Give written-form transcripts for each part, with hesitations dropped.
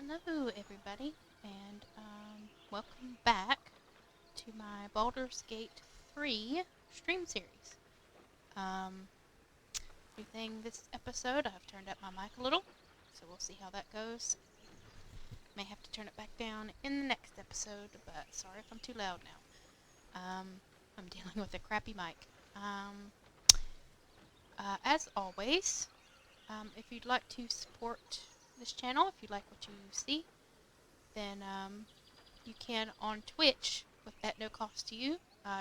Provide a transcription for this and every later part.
Hello, everybody, and welcome back to my Baldur's Gate 3 stream series. Everything this episode, I've turned up my mic a little, so we'll see how that goes. May have to turn it back down in the next episode, but sorry if I'm too loud now. I'm dealing with a crappy mic. As always, if you'd like to support this channel, if you like what you see, then you can on Twitch at no cost to you.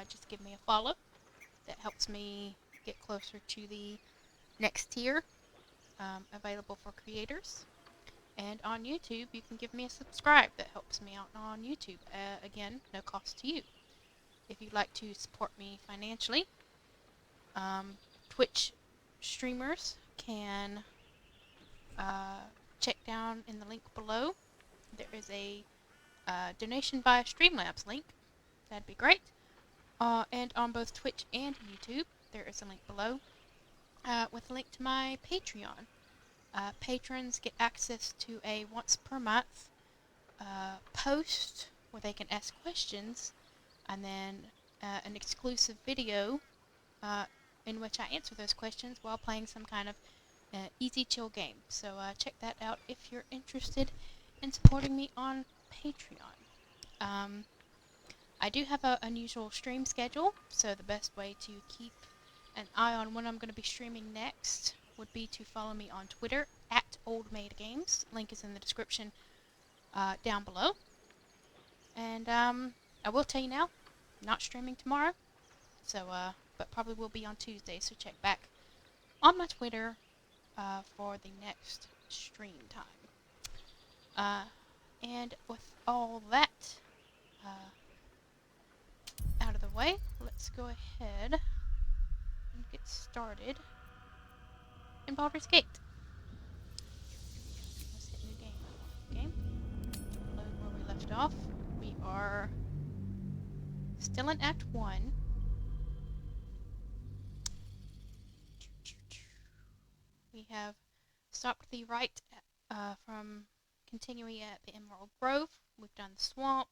Just give me a follow. That helps me get closer to the next tier available for creators. And on YouTube, you can give me a subscribe. That helps me out on YouTube. Again, no cost to you. If you'd like to support me financially, Twitch streamers can check down in the link below. There is a donation via Streamlabs link. That'd be great. And on both Twitch and YouTube, there is a link below with a link to my Patreon. Patrons get access to a once per month post where they can ask questions, and then an exclusive video in which I answer those questions while playing some kind of easy chill game. So check that out if you're interested in supporting me on Patreon. I do have an unusual stream schedule, so the best way to keep an eye on when I'm going to be streaming next would be to follow me on Twitter at OldMaidGames. Link is in the description down below. And I will tell you now, not streaming tomorrow, so but probably will be on Tuesday, so check back on my Twitter for the next stream time. And with all that out of the way, let's go ahead and get started in Baldur's Gate. Let's hit new game. Load where we left off. We are still in Act 1. We have stopped the right from continuing at the Emerald Grove. We've done the swamp.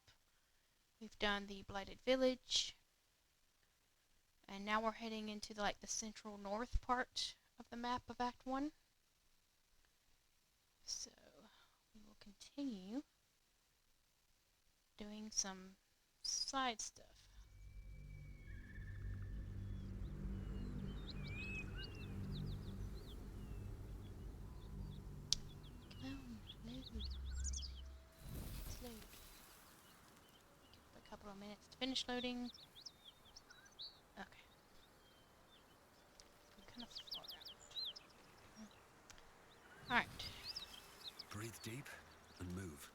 We've done the Blighted Village. And now we're heading into the central north part of the map of Act 1. So we will continue doing some side stuff. Come on, load. Let's load. Give it a couple of minutes to finish loading. Okay. I'm kind of far out. Alright. Breathe deep and move.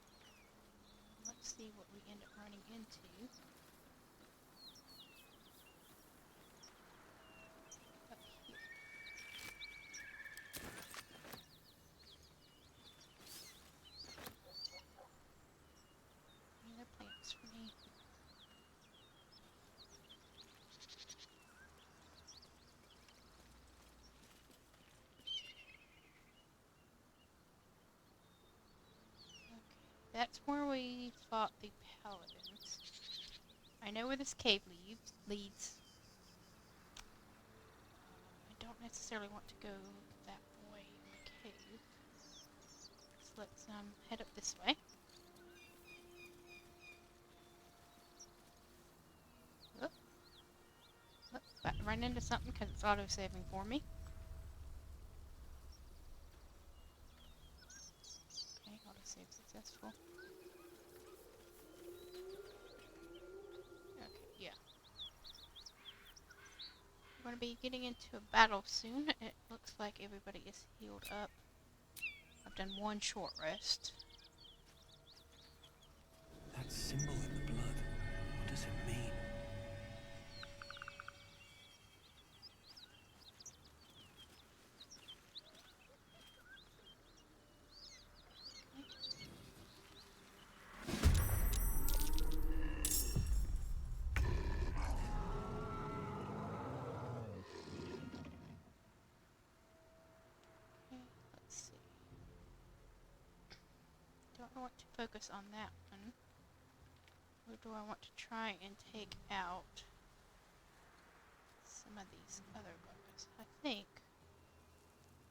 Let's see what we end up running into. Up here. Any other plants for me? Okay, that's where we fought the paladins. I know where this cave leads. I don't necessarily want to go that way in the cave. So let's head up this way. Oop. Oop, about to run into something because it's auto-saving for me. Okay, auto-save successful. Okay, yeah. We're going to be getting into a battle soon. It looks like everybody is healed up. I've done one short rest. That symbol in the blood, what does it mean? I want to focus on that one? Or do I want to try and take out some of these other guys? I think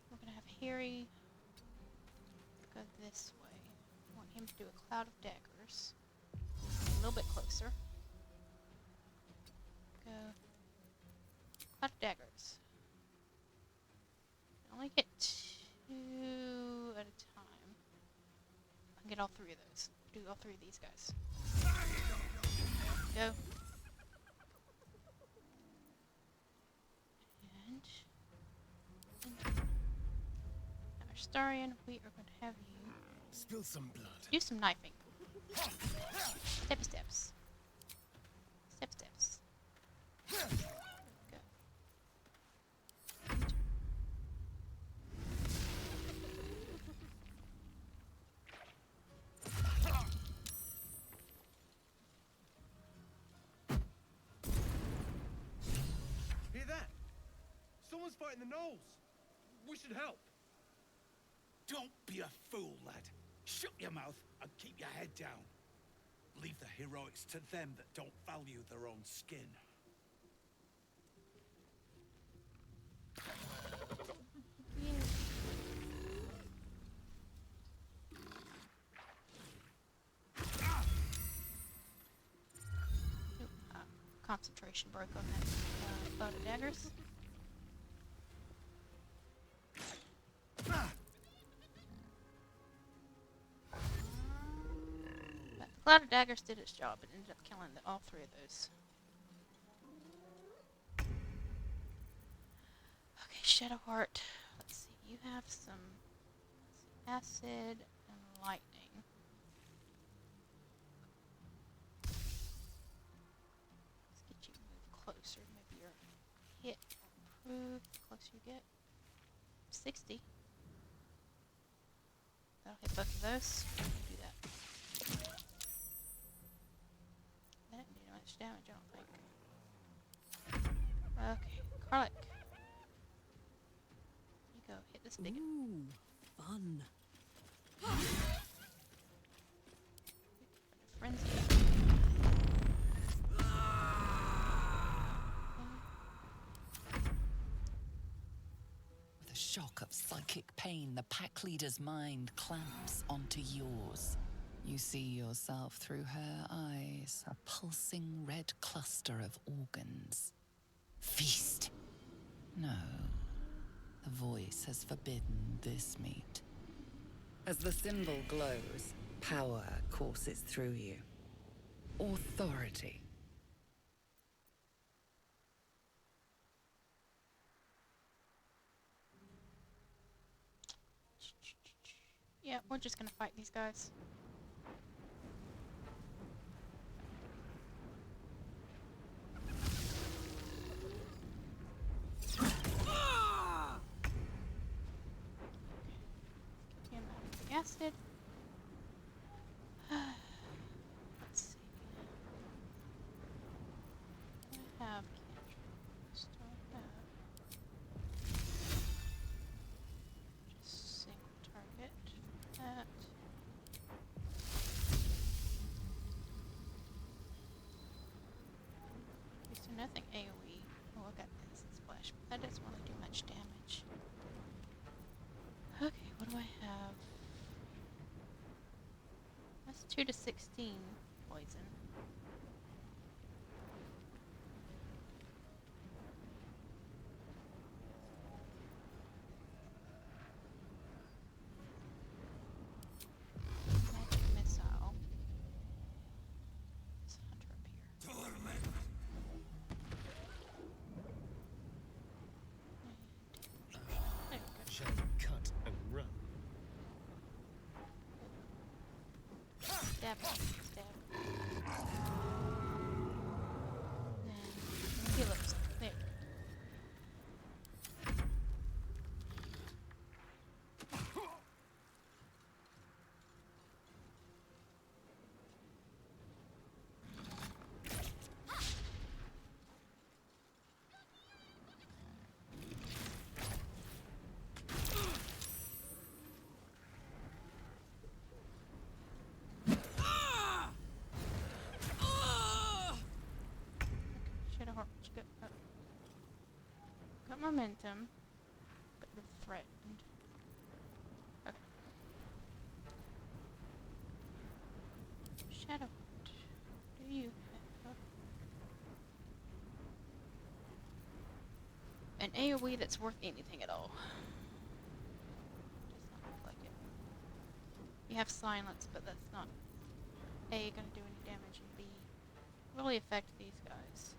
we're going to have Harry go this way. I want him to do a cloud of daggers. A little bit closer. Go. Cloud of daggers. I only get 2 at a time. I can get all 3 of those. Do all 3 of these guys. Go. And now, Zhentarium, we are going to have you Spill some blood. do some knifing. Step steps. Step steps. Go. Hear that? Someone's fighting the gnolls. We should help. Don't be a fool, lad. Shut your mouth and keep your head down. Leave the heroics to them that don't value their own skin. Concentration broke on that bow of daggers. But the cloud of daggers did its job. It ended up killing all 3 of those. Okay, Shadowheart. Let's see. You have some acid and lightning. Let's get you moved closer. Maybe your hit will improve the closer you get. 60. That'll hit both of those. Do that. That didn't do much damage, I don't think. Okay, Karlach. You go, hit this big one. Ooh, fun. Frenzy. With a shock of psychic pain, the pack leader's mind clamps onto yours. You see yourself through her eyes, a pulsing red cluster of organs. Feast. No, the voice has forbidden this meat. As the symbol glows, power courses through you. Authority. Yeah, we're just gonna fight these guys. Get him out of the acid. Let's see. I have cantrips. Do I have just single target for that? Okay, so nothing AoE. Oh, I got instant splash, but that doesn't really do much damage. Okay, what do I have? That's 2 to 16 poison. Magic missile. This hunter up here. There we go. Shall we cut and run? Stab, stab. And heal up. There. got momentum, but they're threatened. Okay. Shadow, what do you have? An AoE that's worth anything at all. Does not look like it. You have silence, but that's not A, gonna do any damage, and B, really affect these guys. So.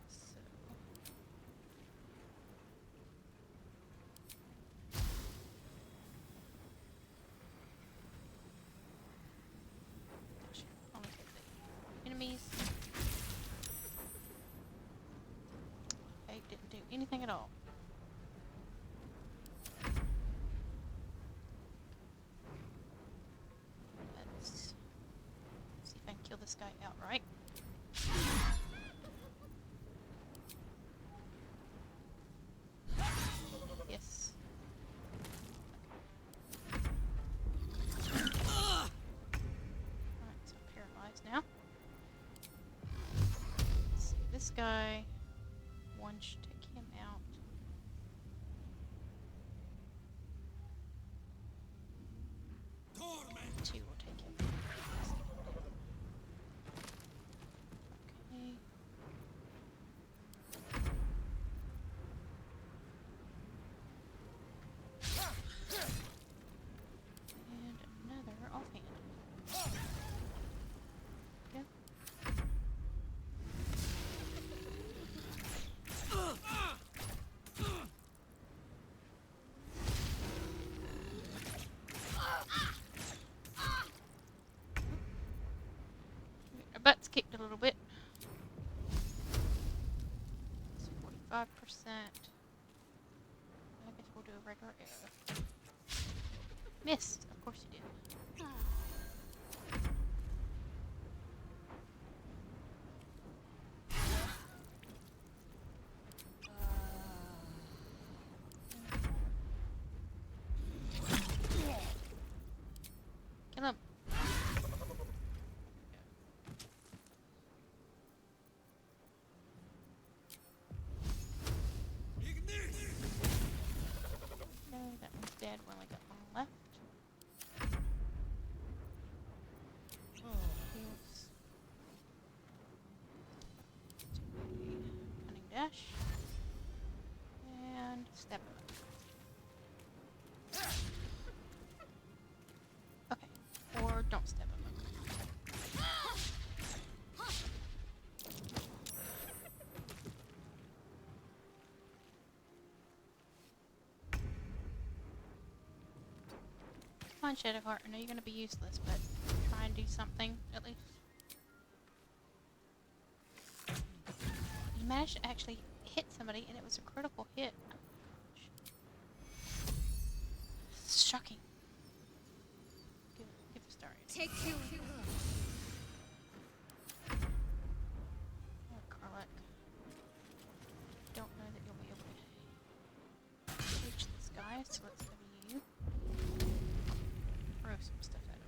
Gosh, only hit the enemies. A didn't do anything at all. Let's see if I can kill this guy outright. Yes. Alright, so I'm paralyzed now. Let's see, this guy, one should take him out. Two will take him out. Okay. And another offhand. Okay. Our butts kicked a little bit. It's 45%. I guess we'll do a regular arrow. Missed. Of course you did. Kill him. No, that one's dead. We only got one left. Heals. Cunning dash. And step him up. Okay. Or don't step him up. Come on, Shadowheart. I know you're going to be useless, but try and do something, at least. You managed to actually hit somebody, and it was a critical hit. It's shocking. Give a star. Take two. Oh, Karlak. Don't know that you'll be able to reach this guy, so let's go to you. Throw some stuff at him.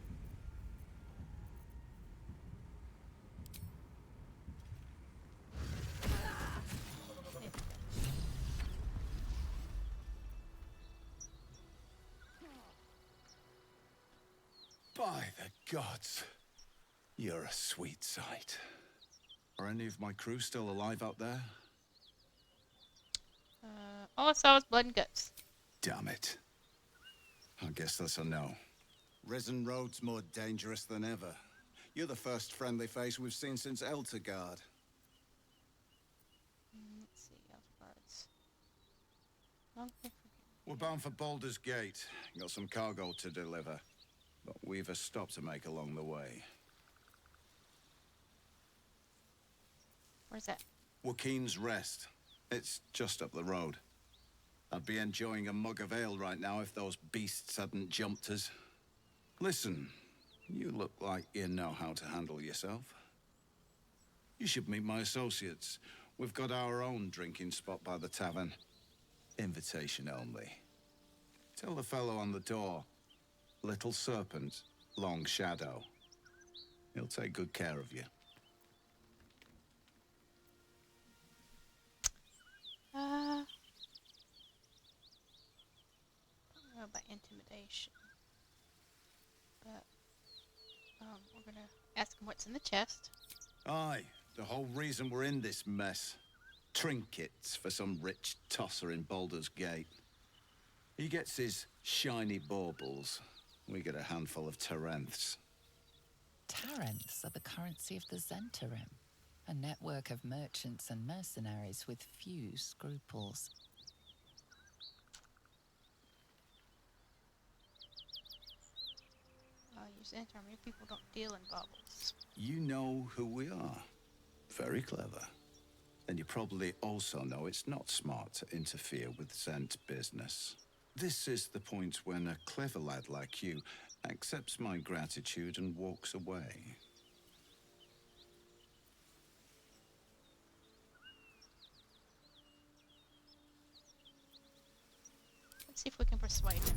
By the gods, you're a sweet sight. Are any of my crew still alive out there? All I saw was blood and guts. Damn it. I guess that's a no. Risen Road's more dangerous than ever. You're the first friendly face we've seen since Eltergard. Let's see, Elfbards. Long way from here. We're bound for Baldur's Gate. Got some cargo to deliver. But we've a stop to make along the way. Where's that? Waukeen's Rest. It's just up the road. I'd be enjoying a mug of ale right now if those beasts hadn't jumped us. Listen, you look like you know how to handle yourself. You should meet my associates. We've got our own drinking spot by the tavern. Invitation only. Tell the fellow on the door. Little Serpent, Long Shadow. He'll take good care of you. by intimidation. But we're gonna ask him what's in the chest. Aye, the whole reason we're in this mess. Trinkets for some rich tosser in Baldur's Gate. He gets his shiny baubles. We get a handful of Tarenths. Tarenths are the currency of the Zhentarium, a network of merchants and mercenaries with few scruples. You Zhentarium people don't deal in baubles. You know who we are. Very clever. And you probably also know it's not smart to interfere with Zent business. This is the point when a clever lad like you accepts my gratitude and walks away. Let's see if we can persuade him.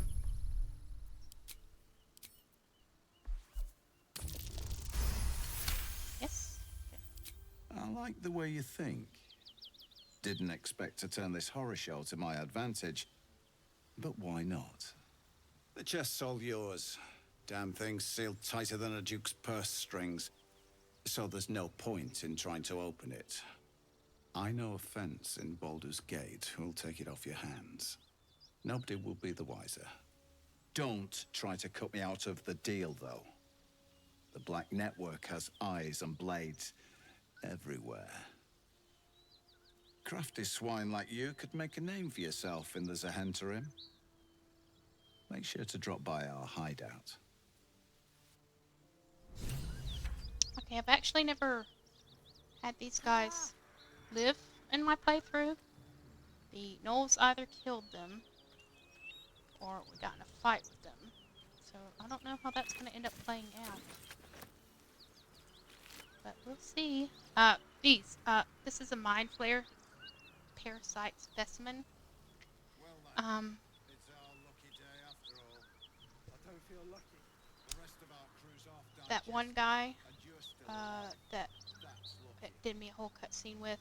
Yes? Okay. I like the way you think. Didn't expect to turn this horror show to my advantage, but why not? The chest's all yours. Damn thing's sealed tighter than a duke's purse strings. So there's no point in trying to open it. I know a fence in Baldur's Gate who'll take it off your hands. Nobody will be the wiser. Don't try to cut me out of the deal, though. The Black Network has eyes and blades everywhere. Crafty swine like you could make a name for yourself in the Zhentarium. Make sure to drop by our hideout. Okay, I've actually never had these guys live in my playthrough. The gnolls either killed them or we got in a fight with them. So I don't know how that's going to end up playing out. But we'll see. This is a mind flare parasite specimen. Well, it's our lucky day after all. I don't feel lucky. The rest of our crew's off That one guy and you're still alive. that That's lucky. did me a whole cutscene with.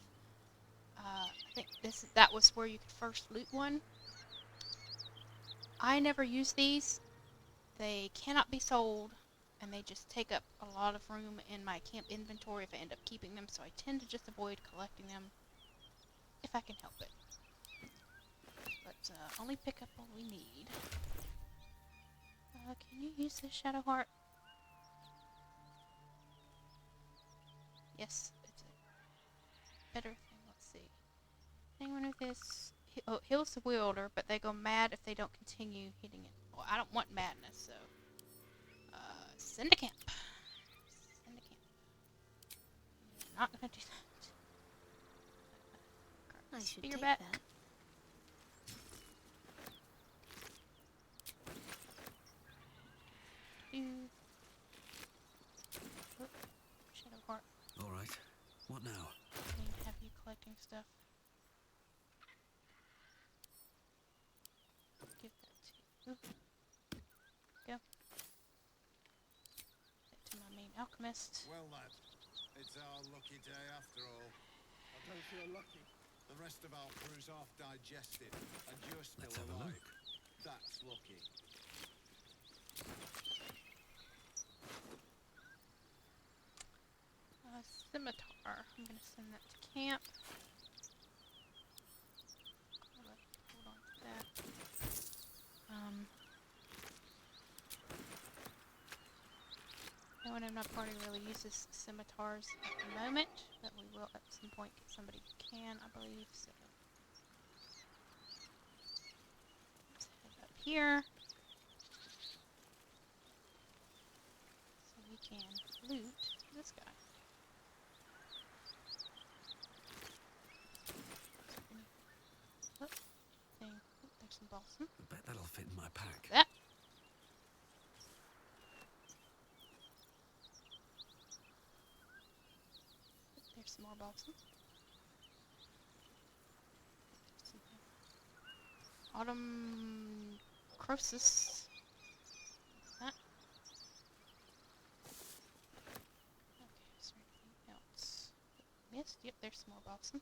I think that was where you could first loot one. I never use these. They cannot be sold, and they just take up a lot of room in my camp inventory if I end up keeping them, so I tend to just avoid collecting them if I can help it. Let's only pick up what we need. Can you use this Shadow Heart? Yes, it's a better thing. Let's see. Anyone with this heals the wielder, but they go mad if they don't continue hitting it. Well, I don't want madness, so send a camp. Send a camp. I'm not gonna do that. I should Spear take back. that. Oh, Shadow Heart. All right. What now? I need to have you collecting stuff. Give that to you. Go. That to my main alchemist. Well, lad, it's our lucky day after all. I don't feel lucky. The rest of our crew's half digested, and you're still Let's have a alive. look. That's lucky. Scimitar. I'm gonna send that to camp. Hold on to that. No one in my party really uses scimitars at the moment, but we will at some point get somebody who can, I believe. So let's head up here so we can loot this guy. Oh, there's some balsam. I bet that'll fit in my pack. That. There's some more balsam. Autumn Croesus. That. Okay, is there anything else? Missed? Yep, there's some more balsam.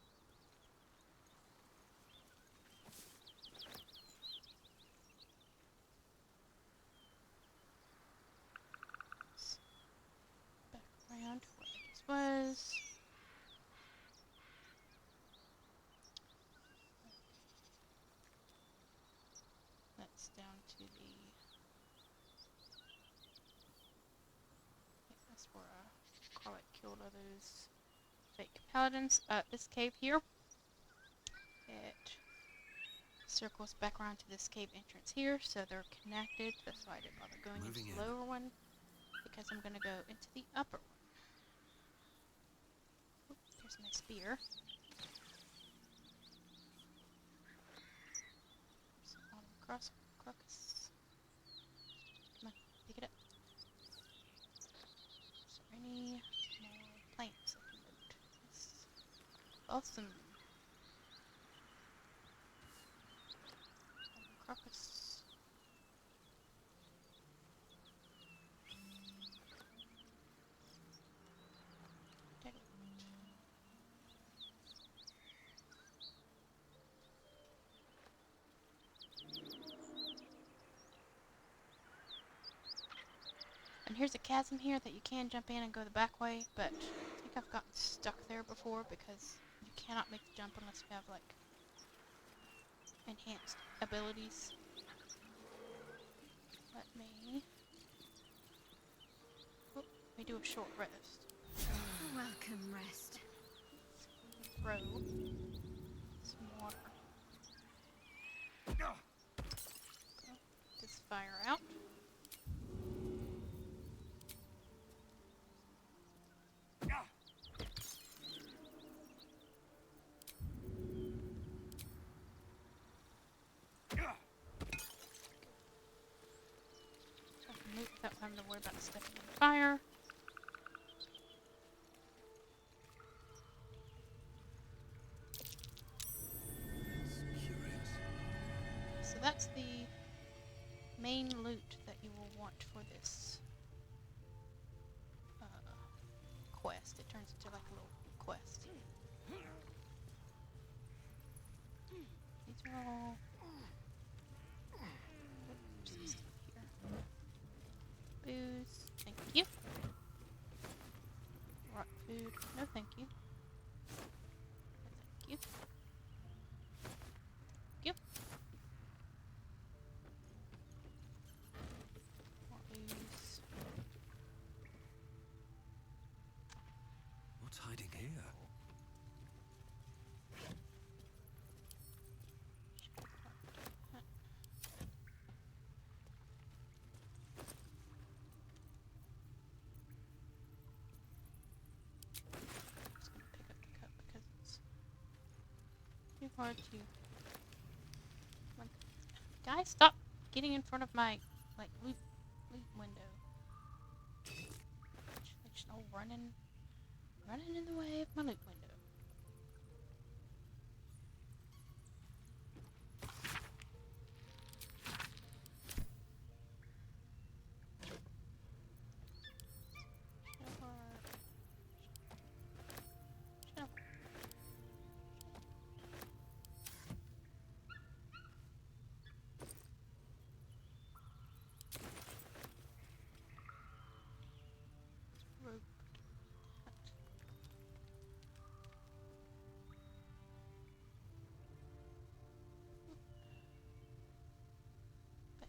It's down to the... Yeah, that's where Carlet killed all those fake paladins. This cave here, it circles back around to this cave entrance here, so they're connected. That's why I didn't bother going Moving into the in. lower one, because I'm going to go into the upper one. Oop, there's my spear. Some autumn crocus. Come on, pick it up. Is there any more plants I can loot? Yes. Awesome. Autumn crocus. Take it. And here's a chasm here that you can jump in and go the back way, but I think I've gotten stuck there before because you cannot make the jump unless you have, like, enhanced abilities. Let me do a short rest. A welcome rest. Throw some water. Put this fire out. So I can move without having to worry about stepping in the fire. It's curious. So that's the main loot that you will want for this quest. It turns into like a little quest. These are all... Oops, some stuff here. Booze. Thank you. Rock food. No thank you. No thank you. Yep. More booze. What's hiding here? Just gonna pick up the cup because it's too hard to... Come on. Guys, stop getting in front of my, like, loot window. They're just all running in the way of my loot window. Shower. Rope. Bag.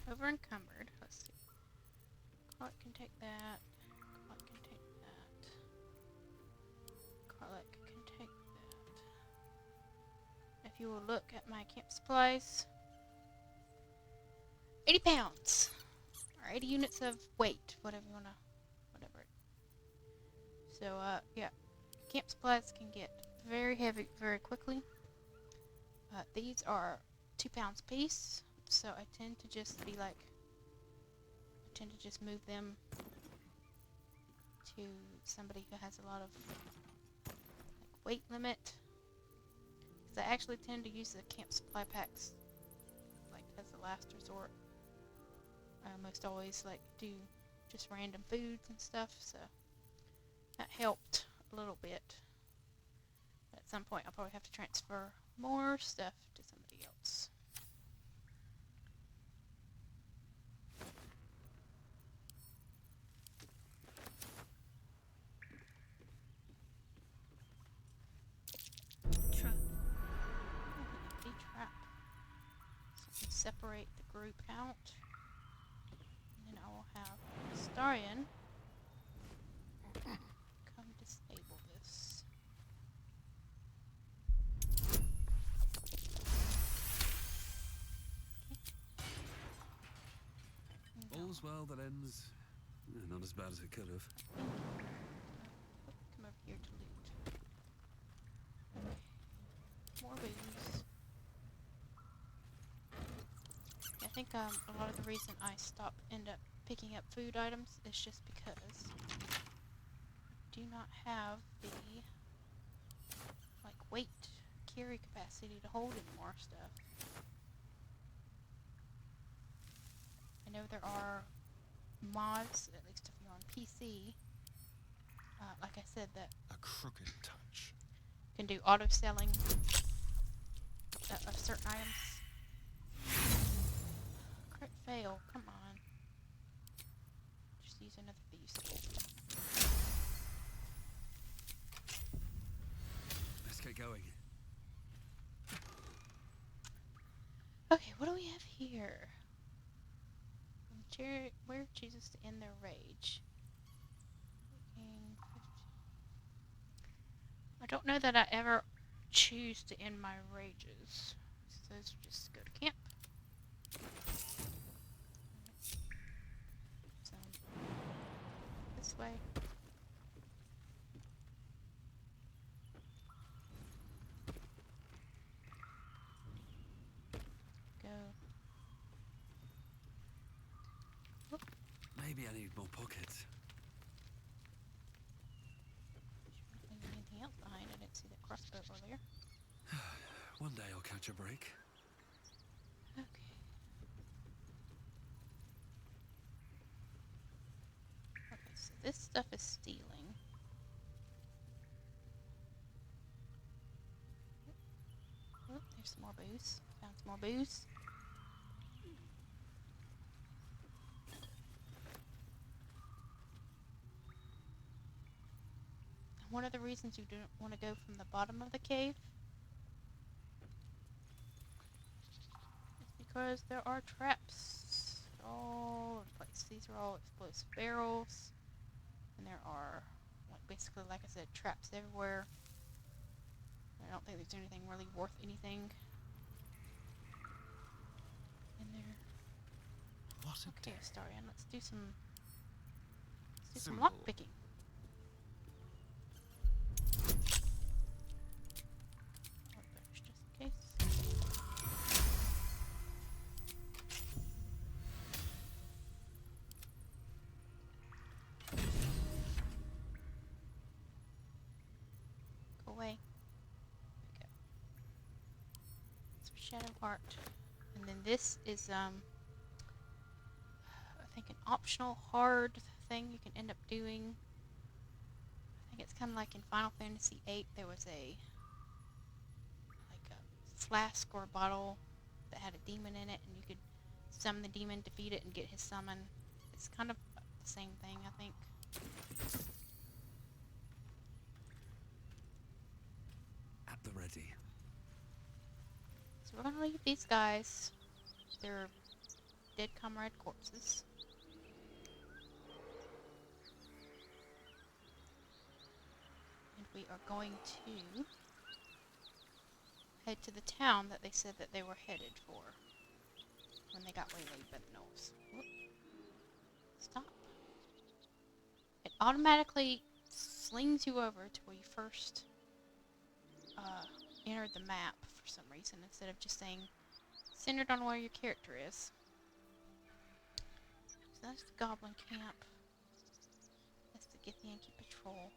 Over encumbered. Let's see. Carlet can take that. Carlet can take that. Carlet can take that. If you will look at my camp supplies, 80 pounds, or 80 units of weight, whatever you wanna, whatever. So, yeah, camp supplies can get very heavy very quickly. These are 2 pounds a piece, so I tend to just be like, move them to somebody who has a lot of like, weight limit. Because I actually tend to use the camp supply packs like as a last resort. I almost always like do just random foods and stuff, so that helped a little bit. But at some point I'll probably have to transfer more stuff to somebody else. separate the group out. And then I will have Starion come disable this. Okay. All's well that ends. Not as bad as it could have. Come over here to loot. Okay. More booze. I think a lot of the reason I end up picking up food items is just because I do not have the weight carry capacity to hold any more stuff. I know there are mods, at least if you're on PC, like I said, that A crooked touch. can do auto selling of certain items. Crit fail, come on. Just use another thieves tool. Let's get going. Okay, what do we have here? Where chooses to end their rage. I don't know that I ever choose to end my rages. So those just go to camp. So this way. Go. Whoop. Maybe I need more pockets. Shouldn't leave anything else behind. I didn't see the crossbow earlier. One day I'll catch a break. Okay. Okay, so this stuff is stealing. Oh, there's some more booze. Found some more booze. One of the reasons you don't want to go from the bottom of the cave is because there are traps all in place. These are all explosive barrels, and there are, basically, like I said, traps everywhere. I don't think there's anything really worth anything in there. What a Okay, day. Starion, let's do some Symbol. lock picking. Just in case. Go away. Okay. It's for Shadow Heart. And then this is I think an optional hard thing you can end up doing. I think it's kind of like in Final Fantasy VIII. There was a flask or a bottle that had a demon in it, and you could summon the demon, defeat it, and get his summon. It's kind of the same thing, I think. At the ready. So we're gonna leave these guys. They're dead comrade corpses. And we are going to head to the town that they said that they were headed for when they got waylaid by the gnolls. Whoop. Stop. It automatically slings you over to where you first entered the map for some reason, instead of just saying centered on where your character is. So that's the goblin camp. That's the Githyanki patrol.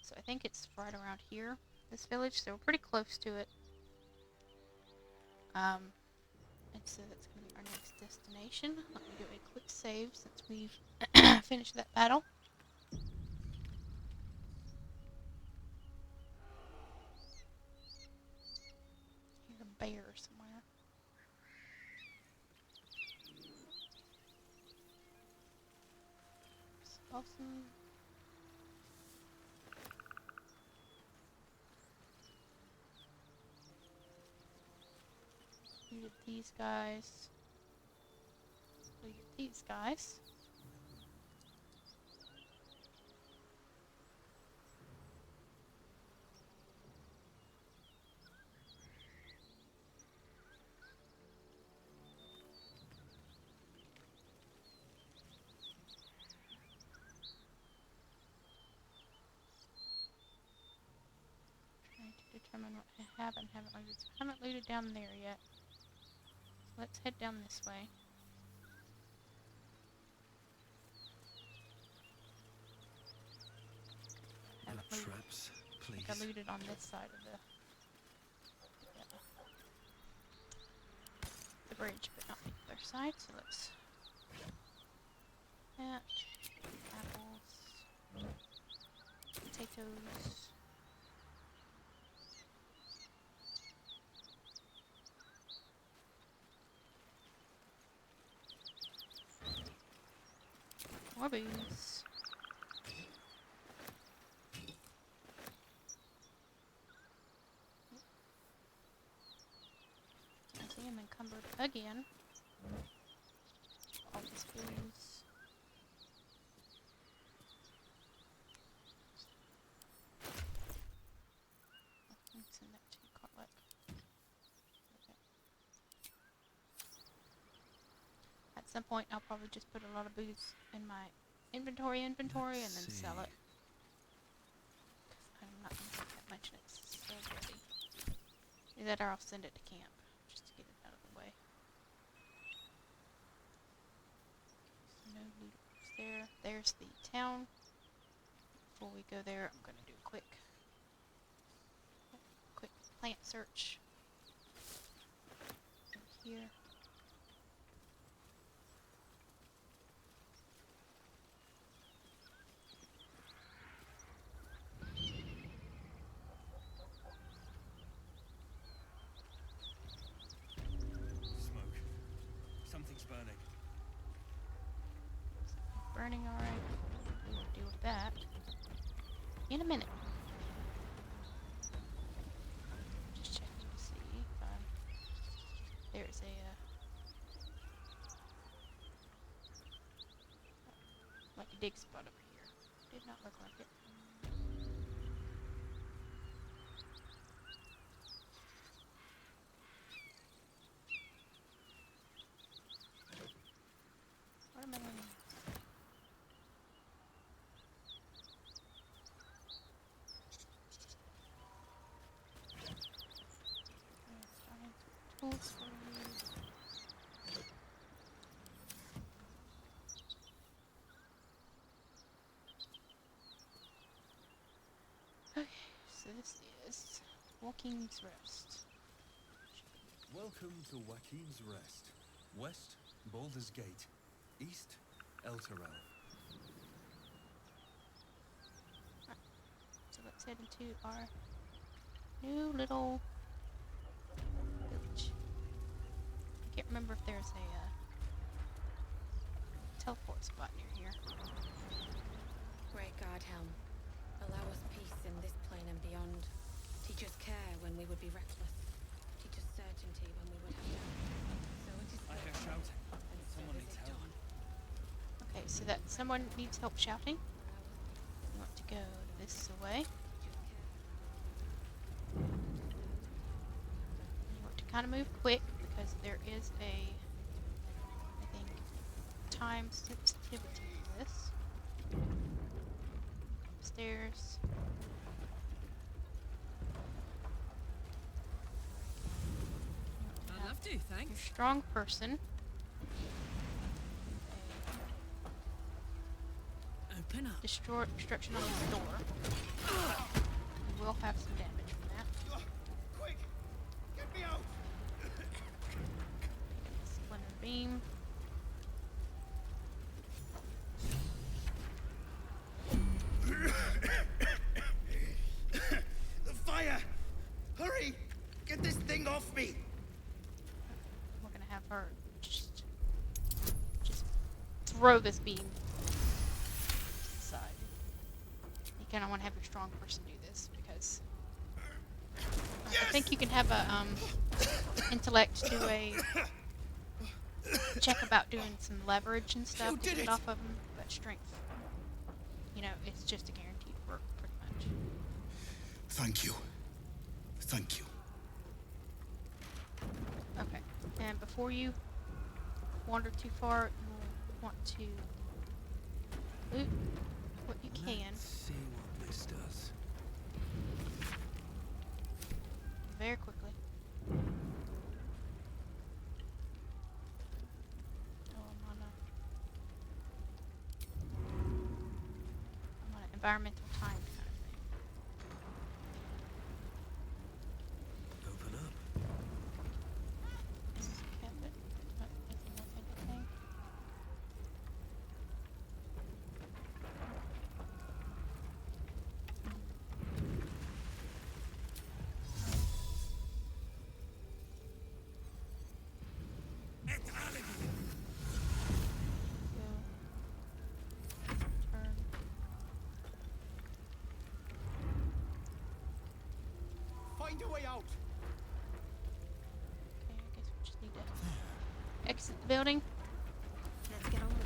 So I think it's right around here, this village, so we're pretty close to it. And so that's going to be our next destination. Let me do a quick save since we've finished that battle. Here's a bear somewhere. Awesome. Looted these guys. Looted these guys. Trying to determine what I have and haven't looted. So I haven't looted down there yet. So let's head down this way. No Haven't looted. traps, I please. think I looted on this side of the bridge, but not the other side. So let's that apples, potatoes. More booze. I see I'm encumbered again. All this booze. Let's send that to Cartlet. Okay. At some point, I'll probably just put a lot of booze in my inventory and then sell it. I'm not going to take that much and it's so dirty. Either that or I'll send it to camp just to get it out of the way. So no looters there. There's the town. Before we go there, I'm going to do a quick plant search. Over here. Smoke. Something's burning. Burning alright. We will deal with that in a minute. Just checking to see if there's a like a dig spot over here. Did not look like it. Watermelon. Tools for you. Okay, so this is Waukeen's Rest. Welcome to Waukeen's Rest. West, Baldur's Gate. East, Zhentarium. So let's head into our new little village. I can't remember if there's a teleport spot near here. Great Guardhelm, allow us peace in this plane and beyond. Teach us care when we would be reckless. Teach us certainty when we would have doubt. So it is I hear built, shouting. and so Someone is needs it help. done. Okay, so that someone needs help shouting. We want to go this way. We want to kind of move quick because there is a, I think, time sensitivity to this. Upstairs. I'd love to, Your thanks. strong person. Open up. Destruction on this door. We will have some damage from that. Quick! Get me out! Splinter beam. The fire! Hurry! Get this thing off me! We're gonna have her just throw this beam to the side. You kind of want to have your strong person do this because I think you can have a intellect to do a check about doing some leverage and stuff You to did get it it! off of them, but strength, it's just a guaranteed work, pretty much. Thank you. Thank you. Okay, and before you wander too far, you'll want to loot what you can Let's see what this does. very quickly. Oh, I'm on an environmental time kind of thing. Open up. This is a cabinet. Not nothing worth anything. Go. Turn. Find a way out. Okay, I guess we just need to exit the building. Let's get on with it.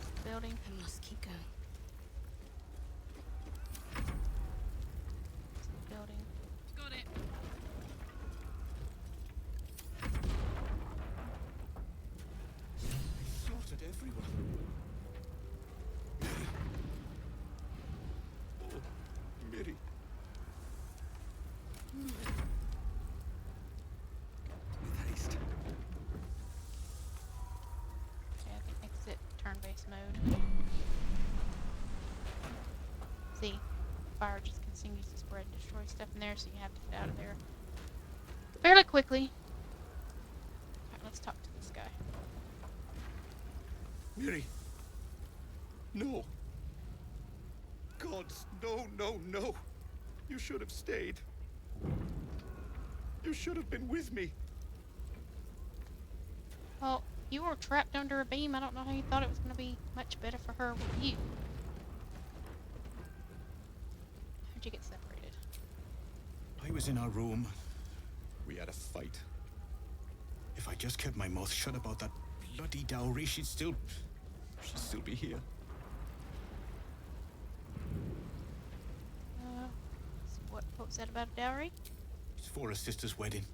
Exit the building. I must keep going. Exit the building. Got it. Slaughtered everyone. Oh, Mary. With haste. Okay, I can exit turn-based mode. See, fire just continues to spread and destroy stuff in there, so you have to get out of there fairly quickly. Alright, let's talk to this guy. Mary. No. Gods, no, no, no. You should have stayed. You should have been with me. Well, you were trapped under a beam. I don't know how you thought it was going to be much better for her with you. How'd you get separated? I was in our room. We had a fight. If I just kept my mouth shut about that bloody dowry, she'd still be here. So what was that about a dowry? It's for her sister's wedding.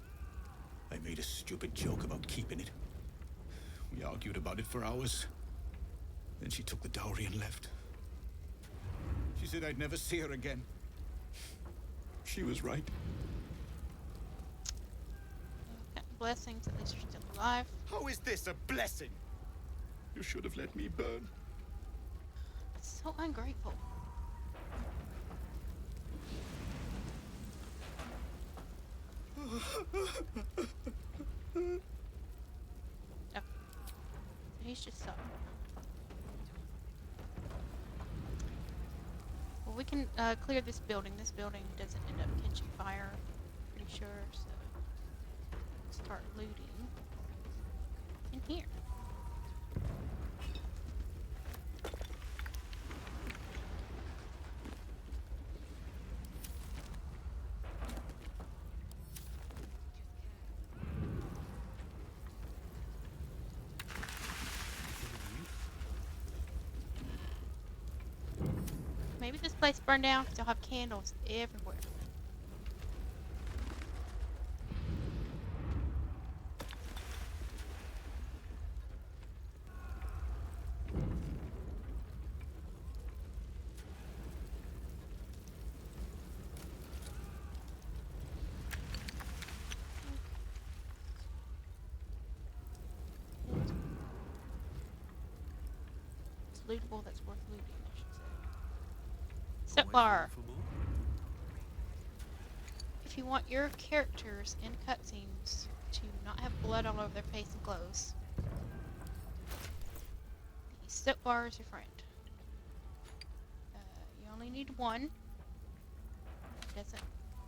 I made a stupid joke about keeping it. We argued about it for hours. Then she took the dowry and left. She said I'd never see her again. She was right. Blessings, at least you're still alive. How is this a blessing? You should have let me burn. So ungrateful. Oh. So he's just so. Well, we can clear this building. This building doesn't end up catching fire, pretty sure, so start looting in here. Maybe this place burned down because they'll have candles everywhere. It's lootable that's worth looting, I should say. So Always far, looking for more? if you want your characters in cutscenes to not have blood all over their face and clothes, the soap bar is your friend. You only need one. It doesn't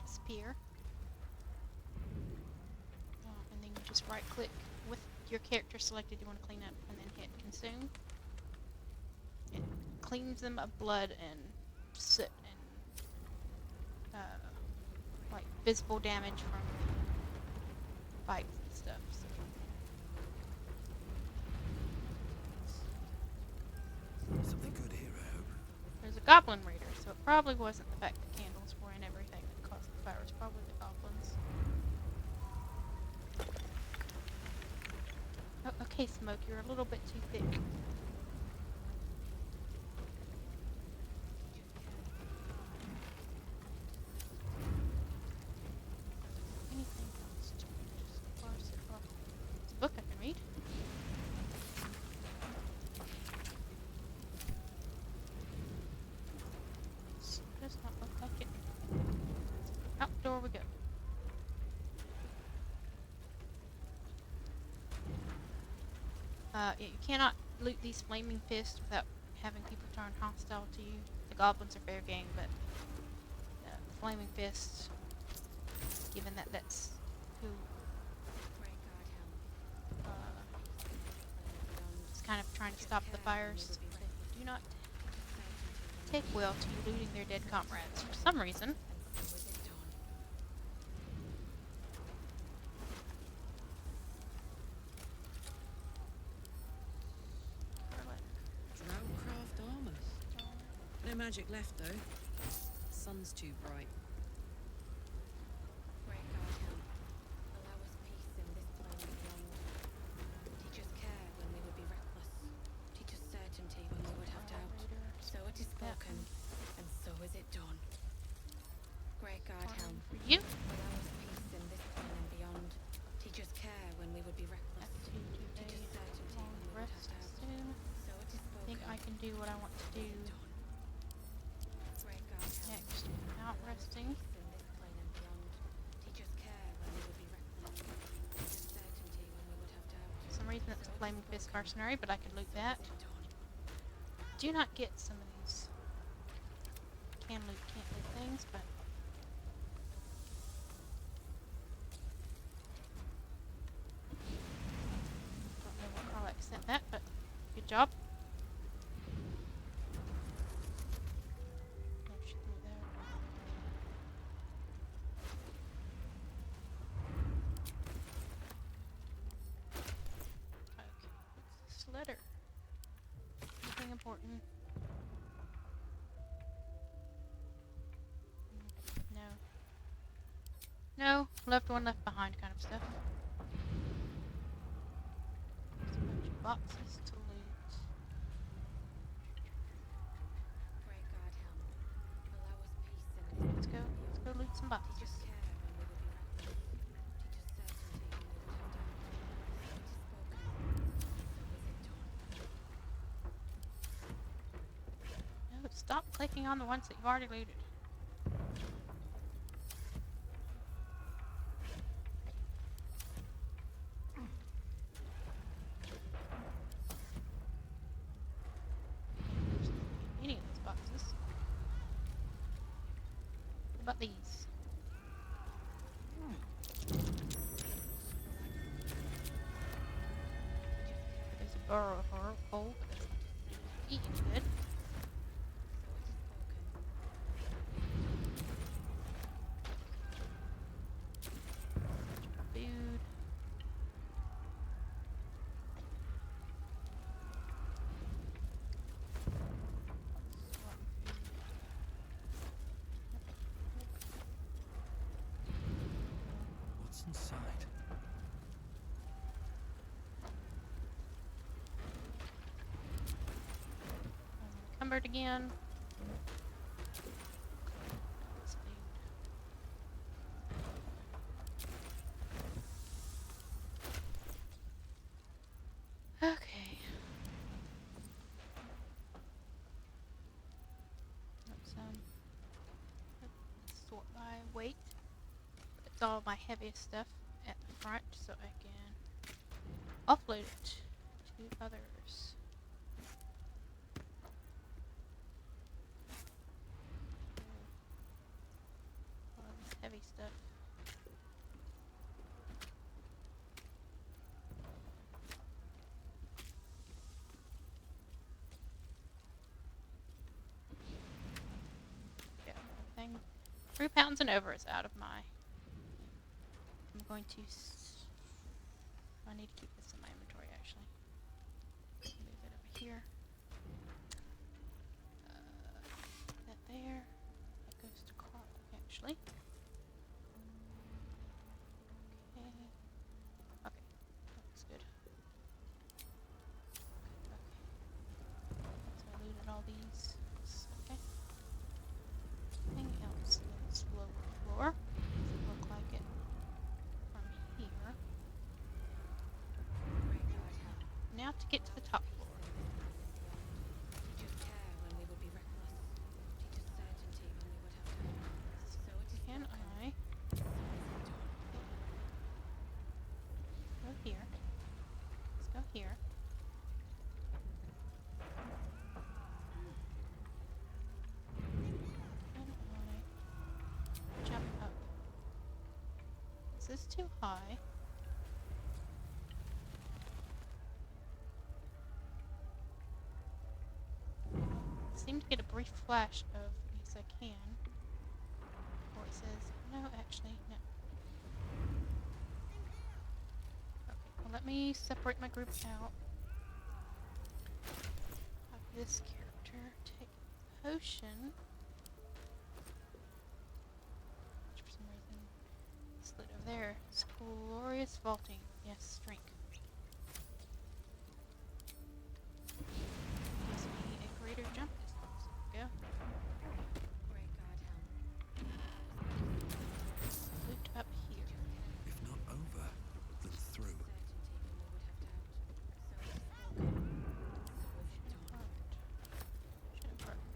disappear. And then you just right click with your character selected you want to clean up and then hit consume. It cleans them of blood and soot and like visible damage from fights and stuff. So. Something good here, I hope. There's a goblin reader, so it probably wasn't the fact that candles were in everything that caused the fire. It's probably the goblins. Oh, okay, Smoke, you're a little bit too thick. Anything else to just parse it off? It's a book I can read. This does not look like it. Outdoor we go. Yeah, you cannot loot these flaming fists without having people turn hostile to you. The goblins are fair game, but the flaming fists, given that that's who is kind of trying to stop the fires, they do not take well to you looting their dead comrades for some reason. Drow-craft armor. No magic left, though. Sun's too bright. Great God, help. Allow us peace in this plane and beyond. Teach us care when we would be reckless. Teach us certainty when we would have doubt. So it is spoken, and so is it done. Great God, help. For you. Allow us peace in this plane and beyond. Teach us care when we would be reckless. Have to do Teach us certainty a when we would rest have doubt. soon. So it is I spoken. think I can do what I want to do Great God, help. next without Allow us resting. peace in this plane and beyond. Teach us care when we would be reckless. Teach us certainty when we would have doubt. For some reason it's a flaming fist mercenary, but I can loot that. Do not get some of these can't loot things, but don't know what Karlach sent that, but good job. No, she threw it there. Okay, what's this letter? Anything important? No. No, left one left behind kind of stuff. There's a bunch of boxes to loot. Great God, help. Allow us peace in this Let's go loot some Teach boxes. us care when we would be reckless. Teach us certainty when we would have doubt. So it is spoken, so is it done. No, stop clicking on the ones that you've already looted. Any of those boxes. What about these? There's a burrow hole, but that's not eating good. Food. What's inside? Encumbered again. It's food. Okay. Let's sort by weight. It's all my heaviest stuff at the front, so I can offload it to others. All this heavy stuff. Yeah, everything 3 pounds and over is out of my. I'm going to I need to keep this in my inventory, actually. Move it over here. That there. That goes to Carl, actually. Okay. Okay. That looks good. Okay. So I looted all these. Okay. Anything else in this lower floor? Doesn't look like it from here. Now to get to the top floor. Teach us care when we would be reckless. Teach us certainty when we would have doubt. So it is Can spoken. I go here? Let's go here. Can I jump up? Is this too high? Seem to get a brief flash of yes I can. Or it says no, actually no. Okay, well let me separate my group out. Have this character take a potion. Which for some reason slid over there. It's glorious vaulting. Yes, strength. Gives me a greater jump distance. There we go. Great God, help. Loot up here. If not over, then through. Certainty when we would have doubt. So it is spoken. So is it done. Should have worked.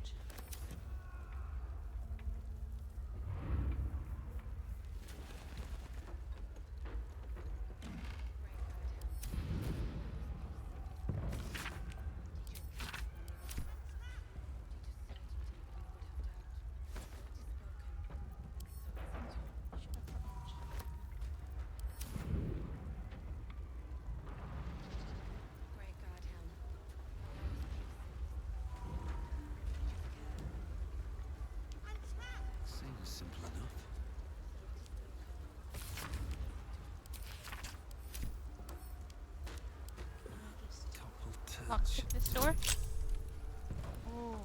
Great God, help. Seems simple enough. I just Couple lock turns. this door. Oh.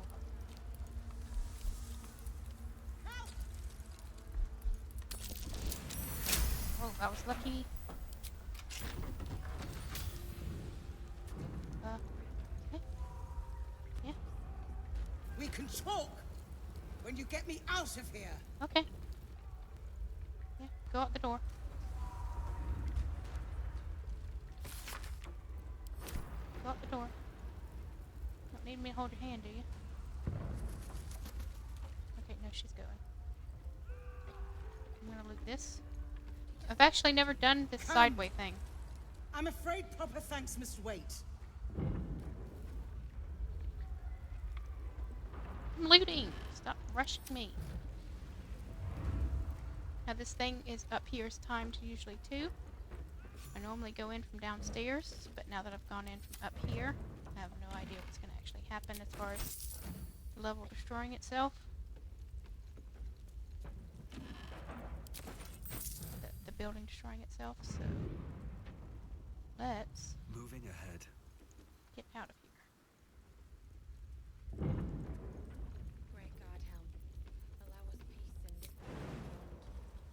Oh, that was lucky. Okay. Yeah, We can talk when you get me out of here. okay. Yeah, go out the door. Go out the door. Don't need me to hold your hand, do you? Okay, no, she's going. I'm gonna loot this. I've actually never done this Come. sideway thing. I'm afraid proper thanks must wait. I'm looting! Stop rushing me. Now this thing is up here is timed usually too. I normally go in from downstairs, but now that I've gone in from up here, I have no idea what's going to actually happen as far as the level destroying itself. The building destroying itself, so let's Moving ahead. get out of here. Great God, help. Allow us peace in this world and beyond.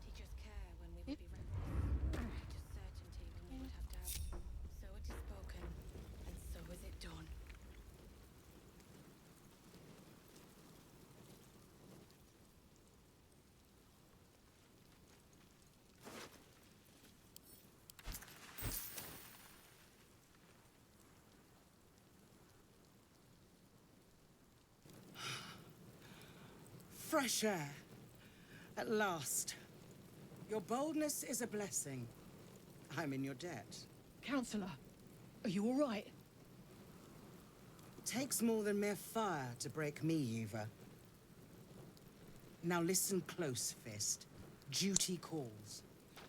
Teach us care when we would be reckless. Teach us certainty when we would have doubt. So it is spoken, and so is it done. Fresh air. At last. Your boldness is a blessing. I'm in your debt. Counselor, are you all right? Takes more than mere fire to break me, Eva. Now listen close, Fist. Duty calls.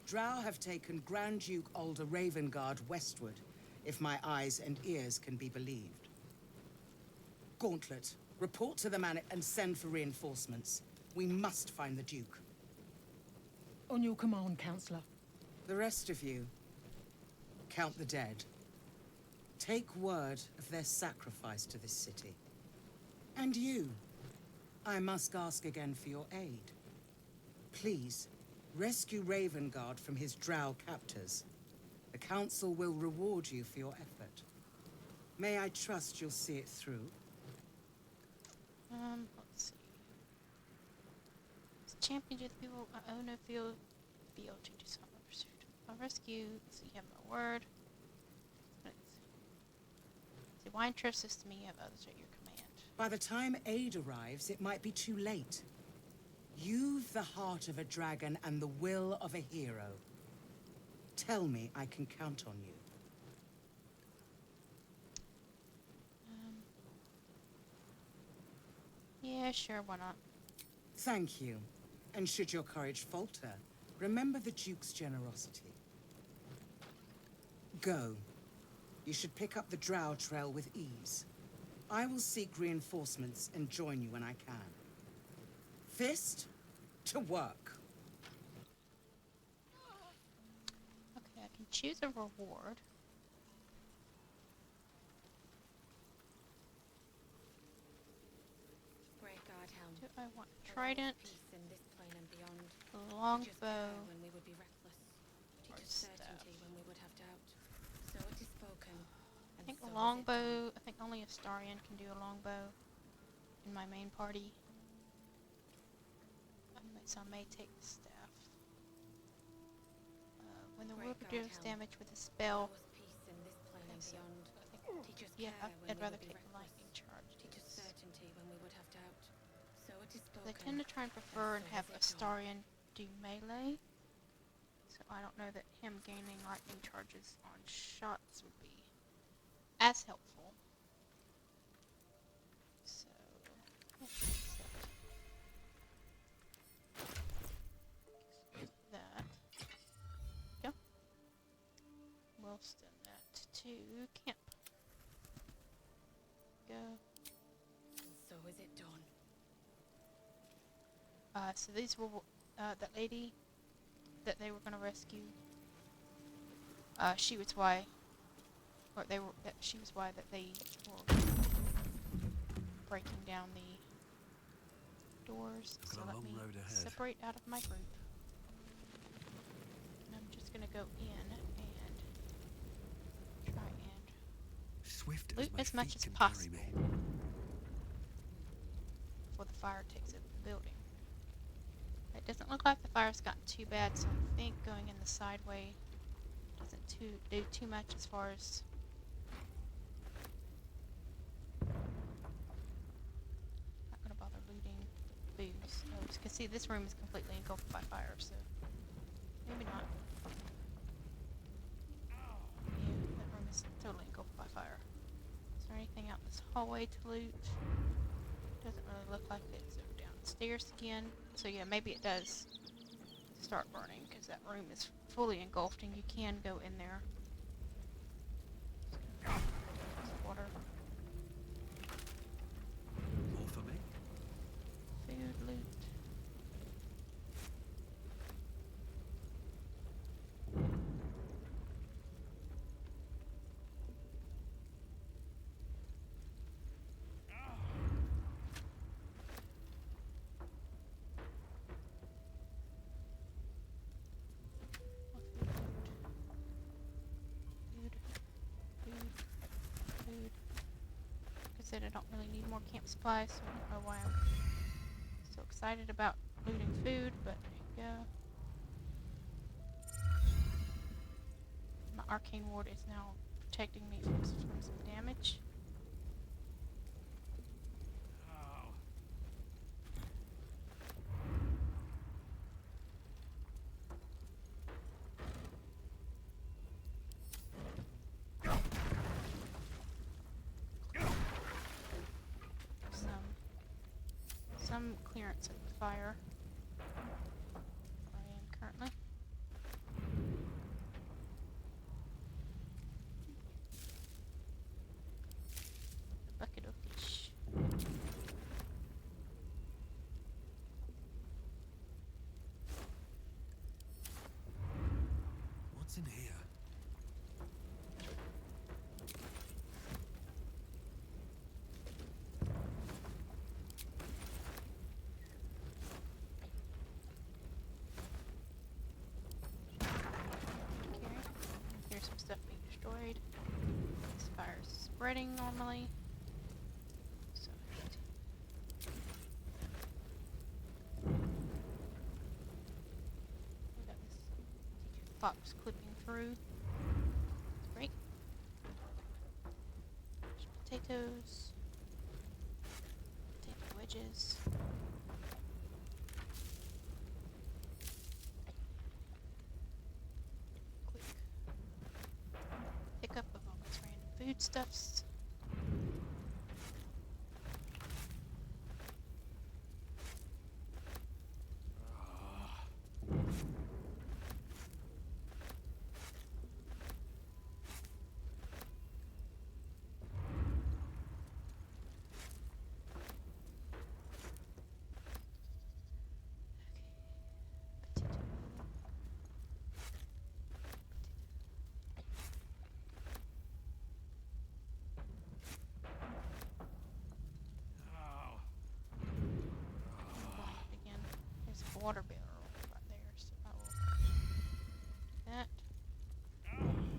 Drow have taken Grand Duke Alder Ravengard westward, if my eyes and ears can be believed. Gauntlet, report to the man and send for reinforcements. We must find the Duke. On your command, Counselor. The rest of you, count the dead. Take word of their sacrifice to this city. And you, I must ask again for your aid. Please, rescue Ravengard from his drow captors. The council will reward you for your effort. May I trust you'll see it through? Let's see. As champion to the people, I own a field to do something pursuit. I'll rescue. So you have my word. Let's see. Why entrust this to me? You have others at your command. By the time aid arrives, it might be too late. You've the heart of a dragon and the will of a hero. Tell me I can count on you. Yeah, sure, why not? Thank you. And should your courage falter, remember the Duke's generosity. Go. You should pick up the drow trail with ease. I will seek reinforcements and join you when I can. Fist, to work. Okay, I can choose a reward. Grey Guard helm. Do I want Allow us trident, peace in this plane and beyond. Teach us longbow, care when we would be reckless. Teach or us staff? certainty when we would have doubt. So it is spoken. I And think so a is it longbow. I think only a Starian can do a longbow in my main party. So I may take the staff. When the Great wielder God, deals helm. damage with a Done. spell, Allow us peace in this plane and so beyond. I think, Teach us yeah, care when I'd we rather would be take the reckless. lightning charge. Teach us certainty when we would have doubt. So it is spoken. They tend to try and prefer and so have is a it done. Starian do melee. So I don't know that him gaining lightning charges on shots would be as helpful. So, that. Go. We'll send that to camp. Go. And so is it done. So these were that lady that they were gonna rescue. She was why, or they were. She was why that they were breaking down the doors. I've So got a let long me road ahead. separate out of my group. And I'm just gonna go in and try and Swift loot my as much feet as can possible carry me. before the fire takes over the building. It doesn't look like the fire's gotten too bad, so I think going in the side way doesn't do too much as far as not gonna bother looting booze. Oh, you can see this room is completely engulfed by fire, so maybe not. Yeah, that room is totally engulfed by fire. Is there anything out this hallway to loot? Doesn't really look like it. So downstairs again. So yeah, maybe it does start burning because that room is fully engulfed and you can go in there. Water. More for me? Food, loot. Food. Like I said, I don't really need more camp supplies, so I don't know why I'm so excited about looting food, but there you go. My arcane ward is now protecting me from some damage. Some clearance of the fire where I am currently. A bucket of fish. What's in here? breading normally. So we got this teacher's box clipping through. It's great. Potatoes. Potato wedges. Quick pickup of all these random foodstuffs. Again, there's a water barrel right there, so I will do that.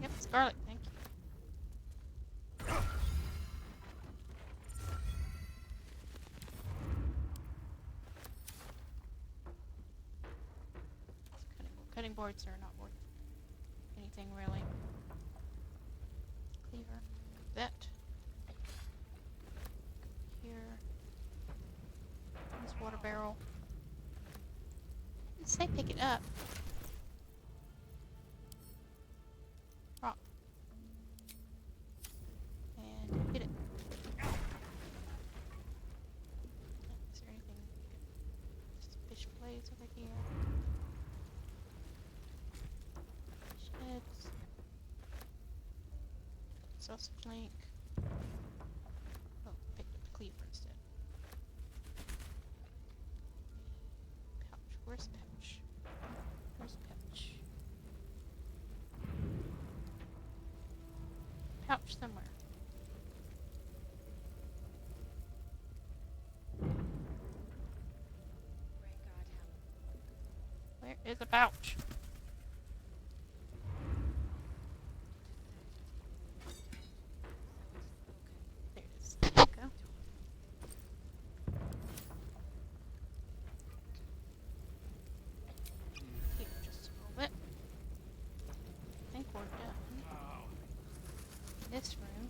Yep, it's garlic, thank you. Cutting boards are not worth anything really. Cleaver, that. Here. This water barrel. Let's say pick it up. Rock. And hit it. Is there anything? Just fish blades over here. Fish heads. Sausage link. Oh, picked up the cleaver instead. Pouch. Where's pouch? Where's pouch? Pouch somewhere. Where is a pouch? There it is. There you go. Here, just a little bit. I think we're done. This room.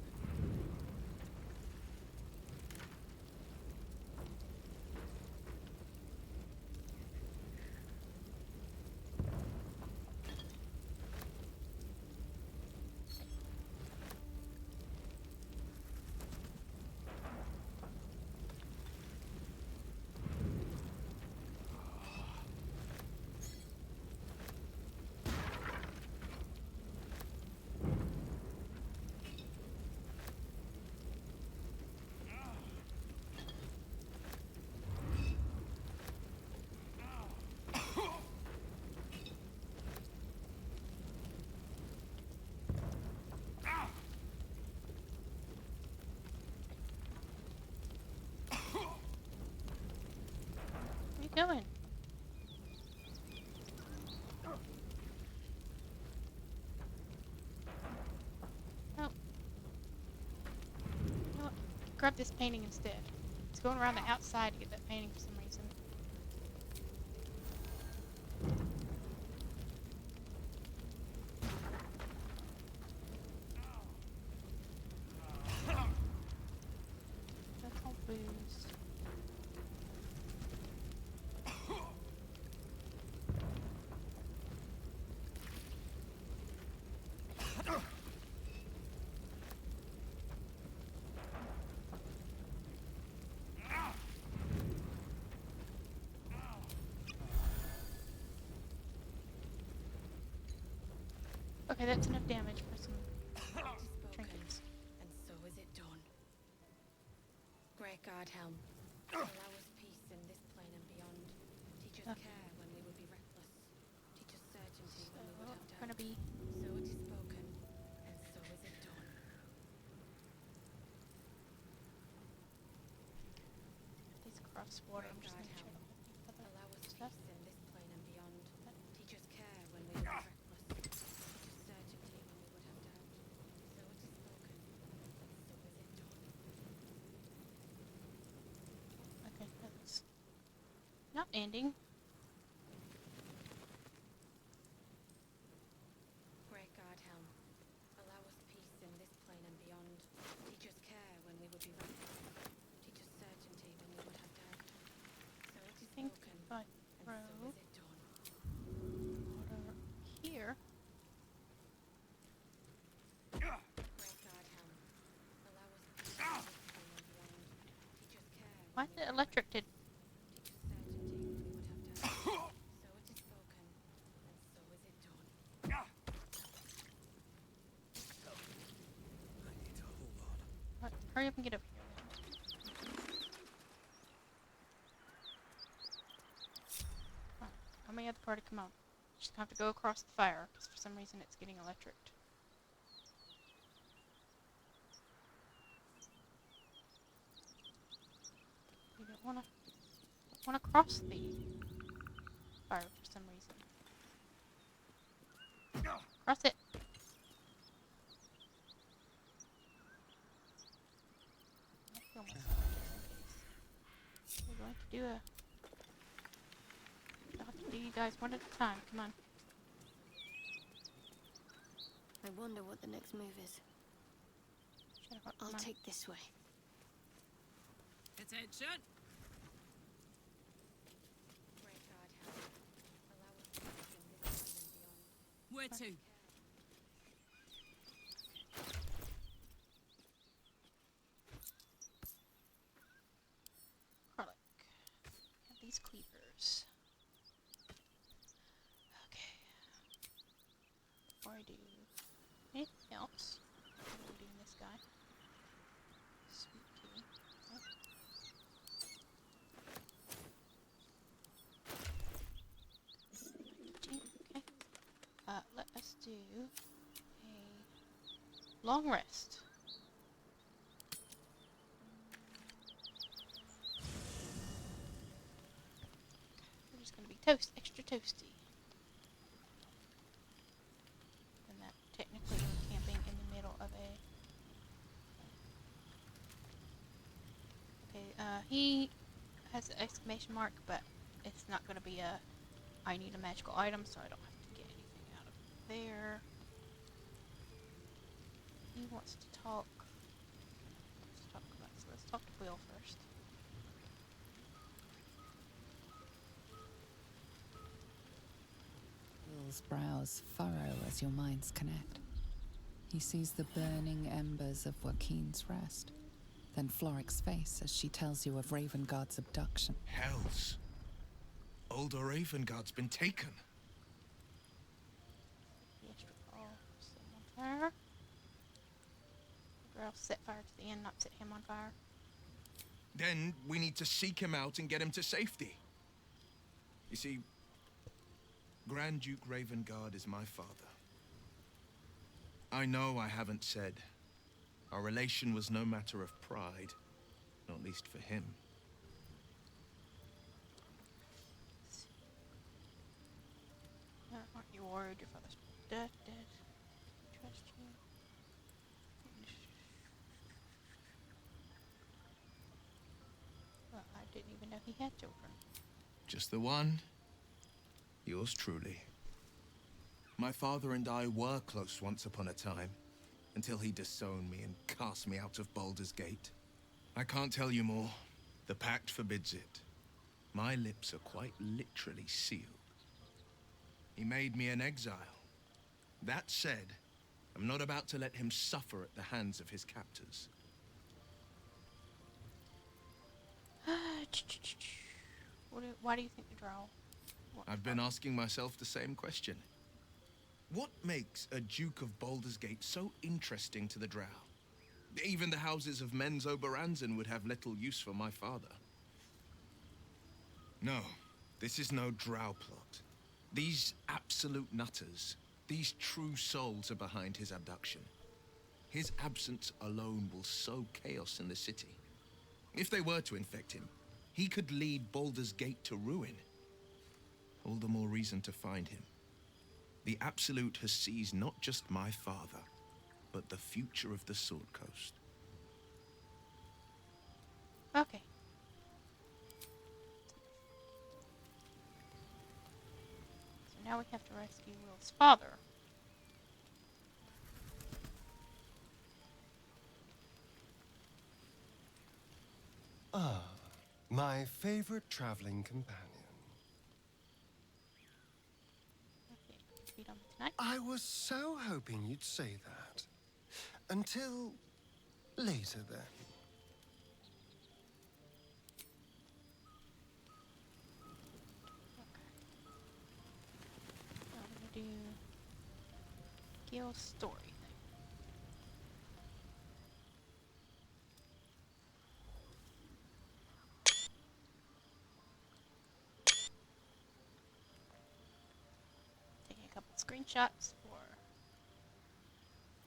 Where are you going? Oh. You know what? Grab this painting instead. It's going around the outside to get that painting for some reason. That's all booze. Okay, that's enough damage for some trinkets. And so is it done. Great God, Helm. Allow us peace in this plane and beyond. Teach us care when we would be reckless. Teach us certainty when we would have doubt. Gonna be So it is spoken, and so is it done. these across water. I'm just God, gonna check Helm. other Allow us stuff. peace in this plane and beyond. Teach us care when we would be reckless. Teach us certainty when we would have doubt. So it is spoken, and so ending. Great God, Helm. Allow us peace in this plane and beyond. Teach us care when we would be reckless. Teach us certainty when we would have doubt. So it is Think spoken, if I and so throw is it done. water here. Great God, Helm. Allow us peace in this plane and beyond. Teach us care Why when is we it would be electric? reckless. Teach us certainty when we would have doubt. So it is spoken, and so is it done. I need to hold on. What? Hurry up and get over here. Alright, how many other party? Come on. Just have to go across the fire because for some reason it's getting electric. You don't wanna cross the fire for some reason. Cross it. I'll kill myself just in case. We're going to do a. I'll have to do you guys one at a time. Come on. I wonder what the next move is. Shut up. I'll Come on. take this way. Attention! Great God, Helm. Allow us peace in this plane and beyond. Where to? Garlic. Have these cleavers. Okay. Before I do anything else, I'm doing this guy. Sweet tea. Okay. Let us do a long rest. We're just gonna be extra toasty. And that technically we're camping in the middle of a. Okay, he has an exclamation mark, but it's not gonna be a. I need a magical item, so I don't have to get anything out of there. He wants to talk. Let's talk to Will first. Will's brows furrow as your minds connect. He sees the burning embers of Waukeen's rest, then Floric's face as she tells you of Ravengard's abduction. Hells. Older Ravengard's been taken. Yes, all set him on fire. Or else set fire to the end, not set him on fire. Then we need to seek him out and get him to safety. You see, Grand Duke Ravengard is my father. I know I haven't said. Our relation was no matter of pride, not least for him. Aren't you worried your father's dead? Trust you. Well, I didn't even know he had children. Just the one. Yours truly. My father and I were close once upon a time, until he disowned me and cast me out of Baldur's Gate. I can't tell you more. The pact forbids it. My lips are quite literally sealed. He made me an exile. That said, I'm not about to let him suffer at the hands of his captors. Why do you think the drow? I've been asking myself the same question. What makes a Duke of Baldur's Gate so interesting to the drow? Even the houses of Men's Oberanzen would have little use for my father. No, this is no drow plot. These absolute nutters, these true souls are behind his abduction. His absence alone will sow chaos in the city. If they were to infect him, he could lead Baldur's Gate to ruin. All the more reason to find him. The Absolute has seized not just my father, but the future of the Sword Coast. Okay. now we have to rescue Will's father. Ah, my favorite traveling companion. Okay, feet on me tonight. I was so hoping you'd say that. Until later, then. Now I'm gonna do Gil's story thing. Taking a couple screenshots for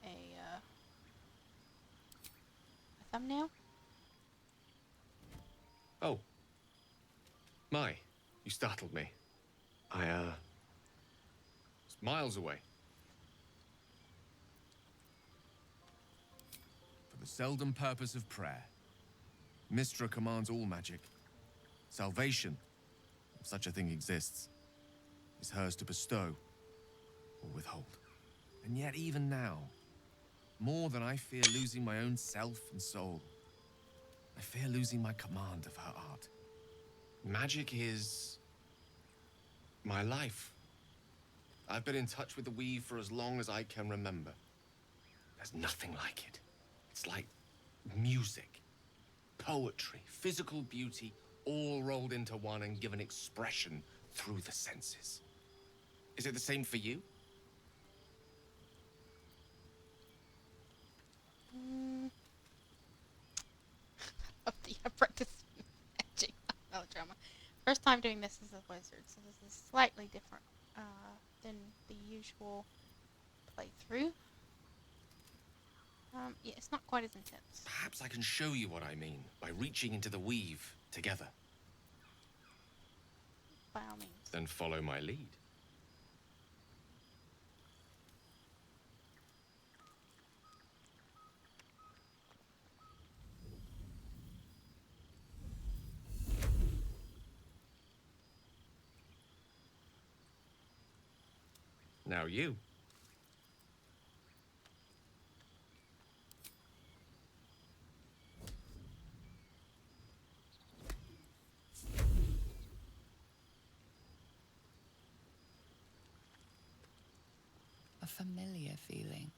a thumbnail. Oh. My, you startled me. I, was miles away. For the seldom purpose of prayer, Mystra commands all magic. Salvation, if such a thing exists, is hers to bestow or withhold. And yet even now, more than I fear losing my own self and soul, I fear losing my command of her art. Magic is my life. I've been in touch with the weave for as long as I can remember. There's nothing like it. It's like music, poetry, physical beauty, all rolled into one and given expression through the senses. Is it the same for you? Of the apprentice magic melodrama. First time doing this as a wizard, so this is slightly different than the usual playthrough. Yeah, it's not quite as intense. Perhaps I can show you what I mean by reaching into the weave together. By all means. Then follow my lead. Now you. A familiar feeling,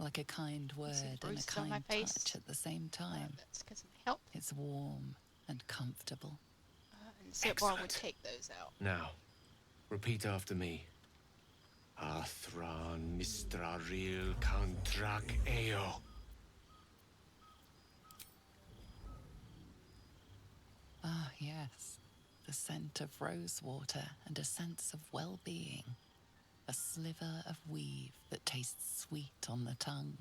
like a kind word and a bruises on my kind face. touch at the same time. That's because of my help. It's warm and comfortable. And Silbar would take those out. Now, repeat after me. Athran Mistraril Kantrak Eo. Ah, yes. The scent of rosewater and a sense of well-being. A sliver of weave that tastes sweet on the tongue.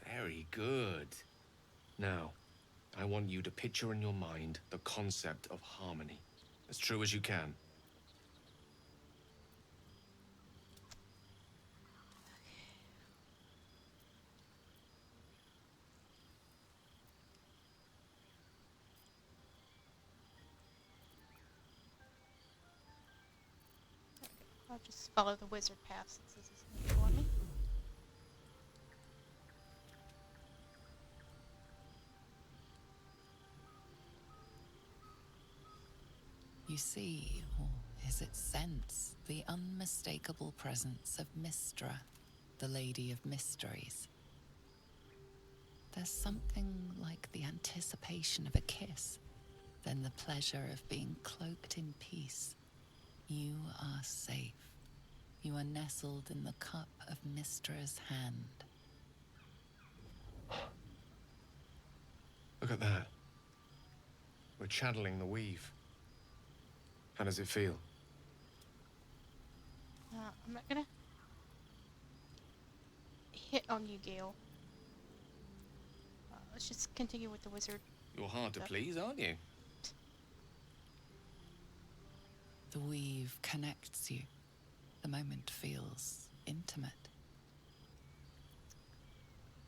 Very good. Now, I want you to picture in your mind the concept of harmony, as true as you can. I'll just follow the wizard path since this is new for me. You see, or is it sense, the unmistakable presence of Mystra, the Lady of Mysteries. There's something like the anticipation of a kiss, then the pleasure of being cloaked in peace. You are safe. You are nestled in the cup of Mystra's hand. Look at that. We're channeling the weave. How does it feel? I'm not gonna hit on you, Gale. Let's just continue with the wizard. You're hard to stuff. please, aren't you? The weave connects you. The moment feels intimate.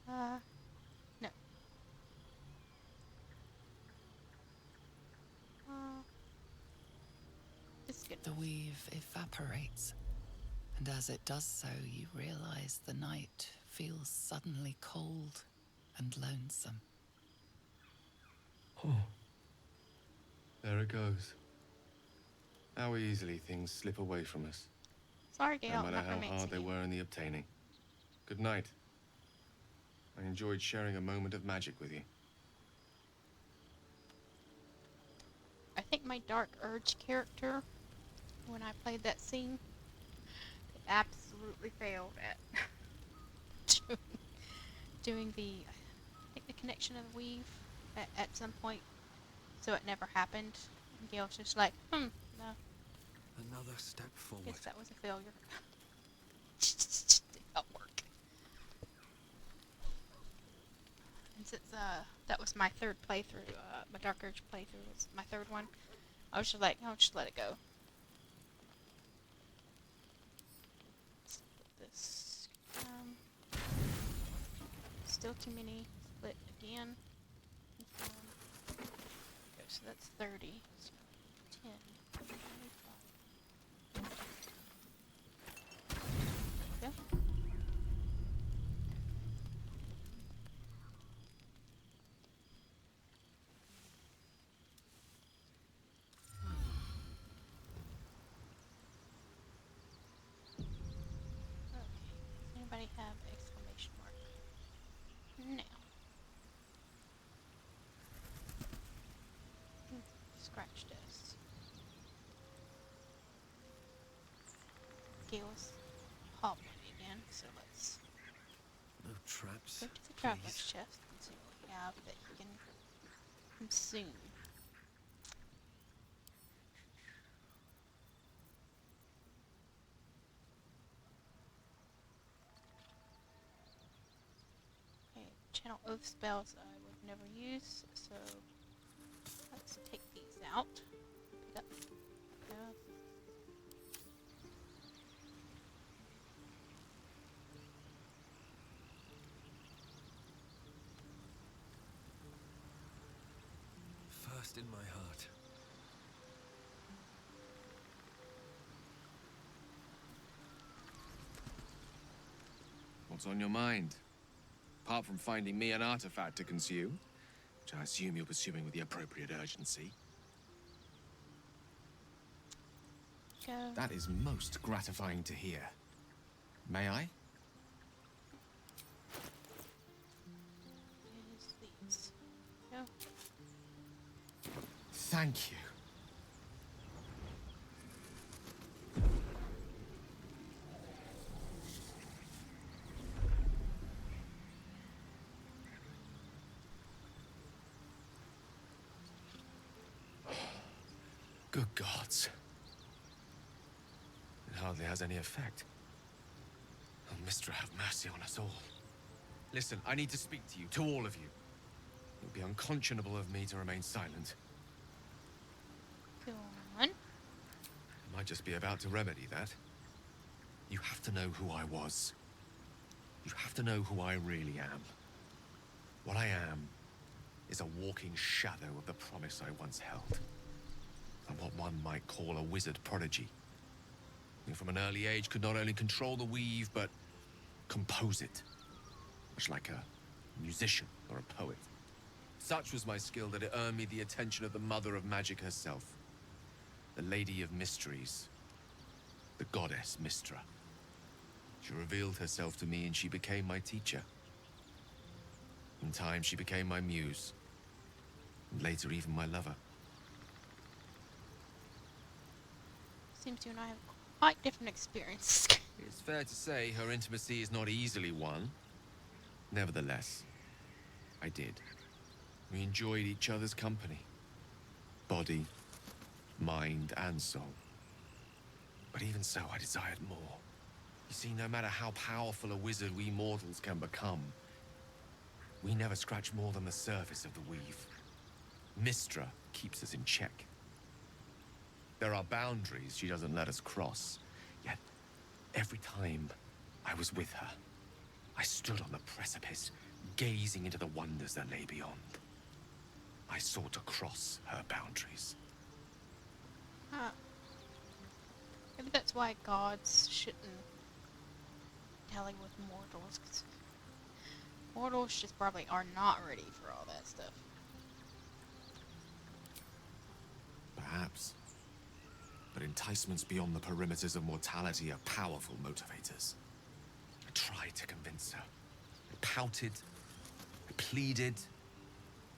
No. This is good. The weave evaporates, and as it does so, you realize the night feels suddenly cold and lonesome. Oh. There it goes. How easily things slip away from us. Sorry, Gale, No I'm matter not how hard romancing they you. were in the obtaining. Good night. I enjoyed sharing a moment of magic with you. I think my Dark Urge character, when I played that scene, absolutely failed at doing the, I think, the connection of the weave at some point, so it never happened. And Gale's just like, no, Another step forward. guess that was a failure. Did not work. And since that was my third playthrough, my Dark Urge playthrough was my third one, I was just like, I'll just let it go. Let's put this, still too many. Split again. Okay, so that's 30. So 10, 25. There we go. Okay. Does anybody have exclamation mark? Now. Scratch this. Gale's hobbling again, so let's No traps. go to the traveler's please. chest and see what we have that he can consume. Okay, channel oath spells I would never use, so let's take these out. Pick up. Go. First in my heart. What's on your mind? Apart from finding me an artifact to consume, which I assume you're pursuing with the appropriate urgency. Go. That is most gratifying to hear. May I? Use these. Go. Thank you. Good gods. It hardly has any effect. Oh, Mistra, have mercy on us all. Listen, I need to speak to you, to all of you. It would be unconscionable of me to remain silent. Go on. I might just be about to remedy that. You have to know who I was. You have to know who I really am. What I am is a walking shadow of the promise I once held. I'm what one might call a wizard prodigy. Who from an early age could not only control the weave, but compose it. Much like a musician or a poet. Such was my skill that it earned me the attention of the mother of magic herself. The Lady of Mysteries. The goddess Mistra. She revealed herself to me and she became my teacher. In time, she became my muse. And later, even my lover. Seems you and I have quite different experiences. It's fair to say her intimacy is not easily won. Nevertheless, I did. We enjoyed each other's company. Body, mind, and soul. But even so, I desired more. You see, no matter how powerful a wizard we mortals can become, we never scratch more than the surface of the weave. Mistra keeps us in check. There are boundaries she doesn't let us cross. Yet, every time I was with her, I stood on the precipice, gazing into the wonders that lay beyond. I sought to cross her boundaries. Maybe that's why gods shouldn't tally with mortals, 'cause mortals just probably are not ready for all that stuff. Perhaps. But enticements beyond the perimeters of mortality are powerful motivators. I tried to convince her. I pouted. I pleaded.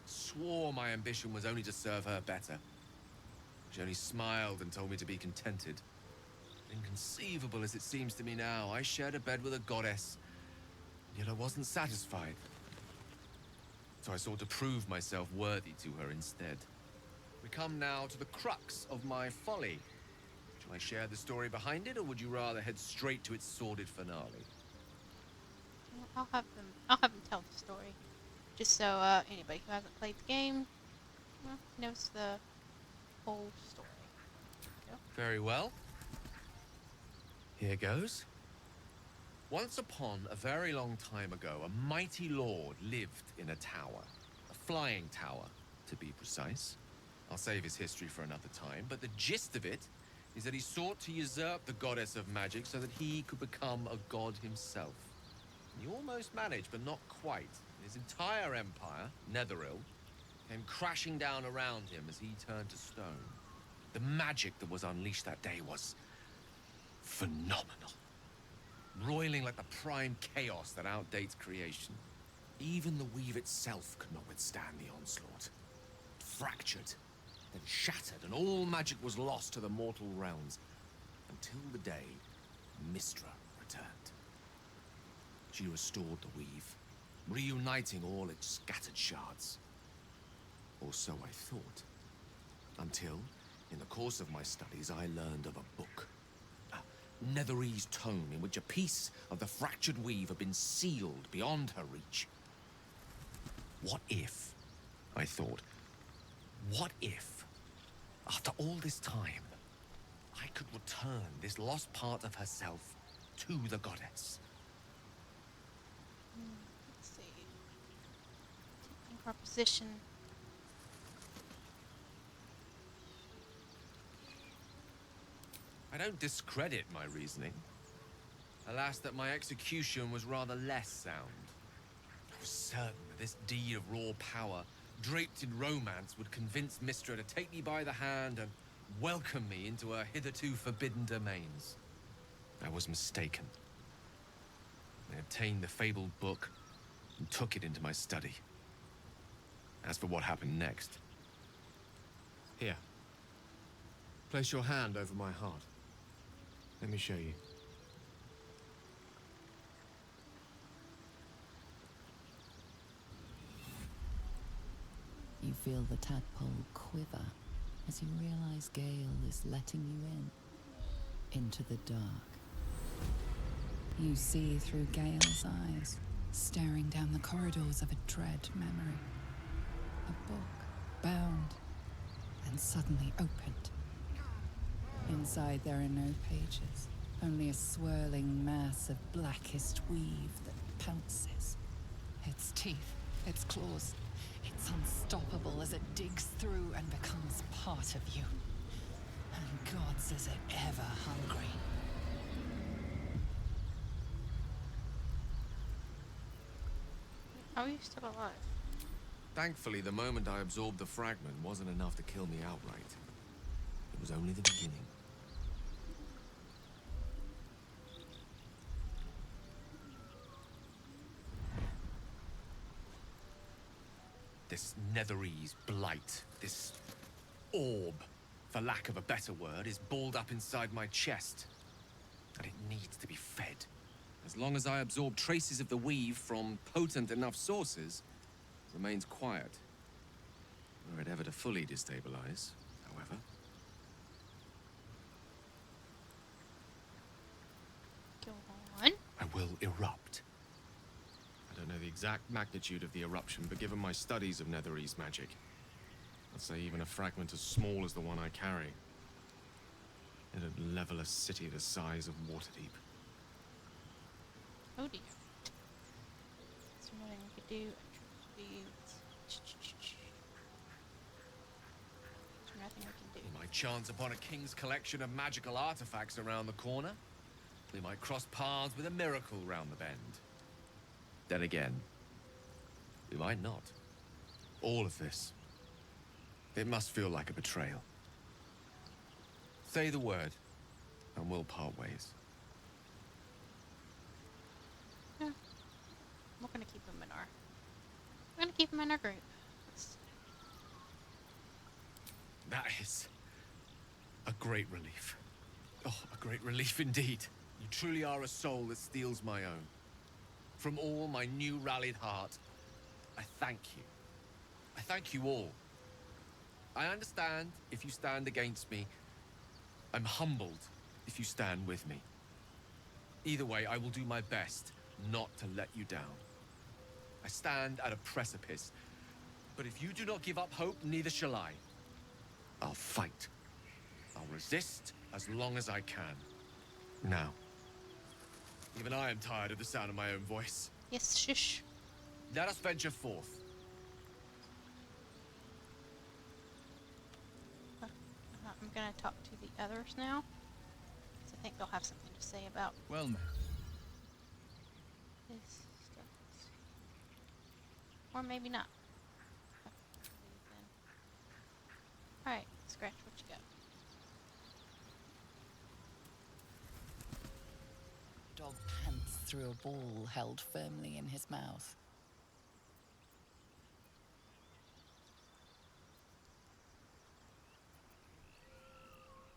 Swore my ambition was only to serve her better. She only smiled and told me to be contented. Inconceivable as it seems to me now, I shared a bed with a goddess, yet I wasn't satisfied. So I sought to prove myself worthy to her instead. We come now to the crux of my folly. Shall I share the story behind it, or would you rather head straight to its sordid finale? I'll have them tell the story, just so anybody who hasn't played the game, well, knows the whole story. Very well. Here goes. Once upon a very long time ago, a mighty lord lived in a tower. A flying tower, to be precise. I'll save his history for another time, but the gist of it is that he sought to usurp the goddess of magic so that he could become a god himself. He almost managed, but not quite. His entire empire, Netheril, came crashing down around him as he turned to stone. The magic that was unleashed that day was phenomenal. Roiling like the prime chaos that outdates creation. Even the weave itself could not withstand the onslaught. It fractured, then shattered, and all magic was lost to the mortal realms. Until the day Mystra returned. She restored the weave, reuniting all its scattered shards. Or so I thought. Until, in the course of my studies, I learned of a book. A Netherese tome in which a piece of the fractured weave had been sealed beyond her reach. What if, I thought, what if, after all this time, I could return this lost part of herself to the goddess? Let's see. Taking her position. I don't discredit my reasoning. Alas, that my execution was rather less sound. I was certain that this deed of raw power, draped in romance, would convince Mystra to take me by the hand and welcome me into her hitherto forbidden domains. I was mistaken. I obtained the fabled book and took it into my study. As for what happened next... Here. Place your hand over my heart. Let me show you. You feel the tadpole quiver as you realize Gale is letting you into the dark. You see through Gale's eyes, staring down the corridors of a dread memory. A book, bound, and suddenly opened. Inside there are no pages, only a swirling mass of blackest weave that pounces. Its teeth, its claws, it's unstoppable as it digs through and becomes part of you. And gods, is it ever hungry. How are you still alive? Thankfully, the moment I absorbed the fragment wasn't enough to kill me outright. It was only the beginning. This Netherese blight, this orb, for lack of a better word, is balled up inside my chest. And it needs to be fed. As long as I absorb traces of the weave from potent enough sources, it remains quiet. Were it ever to fully destabilize, however. Go on. I will erupt. I don't know the exact magnitude of the eruption, but given my studies of Netherese magic, I'd say even a fragment as small as the one I carry, it'd level a city the size of Waterdeep. Oh dear. Is there nothing we could do? Is there nothing we can do? My chance upon a king's collection of magical artifacts around the corner, we might cross paths with a miracle round the bend. Then again, we might not. All of this. It must feel like a betrayal. Say the word, and we'll part ways. Yeah. We're gonna keep them in our. We're gonna keep them in our group. That is a great relief. Oh, a great relief indeed. You truly are a soul that steals my own. From all my new rallied heart, I thank you. I thank you all. I understand if you stand against me. I'm humbled if you stand with me. Either way, I will do my best not to let you down. I stand at a precipice, but if you do not give up hope, neither shall I. I'll fight. I'll resist as long as I can. Now, even I am tired of the sound of my own voice. Yes, shush. Let us venture forth. I'm gonna talk to the others now, because I think they'll have something to say about Well, ma'am. this stuff. Or maybe not. Alright, Scratch, what you got? Dog pants through a ball held firmly in his mouth.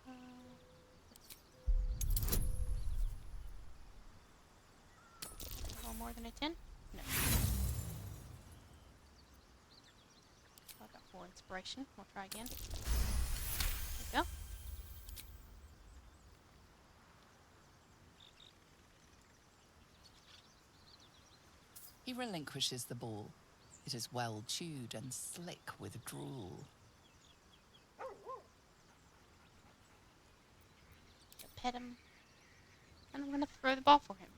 A little more than a 10? No. I got 4 inspiration. We'll try again. There we go. He relinquishes the ball. It is well chewed and slick with drool. Pet him. And I'm gonna throw the ball for him.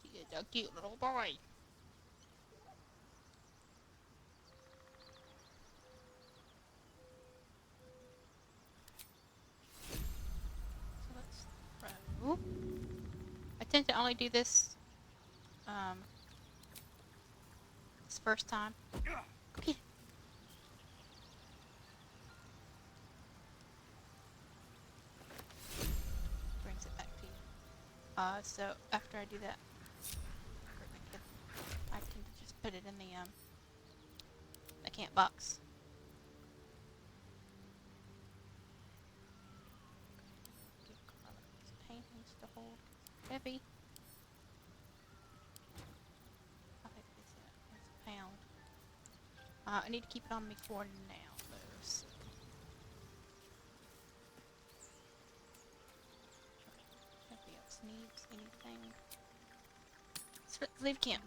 He is a cute little boy. So let's throw. I tend to only do this this first time. Go get it. Brings it back to you. So after I do that, I tend to just put it in the camp box. Give Carla these paintings to hold. It's heavy. I think this is a pound. I need to keep it on me for now, though. So. Nobody else needs anything. So let's leave camp.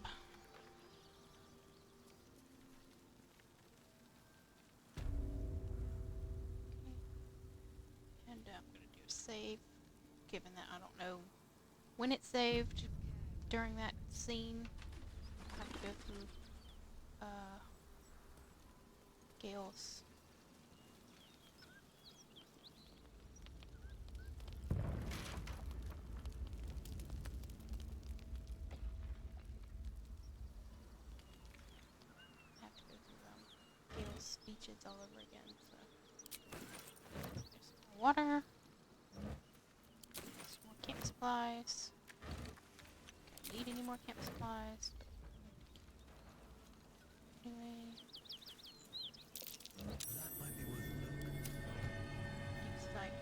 Okay. And I'm going to do a save, given that I don't know when it saved during that scene. I have to go through Gale's. I have to go through Gale's speeches all over again. So there's some more water, some more camp supplies. Don't need any more camp supplies. Anyway. That might be worth a look. Excite.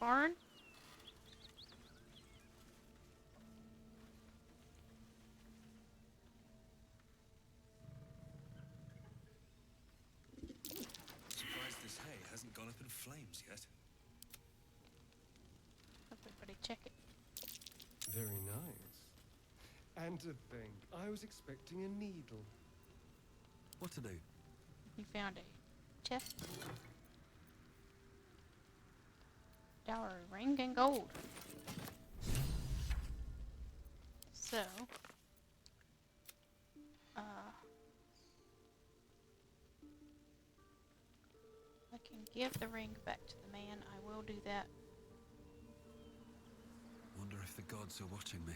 barn. Surprised this hay hasn't gone up in flames yet. Everybody check it. Very nice. And to think, I was expecting a needle. What to do? You found a chest. Dowry ring and gold. So, I can give the ring back to the man. I will do that. Wonder if the gods are watching me.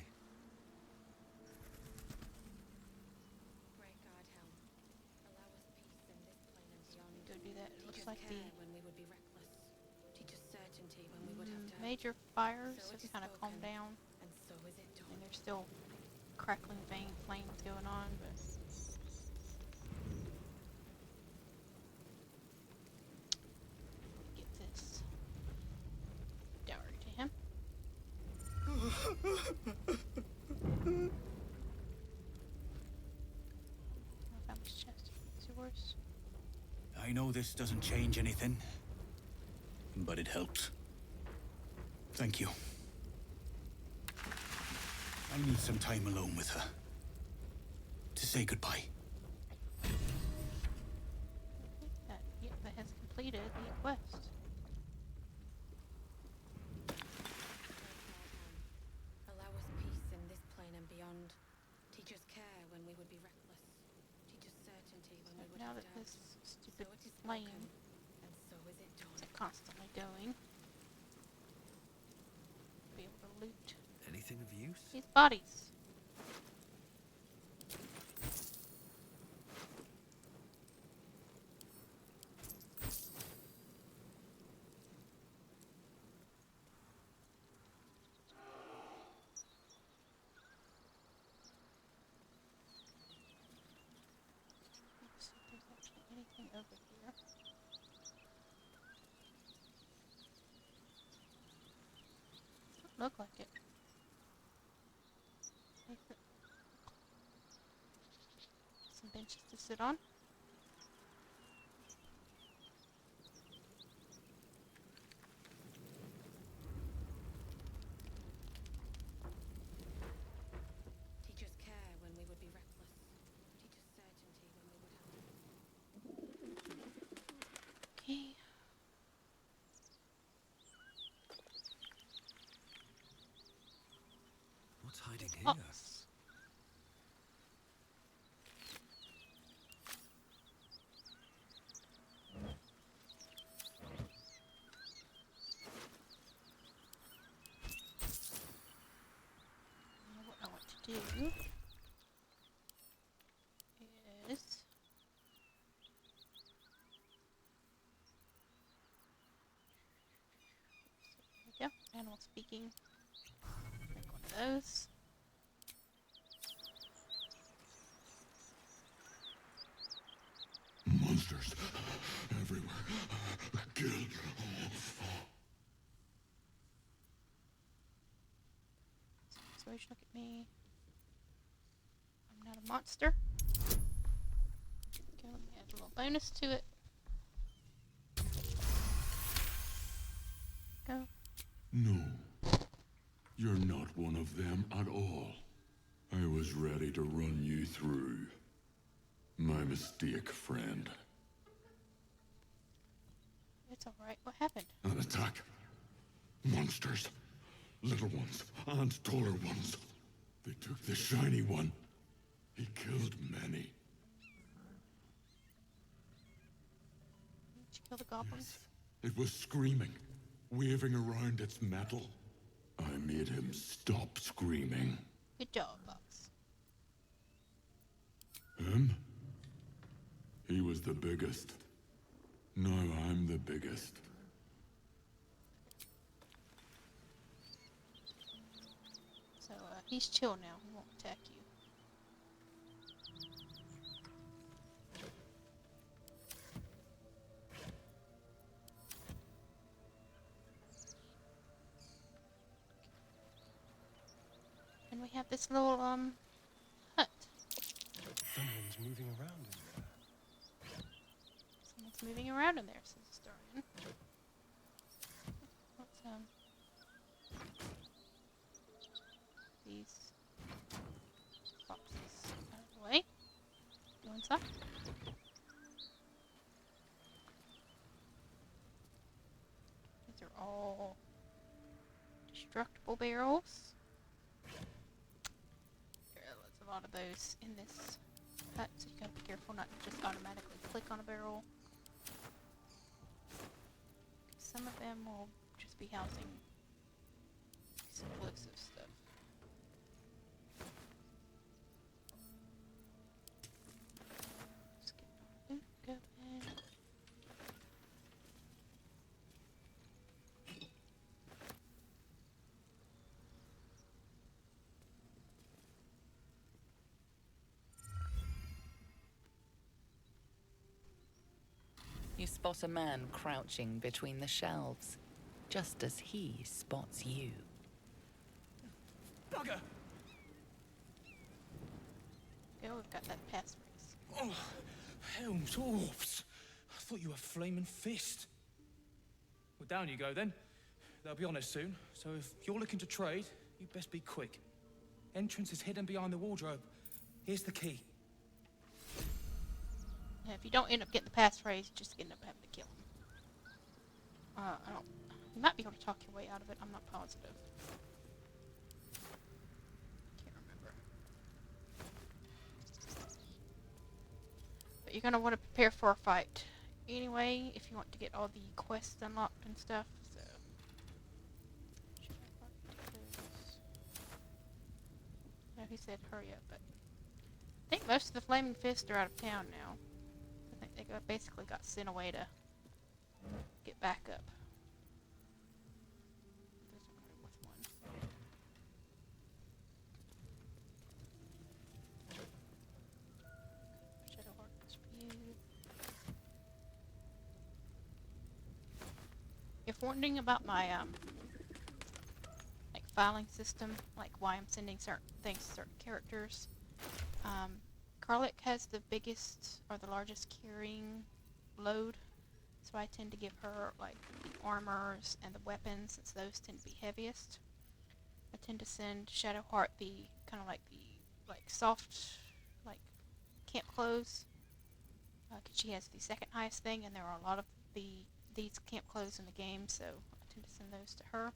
Great God, Helm. Allow us peace in this plane and beyond. Go do that. It looks Teach us like the care when we would be reckless. Teach us certainty when we would have doubt. major fires So have it is kind of calmed spoken, down, and so is it done. and there's still crackling flames going on, but get this dowry to him. I found this chest. It's yours. I know this doesn't change anything, but it helps. Thank you. I need some time alone with her. To say goodbye. That has completed the quest. Allow us peace in this plane and beyond. Teach us care when we would be reckless. Teach us certainty when we would Now have that doubt. this stupid So it is flame spoken, and so is it done. is constantly going, be able to loot Anything of use? these bodies. Let's see if there's actually anything over here. Doesn't look like it. Some benches to sit on. Teach us care when we would be reckless. Teach us certainty when we would have. Okay. What's hiding here? Box. Now what I want to do is there we go. Animal speaking. Make one of those. Monsters everywhere. Kill. Situation, look at me. I'm not a monster. Okay, let me add a little bonus to it. Go. No. You're not one of them at all. I was ready to run you through. My mistake, friend. It's alright. What happened? An attack. Monsters. Little ones and taller ones. They took the shiny one. He killed many. Did you kill the goblins? It was screaming, waving around its metal. I made him stop screaming. Good job, Box. Him? He was the biggest. Now I'm the biggest. So, he's chill now. He won't attack you. we have this little hut. Someone's moving around in there. Someone's moving around in there, says the historian. Let's these boxes out of the way. Go inside. These are all destructible barrels. There are a lot of those in this hut, so you gotta be careful not to just automatically click on a barrel. Some of them will just be housing explosive stuff. Let's get our loot going. You spot a man crouching between the shelves, just as he spots you. Bugger! Go, we've got that passphrase. Oh, Helm's Orbs! I thought you were Flaming Fist. Well, down you go then. They'll be on us soon, so if you're looking to trade, you best be quick. Entrance is hidden behind the wardrobe. Here's the key. Now, if you don't end up getting the passphrase, you just end up having to kill him. You might be able to talk your way out of it. I'm not positive. Can't remember. But you're gonna want to prepare for a fight anyway if you want to get all the quests unlocked and stuff. So. No, he said hurry up, but I think most of the Flaming Fists are out of town now. I think they basically got sent away to get back up. Doesn't matter which one. Shadowheart is for you. If wondering about my like filing system, like why I'm sending certain things to certain characters, Karlach has the biggest or the largest carrying load, so I tend to give her like the armors and the weapons, since those tend to be heaviest. I tend to send Shadowheart the kind of like the soft like camp clothes, because she has the second highest thing, and there are a lot of these camp clothes in the game, so I tend to send those to her.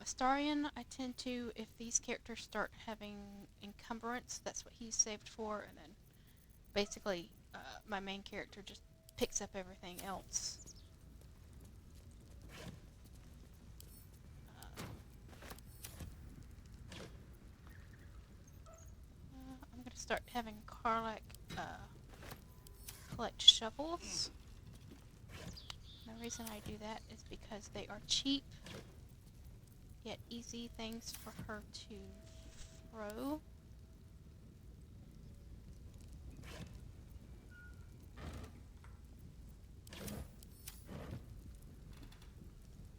Astarion, I tend to, if these characters start having encumbrance, that's what he's saved for, and then basically my main character just picks up everything else. I'm going to start having Karlach collect shovels. The reason I do that is because they are cheap, yet easy things for her to throw.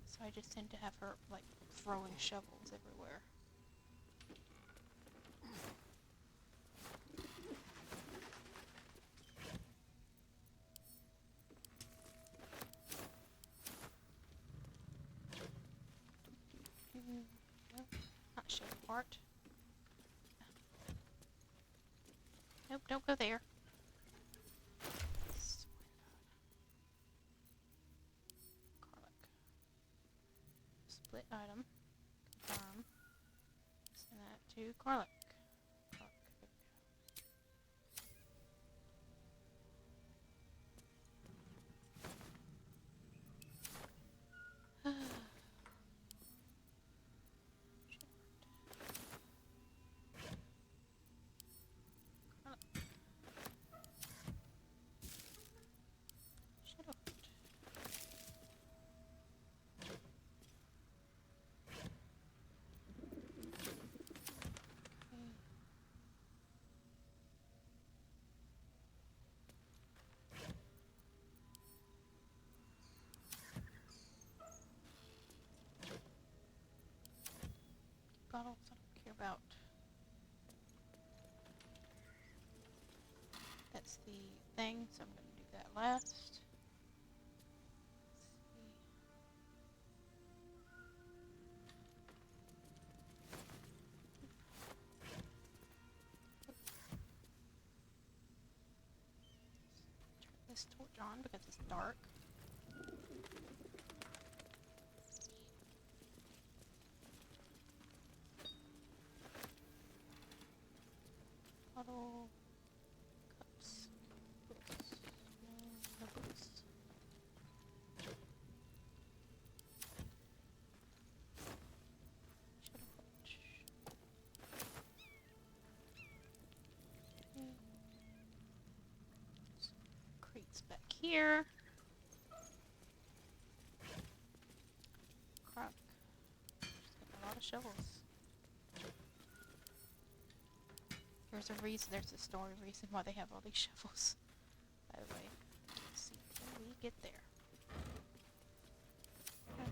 So I just tend to have her like throwing shovels everywhere. Not Shadowheart. Nope, don't go there. Karlach. Split item. Confirm. Send that to Karlach. bottles. I don't care about. That's the thing, so I'm going to do that last. Turn this torch on because it's dark. Bottle, cups, books, no books. Shadow watch. Okay. Crates back here. Crap. Just getting a lot of shovels. There's a reason, there's a story reason why they have all these shovels. By the way, let's see when we get there. Okay.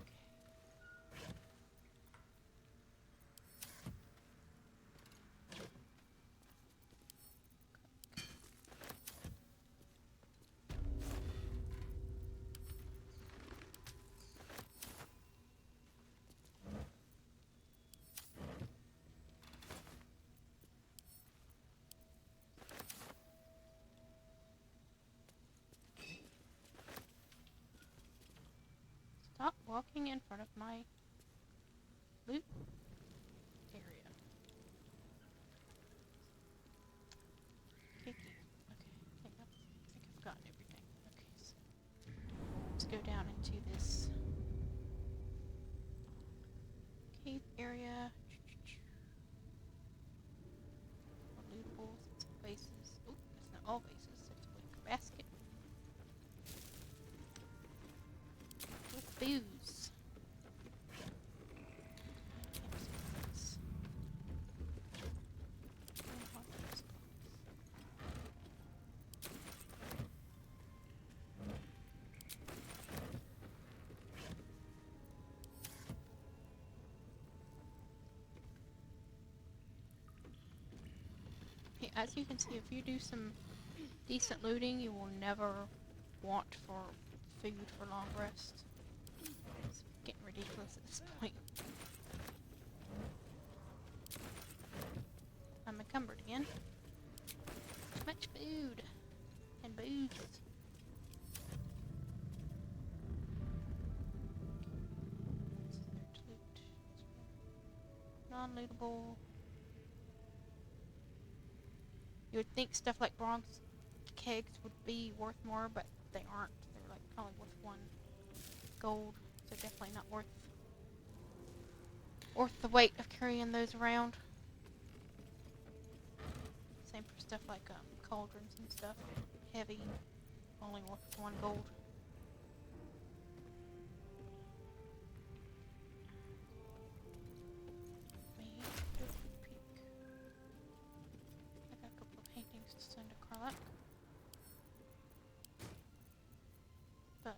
Stop walking in front of my loot area. Cakey. Okay, I think I've gotten everything. Okay, so let's go down into this cave area. Lootables, it's vases. Oh, that's not all vases. It's a wicker basket with booze. As you can see, if you do some decent looting, you will never want for food for long rest. It's getting ridiculous at this point. I'm encumbered again. Too much food and booze. What's there to loot? Non-lootable. You would think stuff like bronze kegs would be worth more, but they aren't. They're like only worth 1 gold, so definitely not worth the weight of carrying those around. Same for stuff like cauldrons and stuff. Heavy, only worth 1 gold. Paintings to send to Carlac. But I'm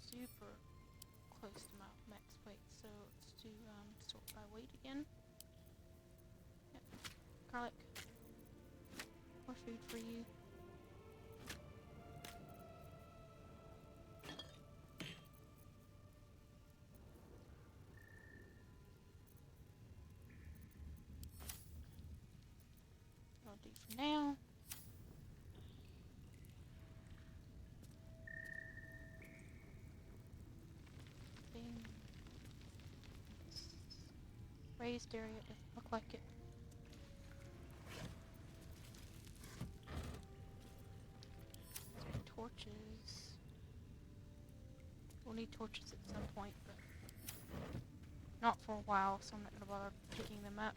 super close to my max weight, so let's do sort by weight again. Yep. Carlac. More food for you. I'll do for now. Raised area, it doesn't look like it. Torches. We'll need torches at some point, but not for a while, so I'm not going to bother picking them up.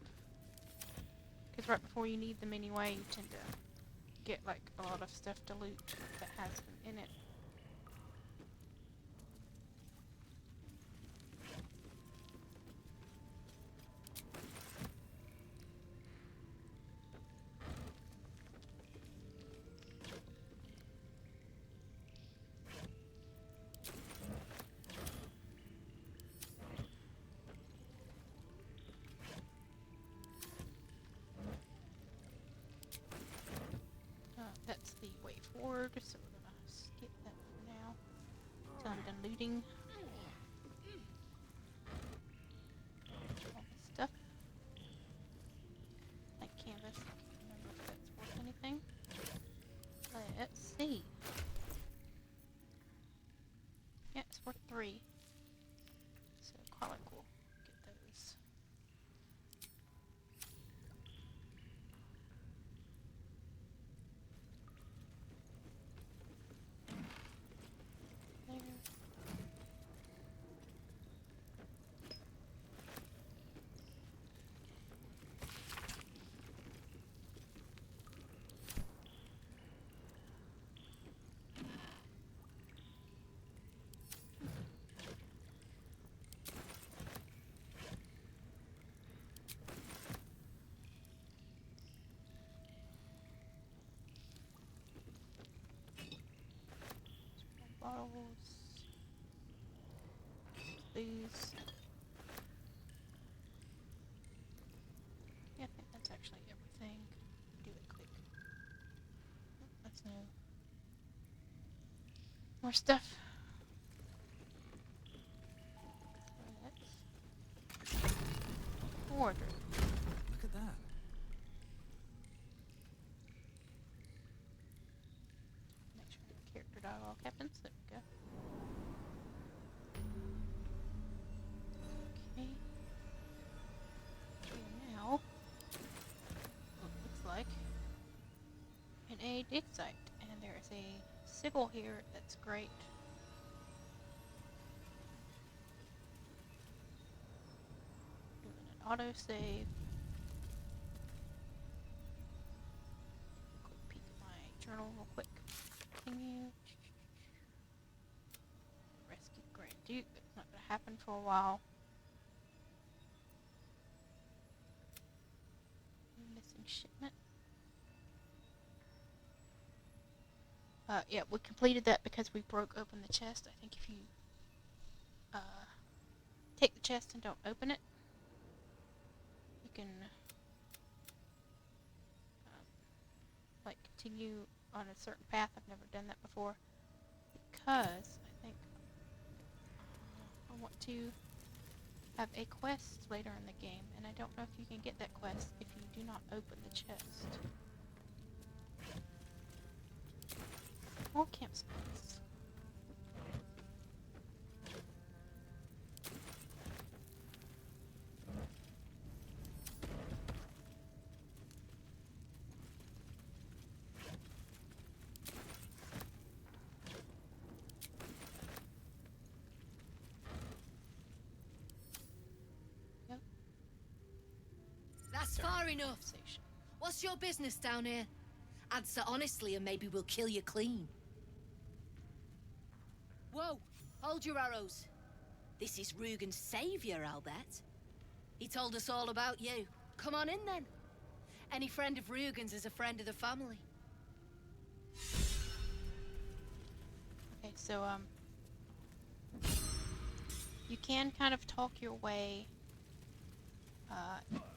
Because right before you need them anyway, you tend to get like a lot of stuff to loot that has them in it. board, so we're gonna skip that for now. So I'm done looting. All this stuff. Like canvas. I can't remember if that's worth anything. Let's see. Yeah, it's worth 3. So Carlick will get those. There. Bottles. These. Yeah, I think that's actually everything. Do it quick. Oh, that's new. More stuff. Let's order. Look at that. Make sure the character dialogue happens. There we go. Okay. So now, what it looks like in a dig site, and there is a sickle here that's great. Doing an autosave. Quick peek at my journal real quick. Continue. Rescue Grand Duke. That's not going to happen for a while. Missing shipment. Yeah, we completed that because we broke open the chest. I think if you take the chest and don't open it, you can like continue on a certain path. I've never done that before because I think I want to have a quest later in the game, and I don't know if you can get that quest if you do not open the chest. More camp spots. Yep. That's far enough. What's your business down here? Answer honestly and maybe we'll kill you clean. Whoa! Hold your arrows. This is Rugen's savior, I'll bet. He told us all about you. Come on in then. Any friend of Rugen's is a friend of the family. Okay, so you can kind of talk your way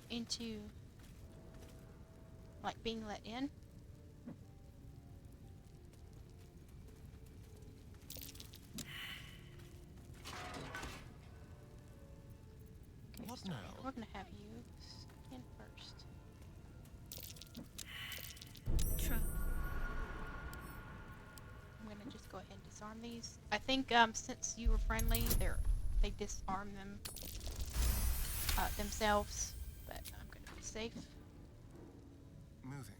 into like being let in. Okay, What so now? we're gonna have you scan first. I'm gonna just go ahead and disarm these. I think since you were friendly, they disarm them themselves, but I'm gonna be safe. Moving.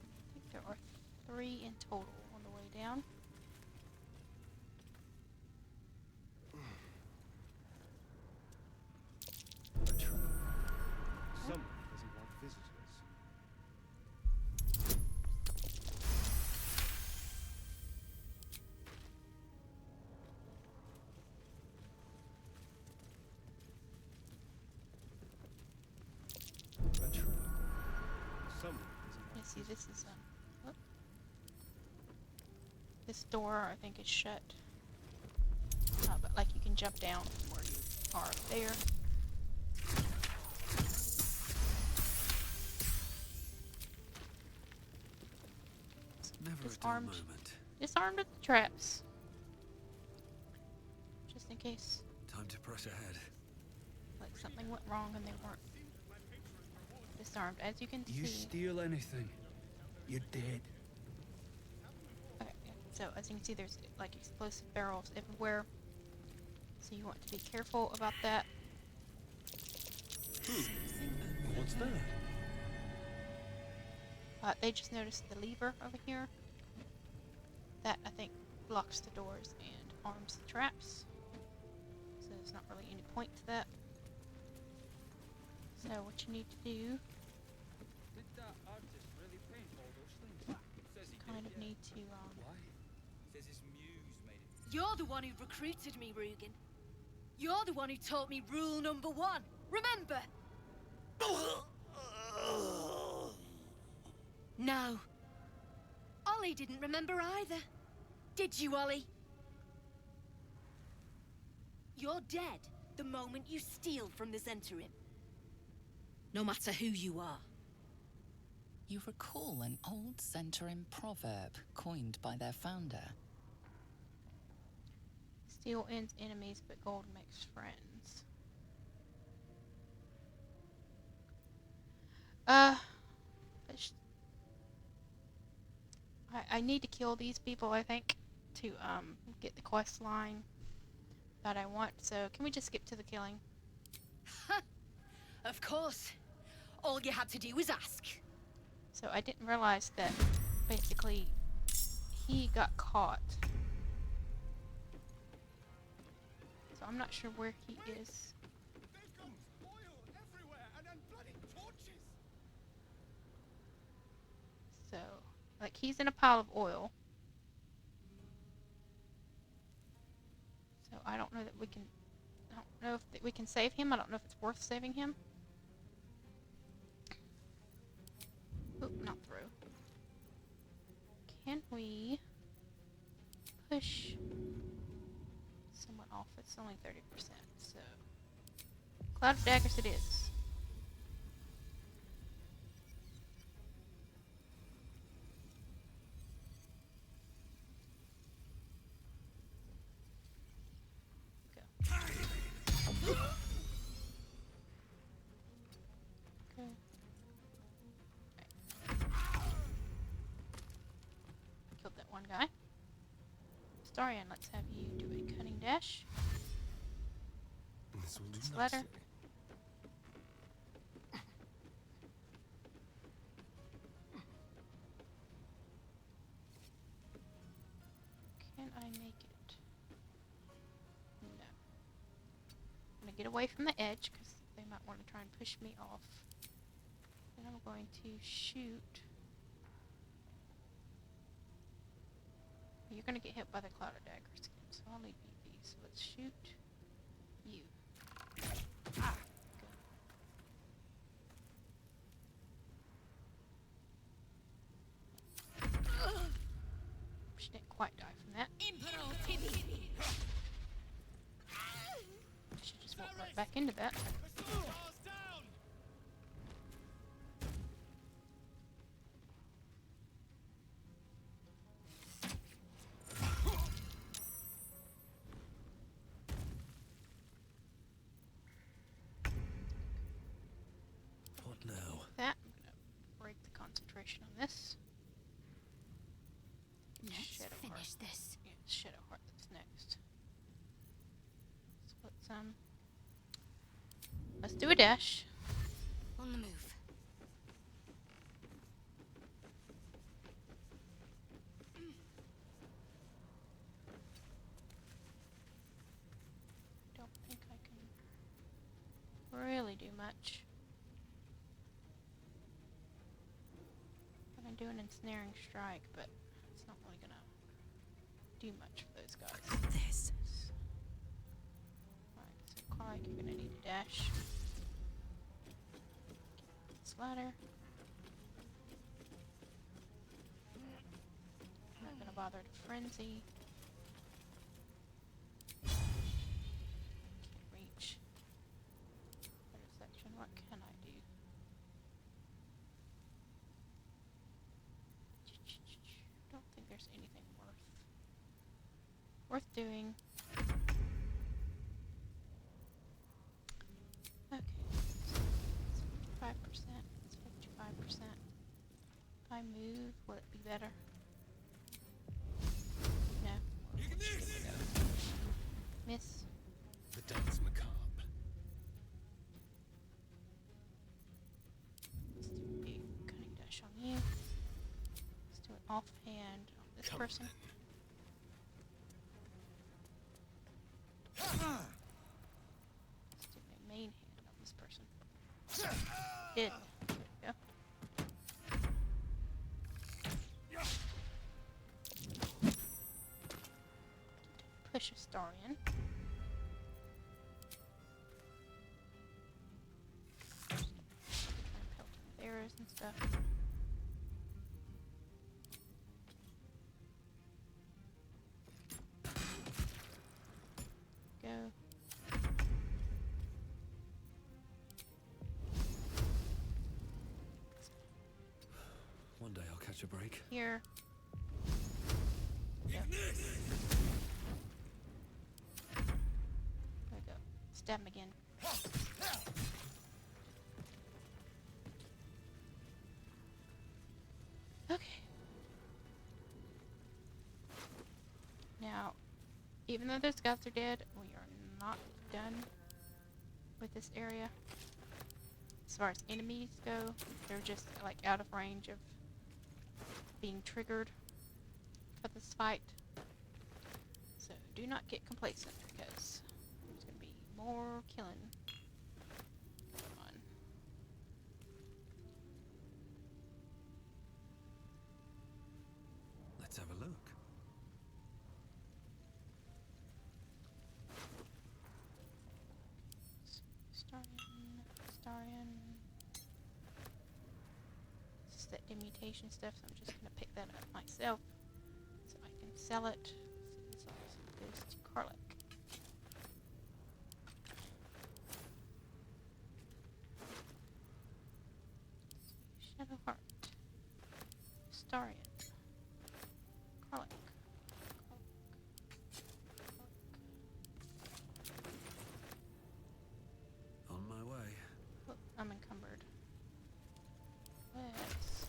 I think there are 3 in total on the way down. A trap. Someone doesn't like visitors. A trap. Someone doesn't like Yeah, see, this is whoop. This door I think is shut, but like you can jump down from where you are up there. armed, moment. disarmed of the traps. Just in case, Time to press ahead. like, something went wrong and they weren't disarmed. As you can You see. steal anything, you're dead. Okay, yeah. So as you can see, there's like explosive barrels everywhere. So you want to be careful about that. What's that? They just noticed the lever over here. That, I think, blocks the doors and arms the traps. So there's not really any point to that. So what you need to do, Did that artist really paint all those things? Says he kind did, of yeah. need to, Why? Says his muse made it. You're the one who recruited me, Rugen. You're the one who taught me rule number 1. Remember? No. Ollie didn't remember either. Did you, Ollie? You're dead the moment you steal from the Zhentarium. No matter who you are. You recall an old Zhentarium proverb coined by their founder. steel ends enemies, but gold makes friends. I need to kill these people, I think, to get the quest line that I want. So can we just skip to the killing? Of course. All you had to do was ask. So I didn't realize that basically he got caught. So I'm not sure where he is. So, like, he's in a pile of oil. So I don't know that we can. I don't know if we can save him. I don't know if it's worth saving him. Oop, not through. Can we push someone off? It's only 30%, so Cloud of Daggers it is. Go. Go. Killed that one guy. Starion, let's have you do a cunning dash. This will do This nicely. ladder. Can I make it? No. I'm gonna get away from the edge because they might want to try and push me off. Then I'm going to shoot. You're gonna get hit by the Cloud of Daggers again, so I'll leave you be. So let's shoot you. Ah! Good. She didn't quite die from that. She just walked right back into that. What now? That, I'm gonna break the concentration on this. Let's finish this. Yeah, it's Shadowheart that's next. So let's do a dash. On the move. Don't think I can really do much. I'm gonna do an ensnaring strike, but it's not really gonna do much for those guys. This. Alright, so Clark, you're gonna need a dash. Get this ladder. I'm not gonna bother to frenzy. Can't reach. Intersection, what can I do? Don't think there's worth doing. Okay. 55%. It's 55%. If I move, will it be better? No. Miss. The dance macabre. Let's do a cunning dash on you. Let's do an offhand on this person. Let's do a main hand on this person. Did. There we go. Push a star in. Arrows and stuff. Go. One day I'll catch a break. Here. Yep. There we go. Stab him again. Okay. Now, even though those scouts are dead, we are not done with this area. As far as enemies go, they're just like out of range of being triggered for this fight. So do not get complacent because there's going to be more killing going on. Let's have a look. Starian. It's just that immutation stuff, so I'm just going to pick that up myself so I can sell it. So this also goes to Karlach. Shadowheart. Starian. Karlach. On my way. Oh, I'm encumbered. Let's...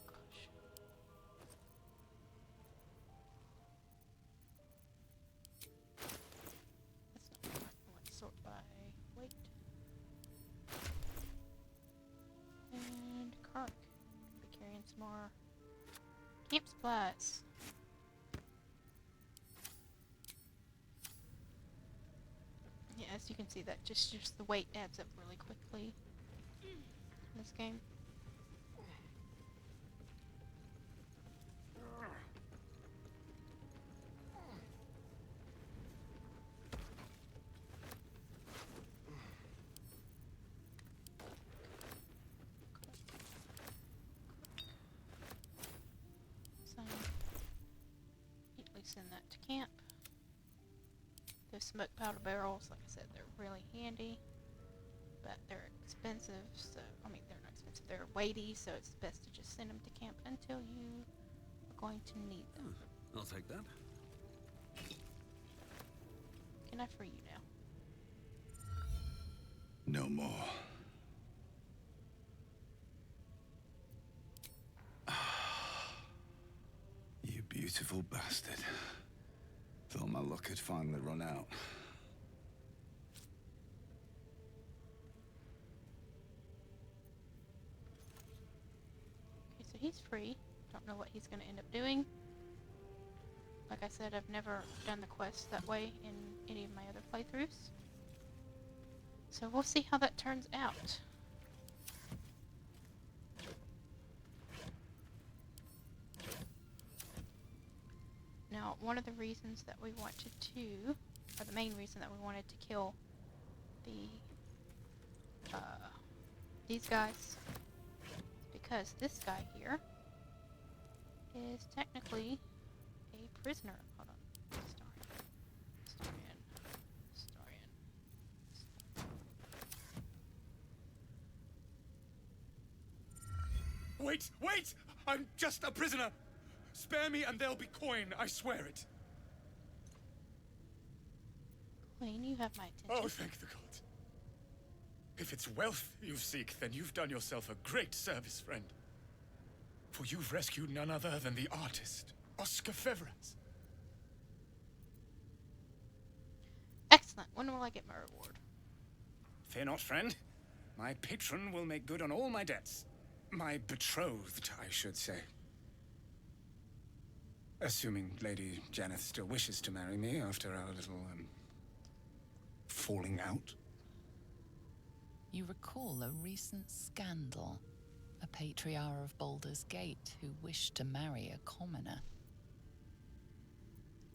Gosh. That's not right. I want to sort by weight. And Kark. Be carrying some more camp supplies. Yeah, as you can see, that just the weight adds up really quickly in this game. So, neatly send that to camp. Those smoke powder barrels, like I said, they're really handy, but they're expensive, so, I mean, they're not expensive, they're weighty, so it's best to just send them to camp until you are going to need them. I'll take that. Can I free you now? No more. You beautiful bastard. Thought my luck had finally run out. Okay, so he's free. Don't know what he's going to end up doing. Like I said, I've never done the quest that way in any of my other playthroughs. So we'll see how that turns out. Now, one of the reasons that we wanted to, or the main reason that we wanted to kill the these guys, because this guy here is technically a prisoner. Hold on. Starian. Wait! I'm just a prisoner! Spare me and there'll be coin, I swear it. Queen, you have my attention. Oh, thank the gods. If it's wealth you seek, then you've done yourself a great service, friend. For you've rescued none other than the artist, Oscar Fevras. Excellent. When will I get my reward? Fear not, friend. My patron will make good on all my debts. My betrothed, I should say. Assuming Lady Janeth still wishes to marry me after our little, falling out. You recall a recent scandal. A patriarch of Baldur's Gate who wished to marry a commoner.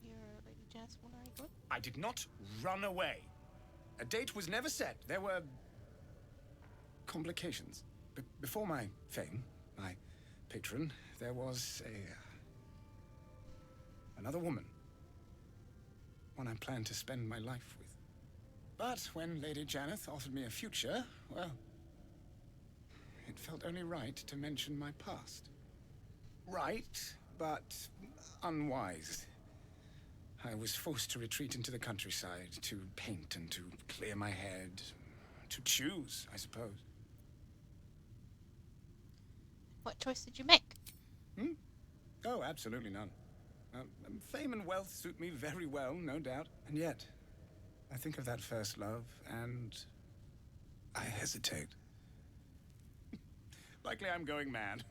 You're Lady Jess, what are you doing? I did not run away. A date was never set. There were complications. Before my fame, my patron, there was another woman. One I planned to spend my life with. But when Lady Janeth offered me a future, well, it felt only right to mention my past. Right, but unwise. I was forced to retreat into the countryside, to paint and to clear my head. To choose, I suppose. What choice did you make? Oh, absolutely none. Fame and wealth suit me very well, no doubt. And yet, I think of that first love, and I hesitate. Likely I'm going mad.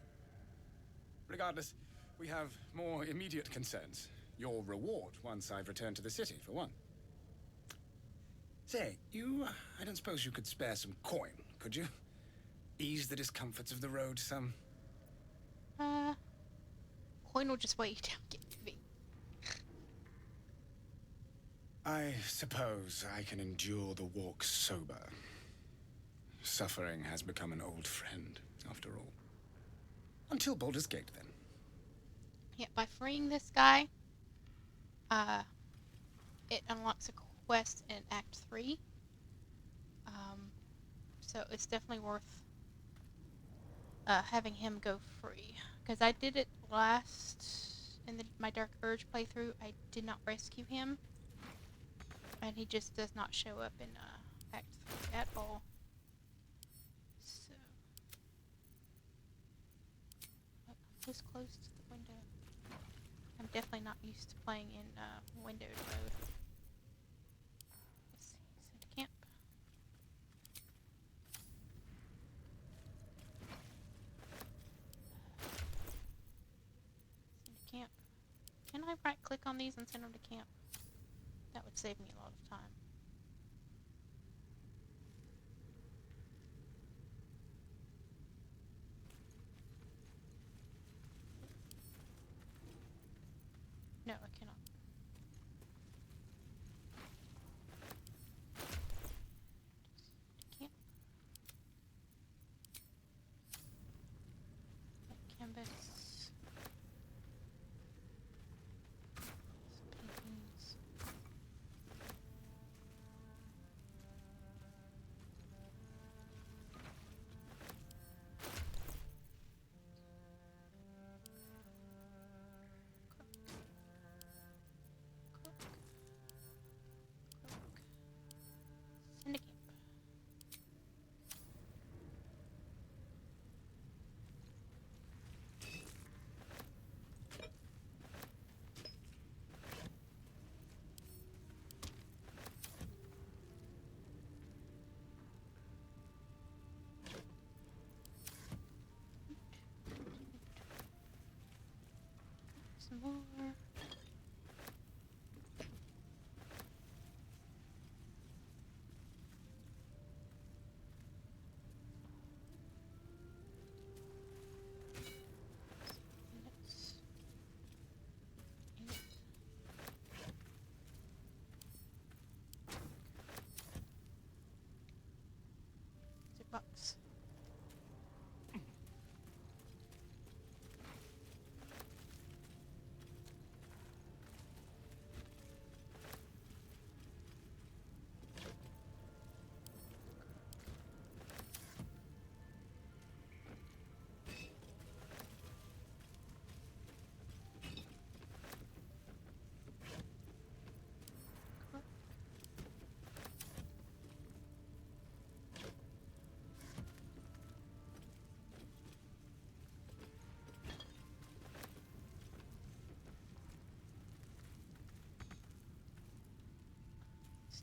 Regardless, we have more immediate concerns. Your reward once I've returned to the city, for one. Say, I don't suppose you could spare some coin, could you? Ease the discomforts of the road some. Coin will just weigh you down, get heavy. I suppose I can endure the walk sober. Suffering has become an old friend, after all. Until Baldur's Gate, then. Yeah, by freeing this guy, it unlocks a quest in Act 3. So it's definitely worth having him go free. Because I did it last in my Dark Urge playthrough. I did not rescue him. And he just does not show up in Act 3 at all. So. Oh, who's close to the window? I'm definitely not used to playing in windowed mode. Let's see, send camp. Send to camp. Can I right click on these and send them to camp? That would save me a lot of time. No, I cannot. Can't. Canvas. Paintings. Syndicate. Some more. Bucks.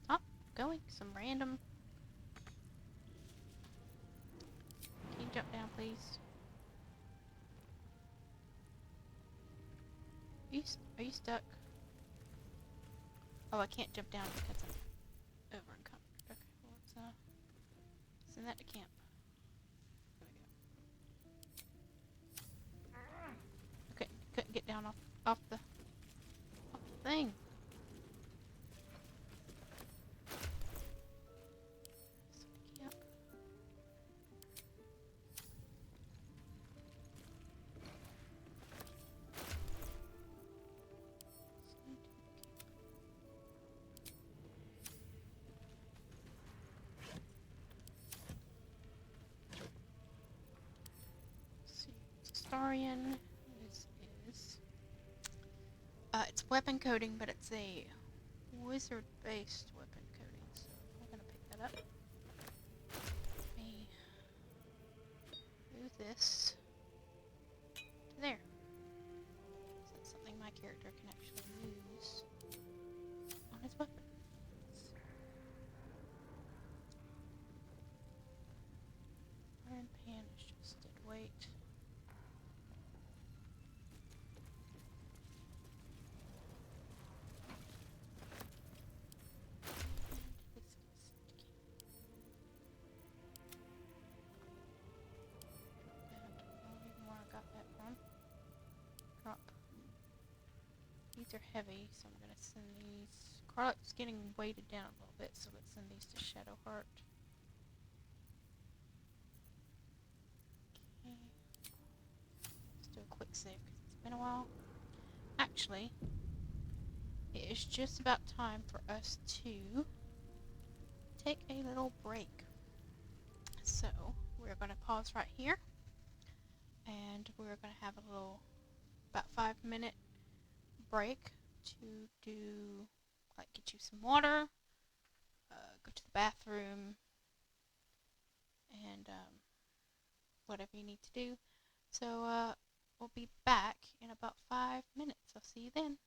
Stop going some random... Can you jump down, please? Are you stuck? Oh, I can't jump down because I'm over encumbered. Okay, well, let's send that to camp. Okay, couldn't get down off the thing. Camp. Zhentarium. This is it's weapon coding, but it's a wizard-based weapon coding. So we're gonna pick that up. Let me move this to there. So that's something my character can actually use on his weapon. Iron pan is just dead weight. These are heavy, so I'm going to send these... Carlot's getting weighted down a little bit, so let's send these to Shadowheart. Okay. Let's do a quick save, because it's been a while. Actually, it is just about time for us to take a little break. So, we're going to pause right here, and we're going to have a little, about 5-minute break to do, like, get you some water, go to the bathroom, and whatever you need to do. So we'll be back in about 5 minutes. I'll see you then.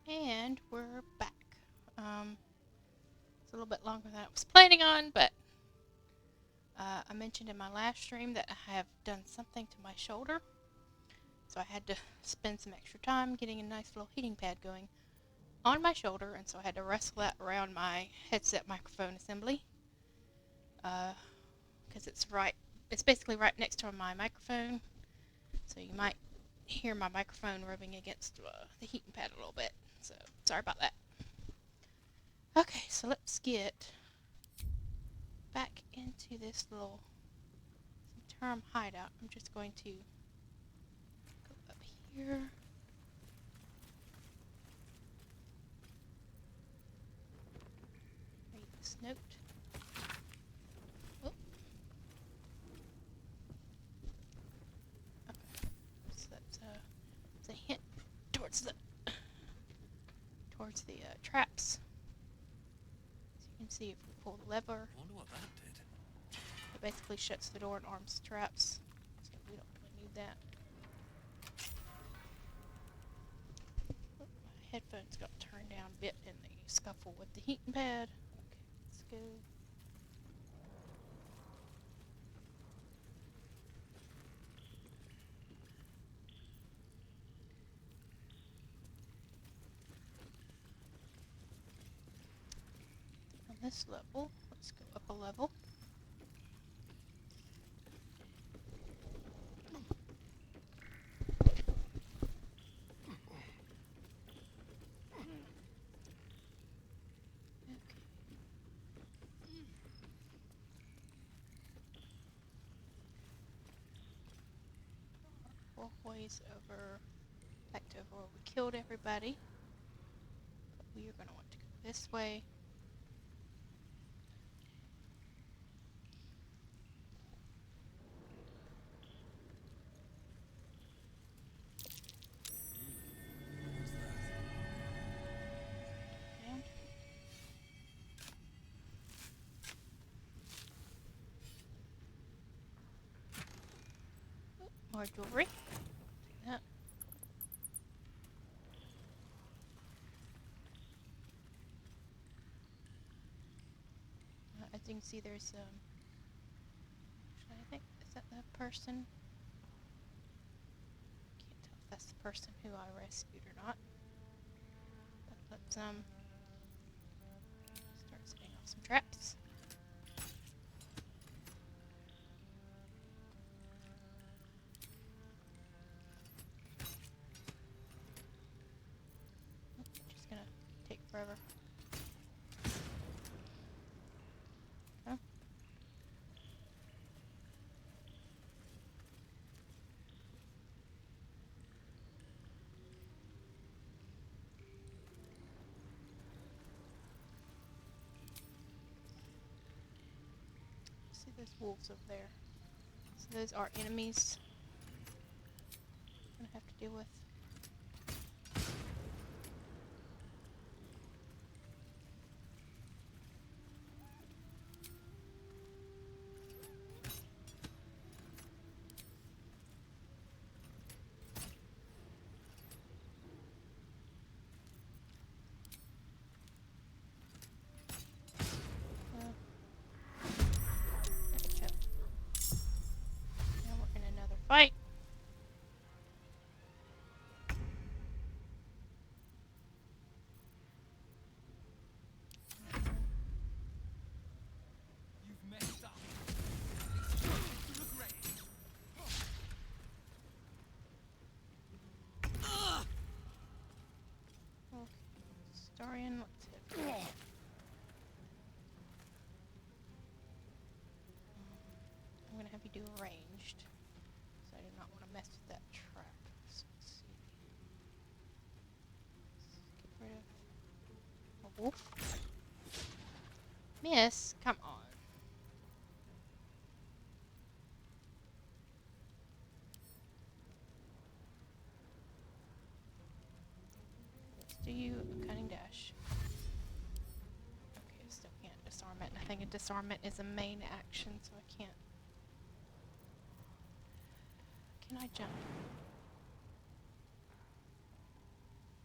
And we're back. It's a little bit longer than I was planning on, but I mentioned in my last stream that I have done something to my shoulder. So I had to spend some extra time getting a nice little heating pad going on my shoulder, and so I had to wrestle that around my headset microphone assembly. Because it's basically right next to my microphone, so you might hear my microphone rubbing against the heating pad a little bit. So sorry about that. Okay, so let's get back into this little Zhentarium hideout. I'm just going to go up here. Read this note. Oh. Okay. So that's a hint towards the traps. As you can see, if we pull the lever, I wonder what that did. it basically shuts the door and arms the traps. So we don't really need that. Oh, my headphones got turned down a bit in the scuffle with the heating pad. Okay, let's go. On this level, let's go up a level. Ways over, back to where we killed everybody. But we are going to want to go this way. And more jewelry. Take that. As you can see, there's actually, I think, is that the person? Can't tell if that's the person who I rescued or not. But let's start setting off some traps. Just gonna take forever. Okay. See, there's wolves over there. So those are enemies I'm gonna have to deal with. Now we're in another fight. You've messed up. Okay, Zhentarium, let's hit. I'm gonna have you do ranged, so I do not want to mess with that trap. So let's see. Let's get rid of a wolf. Miss, come on. Let's do you a cunning dash. Okay, I still can't disarm it. I think a disarmament is a main action, so I can't. Can I jump?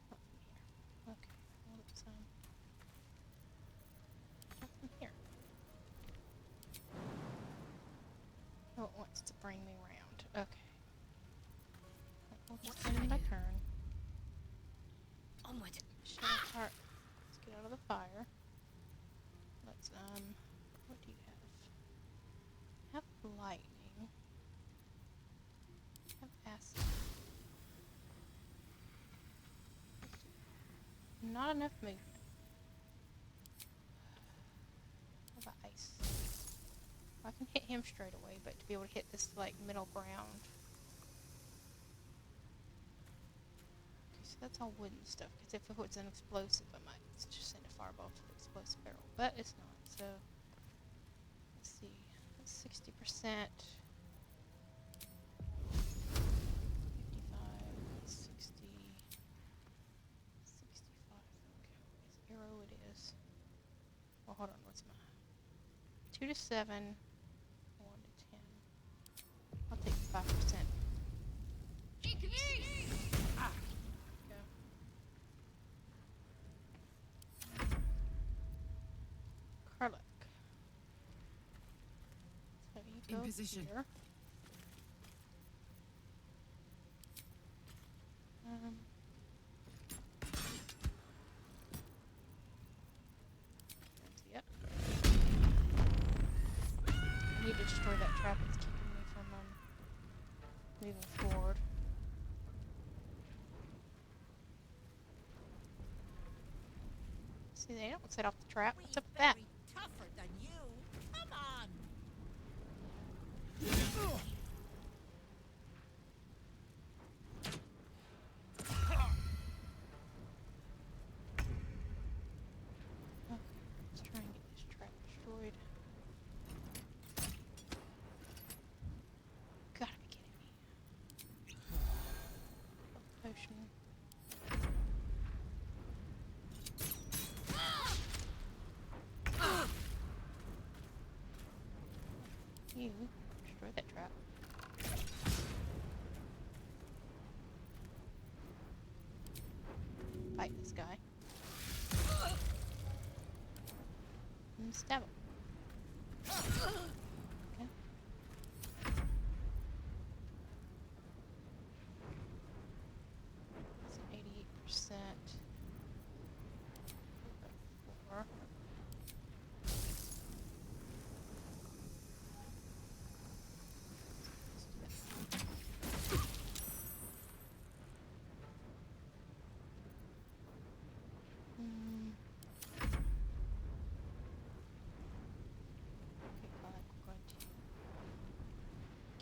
Not from here. wants to bring me around. Okay. We'll just end my turn. Onward. Shadowheart. Let's get out of the fire. Let's, what do you have? Have lightning. Have acid. Not enough movement. What about ice? I can hit him straight away, but to be able to hit this, like, middle ground. Okay, so that's all wooden stuff, because if it was an explosive, I might just send a fireball to the explosive barrel, but it's not, so... Let's see, that's 60%. 55, 60... 65, okay, his arrow it is. Well, hold on, what's my... 2 to 7, 1 to 10. I'll take 5%. Ah! Go. Karluk. So you In go position. here. Yep. I need to destroy that trap that's keeping me from moving forward. See, they don't set off the trap. What's up with that? Tougher than you. Come on. Let's try and get this trap destroyed. Gotta be kidding me. Potion. You destroy that trap. Fight this guy. And stab him. Okay. It's an 88%. 4.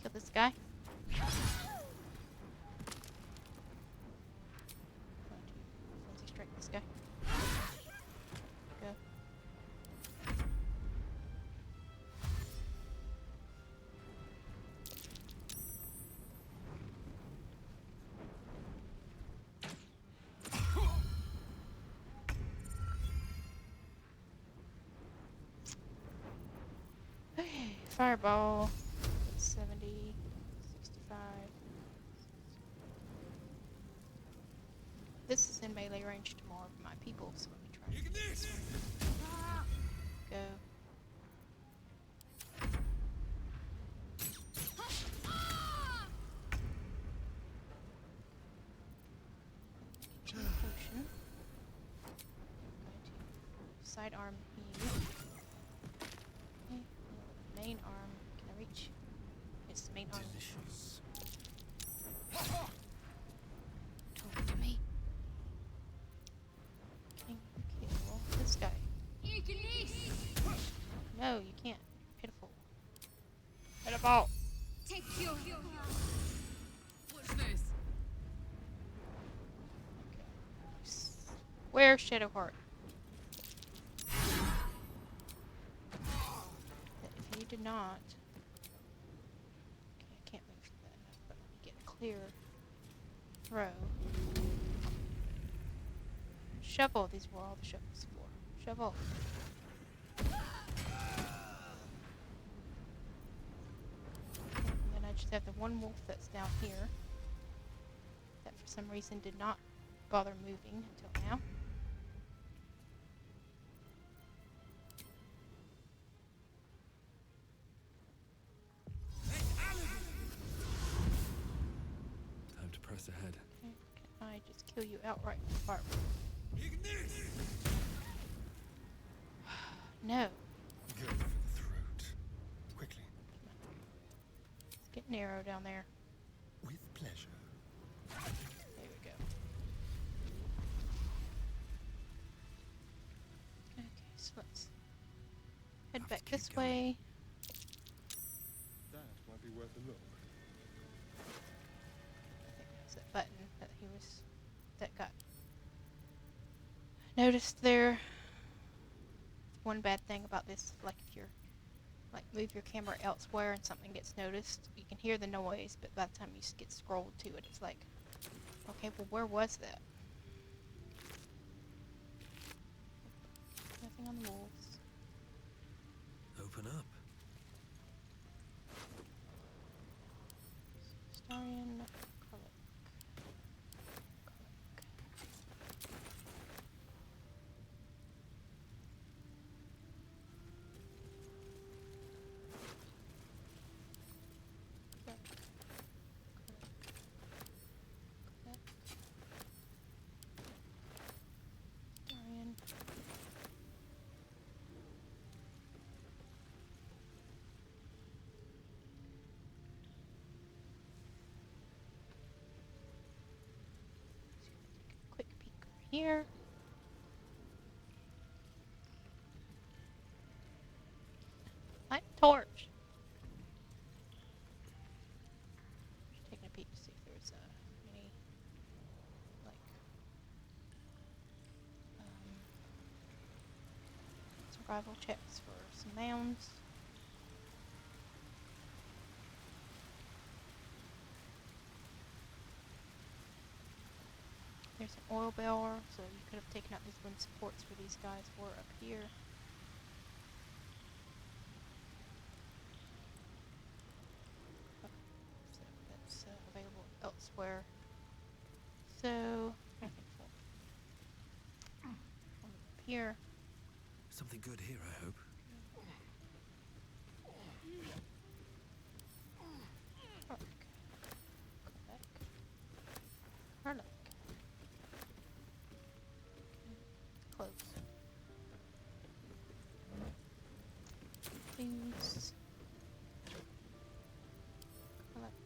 Kill this guy. Frenzy strike this guy. Go. Okay, fireball. 70, 65. This is in melee range to more of my people, so let me try and get this one. Go. Get you a potion. Going to sidearm you. Okay, main arm. Can I reach? It's the main arm. Delicious. Talk to me. Can you kill this guy? No, you can't. Pitiful. Pitiful. Take your... What's this? Where's Shadowheart? If you did not... Okay, I can't move that enough, but let me get a clear row. Shovel. These were all the shovels for. Shovel. And then I just have the one wolf that's down here. That for some reason did not bother moving until now. kill you outright with fire. No. Go for the throat. Quickly. It's getting narrow down there. With pleasure. There we go. Okay, so let's head back this way. That might be worth a look. I think that was that button that got noticed there. One bad thing about this, like if you're move your camera elsewhere and something gets noticed, you can hear the noise, but by the time you get scrolled to it, it's like, okay, well, where was that? Nothing on the walls. Open up. Zhentarium. Quick peek over here. Light torch. Just taking a peek to see if there's any survival checks for some mounds. There's an oil barrel, so you could have taken out these wind supports where these guys were up here. So that's available elsewhere. So, nothing for up here. Something good here, I hope. Harlock. Close. Things. Harlock.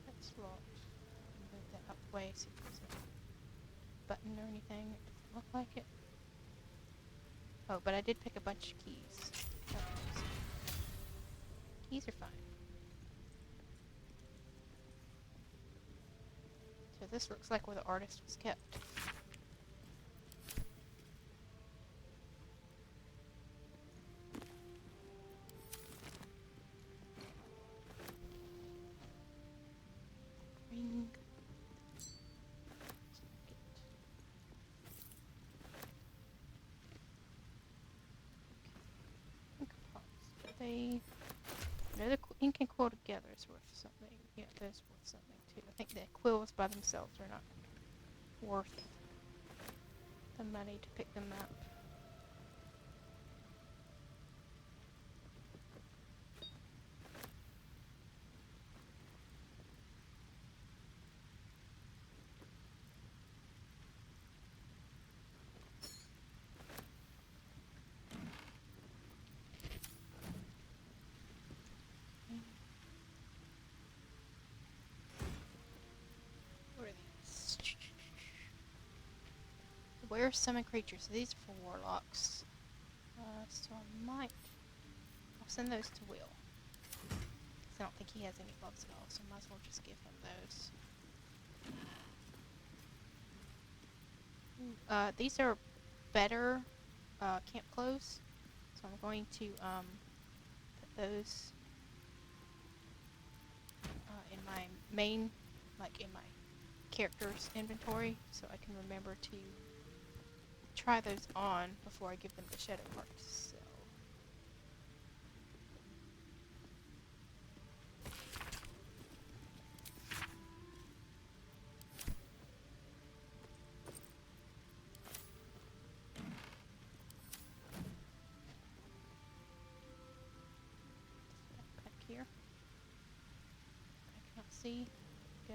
That's locked. Move that up way, see if there's a button or anything. It doesn't look like it. Oh, but I did pick a bunch of keys. Oh, keys are fine. So this looks like where the artist was kept. Ring. They, no, the ink and quill together is worth something. Yeah, those worth something too. I think the quills by themselves are not worth the money to pick them up. Where summon creatures? So these are for warlocks. So I might. I'll send those to Will. I don't think he has any gloves at all, so I might as well just give him those. These are better camp clothes, so I'm going to put those in my main, like in my character's inventory, so I can remember to try those on before I give them to Shadow Park to sell. Back here. I cannot see. go.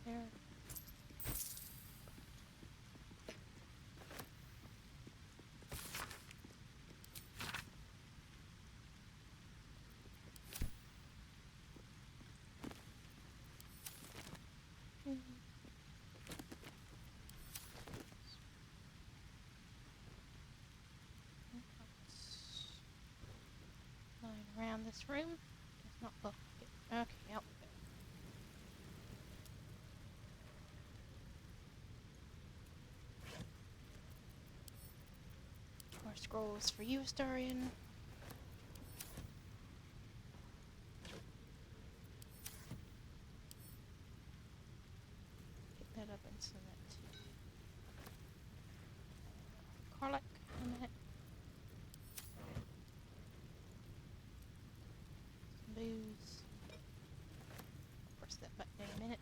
There. Line around this room. Does not look like it. Okay, out we go. More scrolls for you, Astarion. Pick that up and send that to Karlach in a minute. Some booze. Press that button in a minute.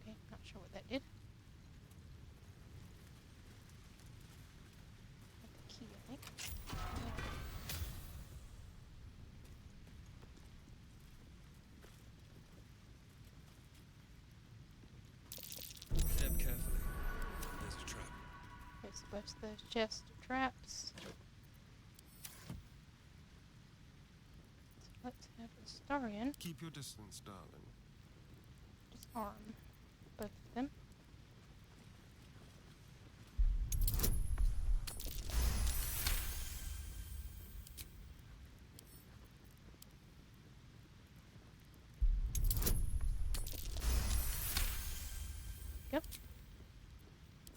Okay, not sure what that did. Got the key, I think. Step carefully. There's a trap. There's the rest of those chests or traps. So let's have Astarion Keep your distance, darling. disarm both of them. Yep.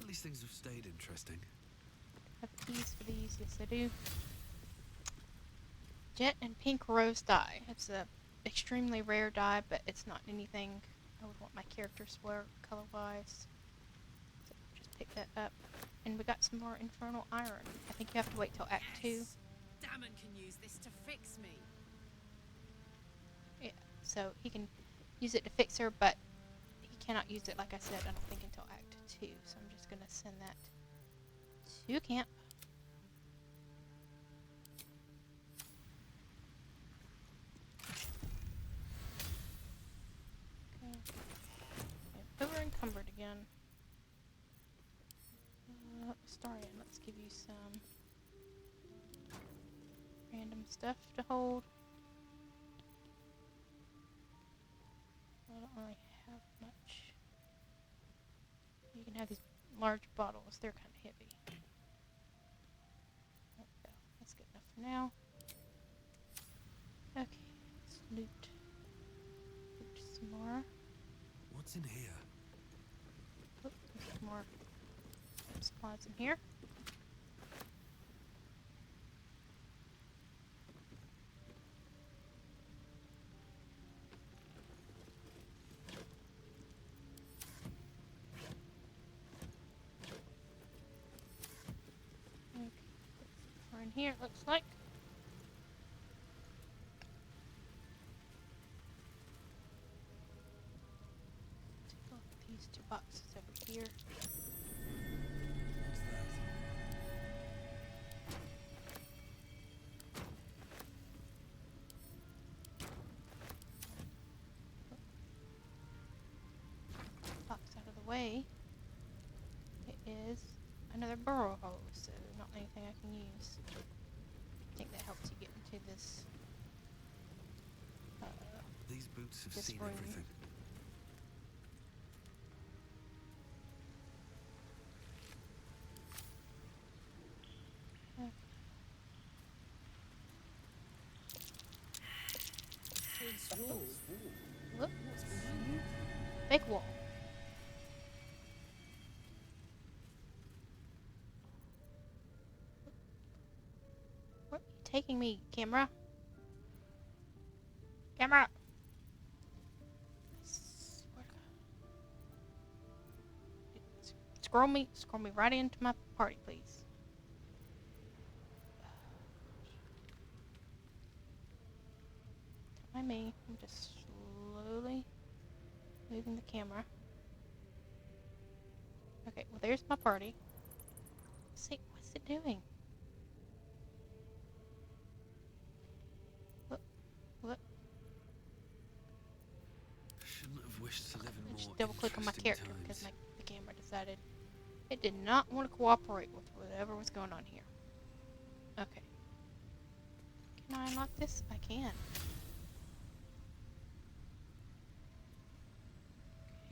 At least things have stayed interesting. Have keys for these? Yes, I do. Jet and pink rose dye. It's a extremely rare dye, but it's not anything I would want my characters to wear color-wise. So just pick that up. And we got some more infernal iron. I think you have to wait till Act 2. Damon can use this to fix me. Yeah, so he can use it to fix her, but he cannot use it, like I said, I don't think until Act 2. So I'm just going to send that to camp. Okay. Yeah, over encumbered again. Astarion, let's give you some random stuff to hold. I don't really have much. You can have these large bottles, they're kind of heavy. There we go. That's good enough for now. Okay, let's loot. Loot some more. What's in here? Oh, there's some more supplies in here. Okay, we're in here, it looks like. Take off these two boxes over here. Box out of the way. It is another burrow hose, so not anything I can use. I think that helps you get into this. These boots have This seen room. everything. Whoop. Big wall. Where are you taking me, camera? Camera! Scroll me right into my party, please. I'm just slowly moving the camera. Okay, well there's my party. Let's see, what's it doing? What? Shouldn't have wished to live in Just more double click on my interesting character times. because the camera decided it did not want to cooperate with whatever was going on here. Okay. Can I unlock this? I can.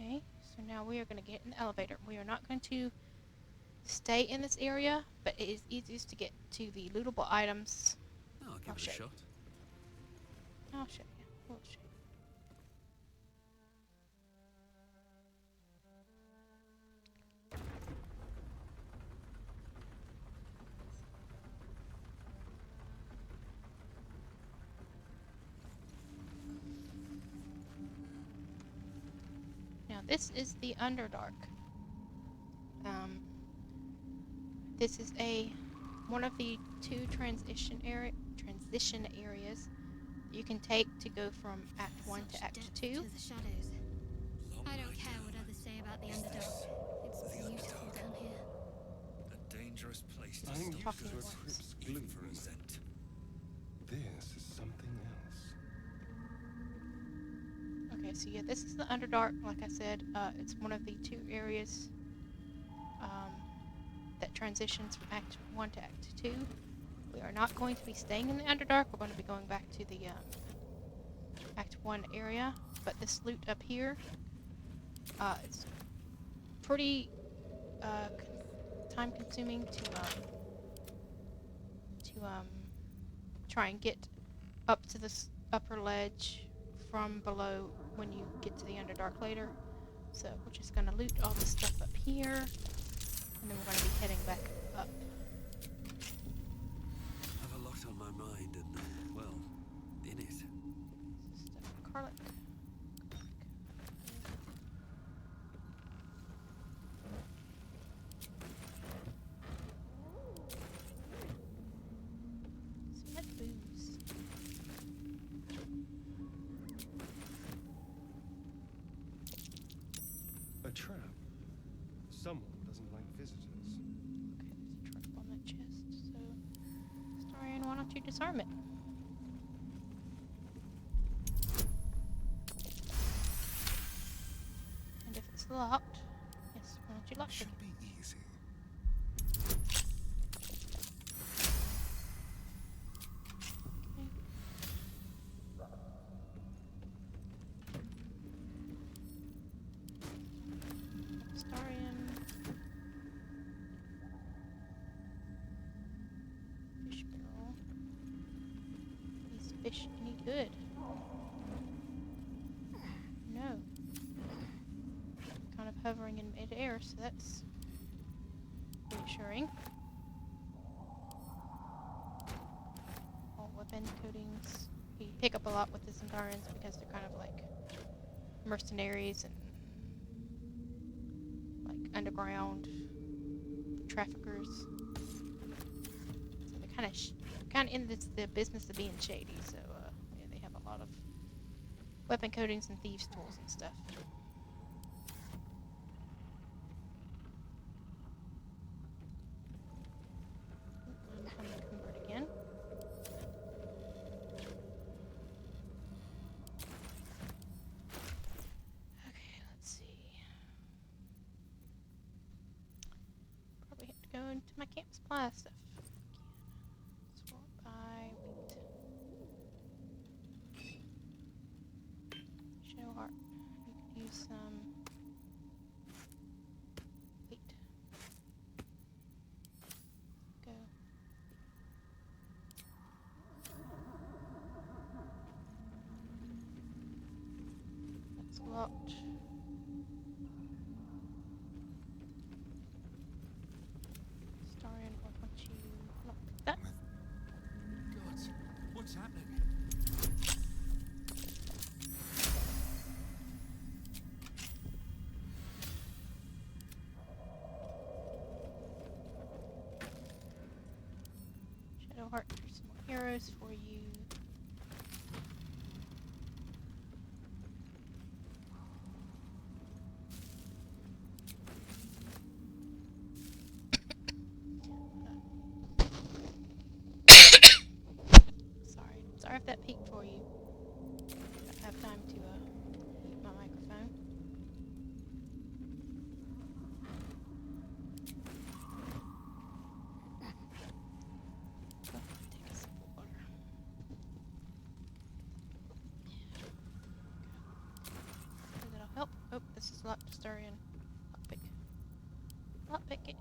Okay, so now we are going to get in the elevator. We are not going to stay in this area, but it is easiest to get to the lootable items. I'll give it a shot. I'll show you. We'll show you. Now this is the Underdark. This is one of the two transition areas you can take to go from Act 1 to Act 2. To the shadows. I don't care what others say about the Underdark. It's beautiful down here. A dangerous place to I'm used stop to good, a crypt's even gloom. for a Zhent. This is something else. Okay, so yeah, this is the Underdark. Like I said, it's one of the two areas that transitions from Act 1 to Act 2. We are not going to be staying in the Underdark. We're going to be going back to the Act 1 area. But this loot up here, it's pretty time-consuming to try and get up to this upper ledge from below when you get to the Underdark later. So we're just going to loot all the stuff up here, and then we're going to be heading back up. I have a lot on my mind and, well, in it. Stuff garlic. Some red booze. A trap. Someone doesn't like visitors. Okay, there's a trap on that chest, so Starian, why don't you disarm it? And if it's locked, yes, why don't you lock it? Should be easy. Okay. Starian. Fish barrel. These fish any good? No. Kind of hovering in mid-air, so that's reassuring. All weapon coatings. You pick up a lot with the Zhentarians because they're kind of like mercenaries and like underground traffickers. So they're kind of in the business of being shady. So yeah, they have a lot of weapon coatings and thieves' tools and stuff. I'm unencumbered again. Okay, let's see. Probably have to go into my camp supply stuff again. Sort by wheat. Shadowheart. You could use some wheat. Go. That's locked. Starian, why don't you lock that? God, what's happening? Shadowheart, here's some more arrows for you. that peek for you. I have time to mute my microphone. Oh, take a sip of water. Maybe that'll help. Oh, this is Zhentarium. Lockpick. Lockpick it.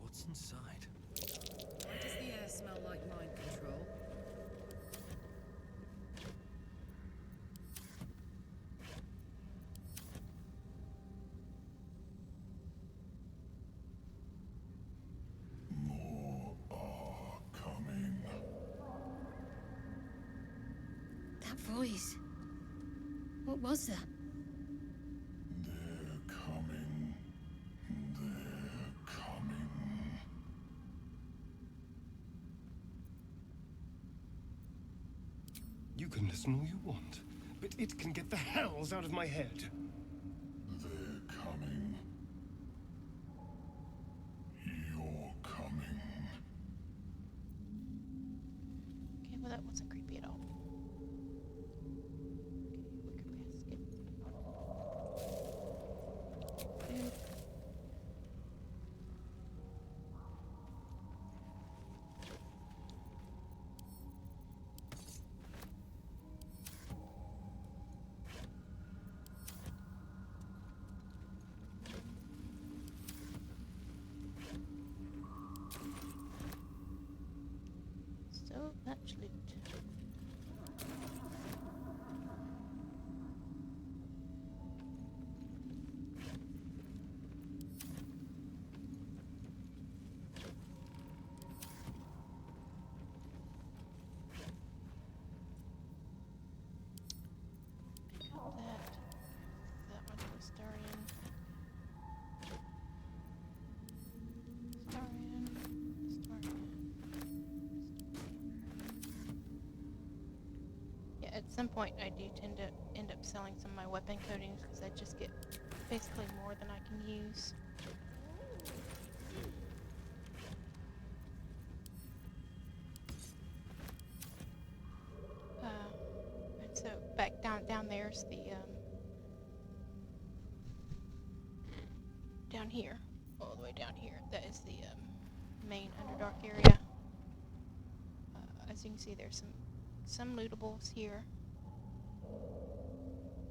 What's inside? Why does the air smell like mind control? More are coming. That voice. What was that? They're coming. They're coming. You can listen all you want, but it can get the hells out of my head. They're coming. You're coming. Okay, well that wasn't creepy at all. Okay, wicker basket. Food. So much loot. Pick up that one was Zhentarium. Yeah, at some point I do tend to end up selling some of my weapon coatings because I just get basically more than I can use. And so back down there's the down here, all the way down here. That is the main Underdark area. As you can see, there's some lootables here.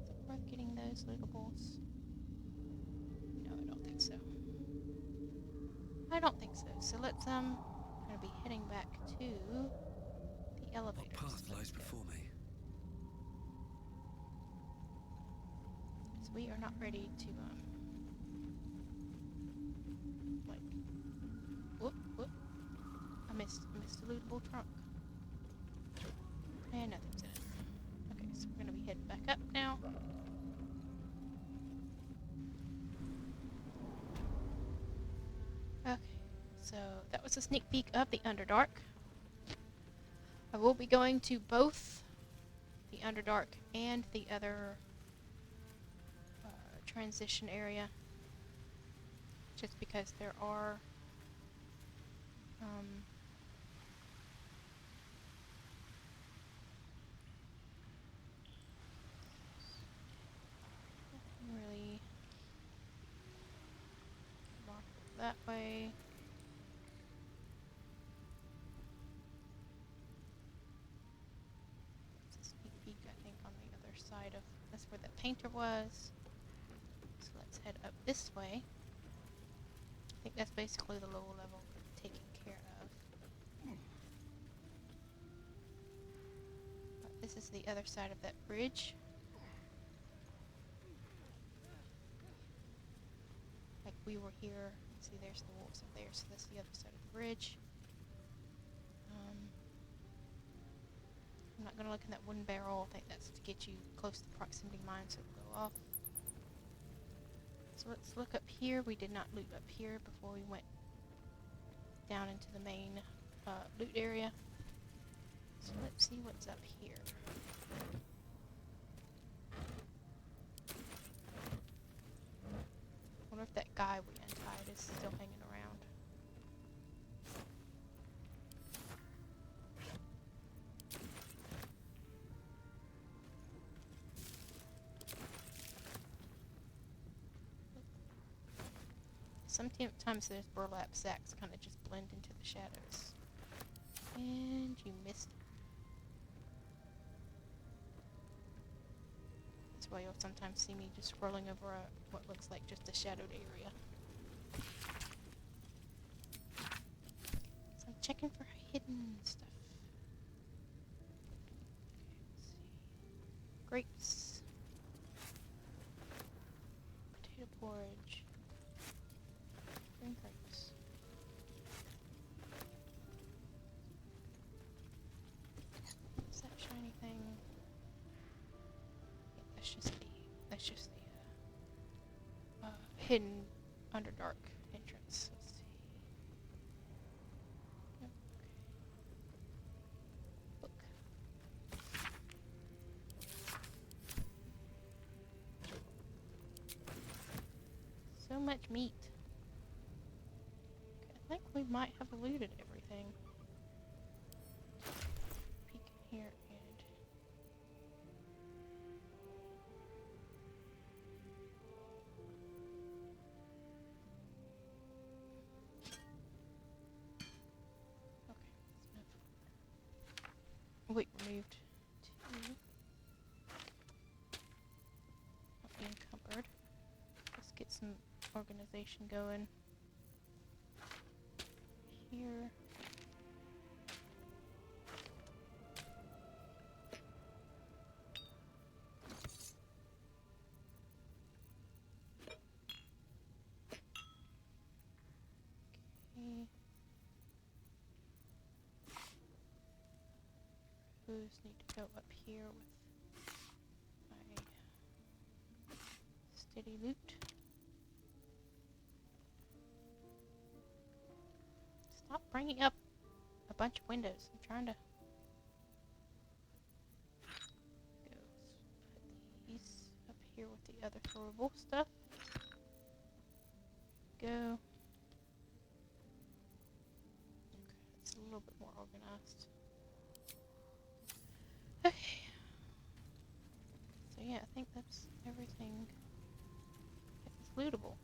Is it worth getting those lootables? No, I don't think so. I don't think so. So let's gonna be heading back to the elevator. What path lies before me? So we are not ready to like whoop. I missed the lootable trunk. And nothing's in it. Okay, so we're gonna be heading back up now. Okay, so that was a sneak peek of the Underdark. I will be going to both the Underdark and the other transition area, just because there are really walk that way. It's a sneak peek, I think, on the other side of that's where that painter was. So let's head up this way. I think that's basically the lower level taken care of. This is the other side of that bridge. Like we were here. See, there's the wolves up there, so that's the other side of the bridge. I'm not going to look in that wooden barrel. I think that's to get you close to the proximity mine, so it'll go off. So let's look up here. We did not loot up here before we went down into the main loot area. So let's see what's up here. I wonder if that guy we untied is still hanging around. Sometimes those burlap sacks kind of just blend into the shadows. And you missed it. That's why you'll sometimes see me just scrolling over what looks like just a shadowed area. So I'm checking for hidden stuff. Okay, let's see. Grapes. Potato porridge. Green grapes. What's that shiny thing? That's just the hidden Underdark entrance. Let's see. Yep, okay. Book. So much meat. Okay, I think we might have looted everything. Peek in here and wait, we moved to Waukeen cupboard. Let's get some organization going here. Okay. Booze need to go up here with my steady loot. Stop bringing up a bunch of windows. I'm trying to go put these up here with the other throwable stuff. Go. Okay, it's a little bit more organized. Okay. So yeah, I think that's everything that's lootable.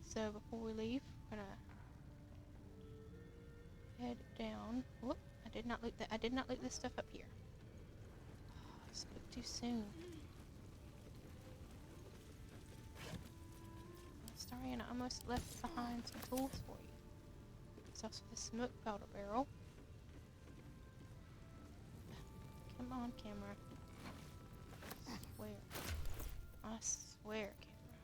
So before we leave, we're gonna head down. Whoop! I did not loot that. I did not loot this stuff up here. Oh, I spoke too soon. Sorry, and I almost left behind some tools for you. There's also the smoke powder barrel. Come on, camera. I swear, camera.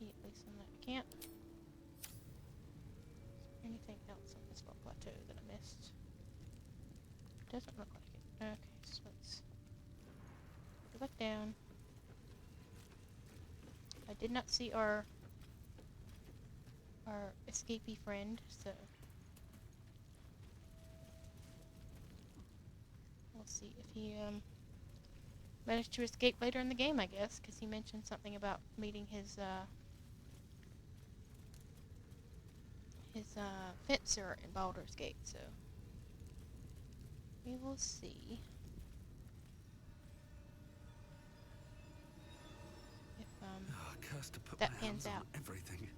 At least on that camp. Is there anything else on this little plateau that I missed? Doesn't look like it. Okay, so let's go back down. I did not see our escapee friend, so we'll see if he managed to escape later in the game, I guess, because he mentioned something about meeting his fencer in Baldur's Gate, so we will see if Cursed to put that my pans hands out. on everything.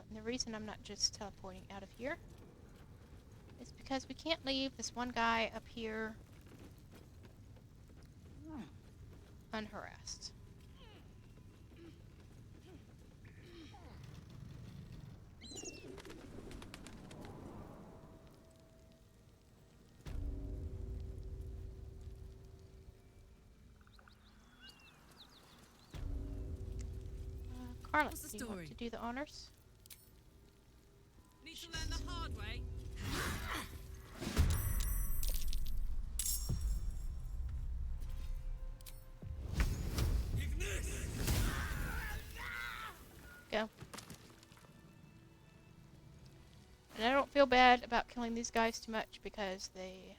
And the reason I'm not just teleporting out of here is because we can't leave this one guy up here unharassed. Carla, What's the do you want story? to do the honors? Need to learn the hard way. Go. And I don't feel bad about killing these guys too much because they...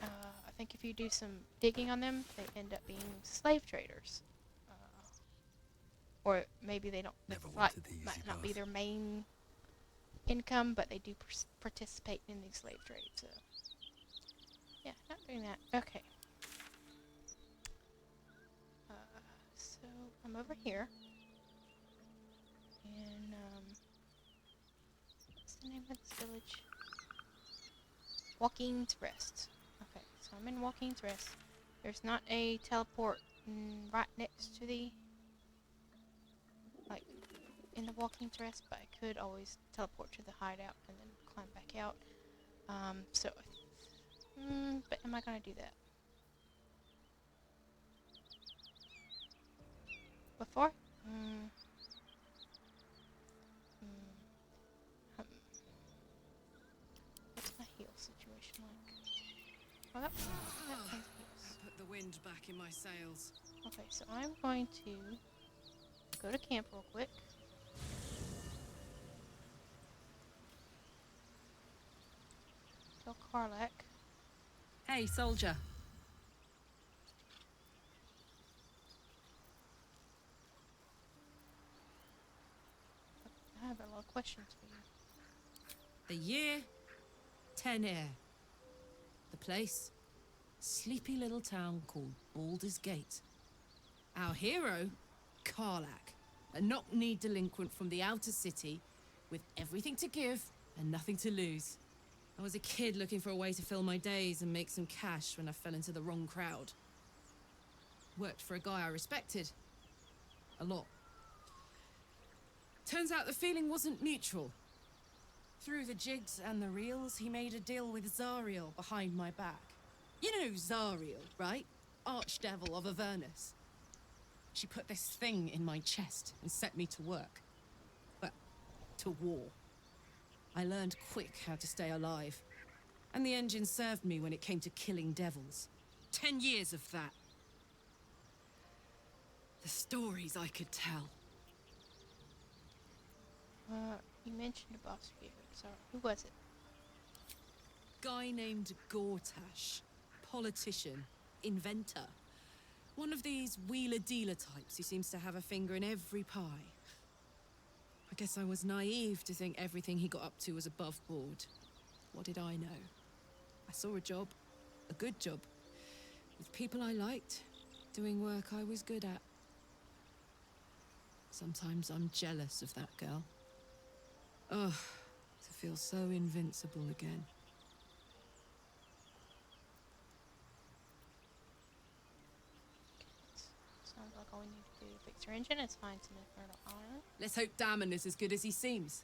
I think if you do some digging on them, they end up being slave traders. Or maybe they don't... might not be their main income, but they do participate in the slave trade, so... Yeah, not doing that. Okay. So, I'm over here. And, what's the name of this village? Waukeen's Rest. Okay, so I'm in Waukeen's Rest. There's not a teleport right next to the... like, in the Waukeen's Rest, but I could always teleport to the hideout and then climb back out. But am I gonna do that? Before? What's my heal situation like? Oh, that one's heals. Put the wind back in my sails. Okay, so I'm going to go to camp real quick. Tell Karlak. Hey, soldier. I have a lot of questions for you. The year, 10 air. The place, sleepy little town called Baldur's Gate. Our hero, Karlak, a knock-kneed delinquent from the outer city with everything to give and nothing to lose. I was a kid looking for a way to fill my days and make some cash when I fell into the wrong crowd. Worked for a guy I respected. A lot. Turns out the feeling wasn't mutual. Through the jigs and the reels, he made a deal with Zariel behind my back. You know Zariel, right? Archdevil of Avernus. She put this thing in my chest and set me to work. Well, to war. I learned quick how to stay alive. And the engine served me when it came to killing devils. 10 years of that. The stories I could tell. You mentioned a boss here, so who was it? Guy named Gortash. Politician. Inventor. One of these wheeler-dealer types who seems to have a finger in every pie. I guess I was naive to think everything he got up to was above board. What did I know? I saw a job. A good job. With people I liked. Doing work I was good at. Sometimes I'm jealous of that girl. Ugh, to feel so invincible again. Sounds like all we need to do to fix your engine is find some infernal iron. Let's hope Damon is as good as he seems.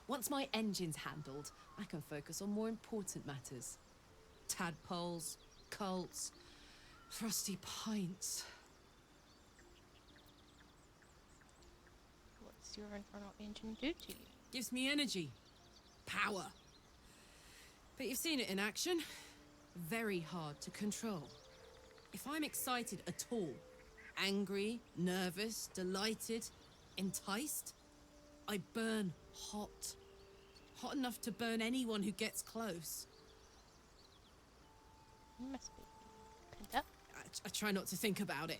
Once my engine's handled, I can focus on more important matters. Tadpoles, cults, frosty pints. What's your infernal engine do to you? Gives me energy. Power. But you've seen it in action. Very hard to control. If I'm excited at all, angry, nervous, delighted, enticed, I burn hot. Hot enough to burn anyone who gets close. You must be pent up. I try not to think about it.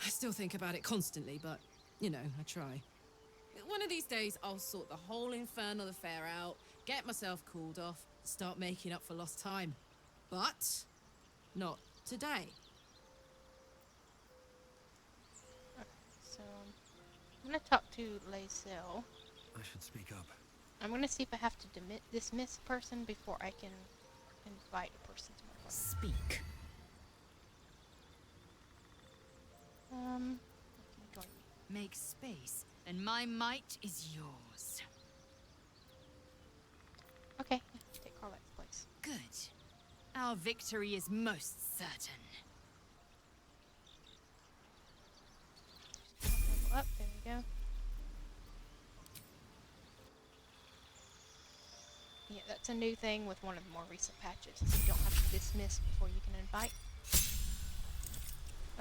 I still think about it constantly, but, you know, I try. One of these days, I'll sort the whole infernal affair out, get myself cooled off, start making up for lost time. But not today. Okay, so I'm gonna talk to Lae'zel. I should speak up. I'm gonna see if I have to dismiss a person before I can invite a person to my party. Speak. Join me. Make space, and my might is yours. Okay, yeah, take Karlak's place. Good. Our victory is most certain. Level up, there we go. Yeah, that's a new thing with one of the more recent patches. You don't have to dismiss before you can invite.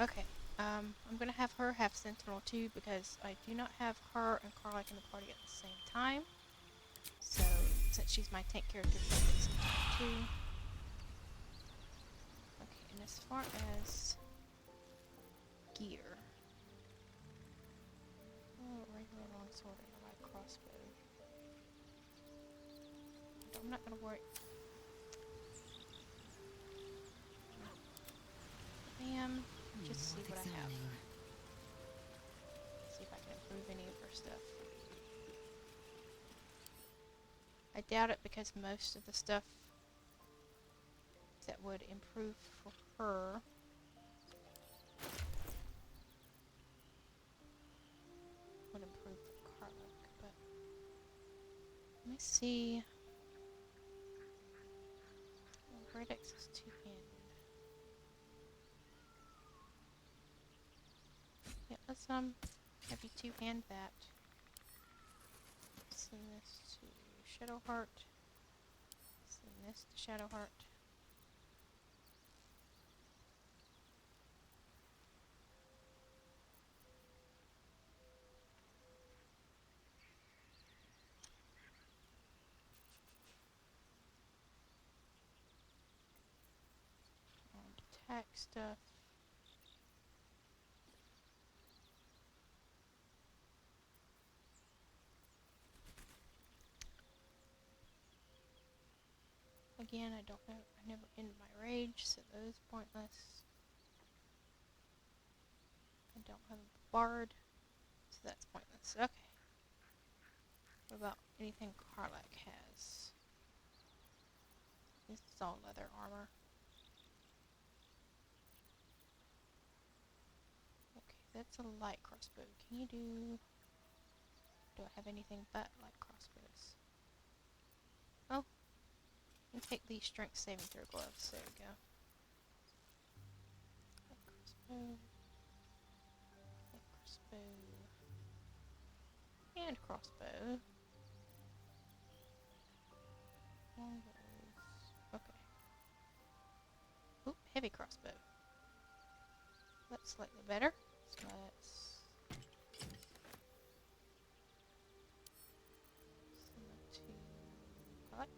Okay, I'm gonna have her have Sentinel too because I do not have her and Karlak in the party at the same time. So, since she's my tank character, she'll get Sentinel too. Okay, and as far as gear. Oh, regular longsword and a light crossbow. I'm not gonna worry. Bam. Just see what I have. See if I can improve any of her stuff. I doubt it because most of the stuff that would improve for her would improve for Karlak, but let me see. Great X is two-handed. Yeah, let's have you two-hand that. Send this to Shadowheart. Send this to Shadowheart. And attack stuff. Again, I don't know. I never ended my rage, so those pointless. I don't have a bard, so that's pointless. Okay. What about anything Karlak has? This is all leather armor. Okay, that's a light crossbow. Can you do... Do I have anything but light crossbows? Oh. You can take these strength saving throw gloves. There we go. Light crossbow. Light crossbow. And crossbow. Longbows. Okay. Oop, heavy crossbow. That's slightly better. So let's send that to Karlak.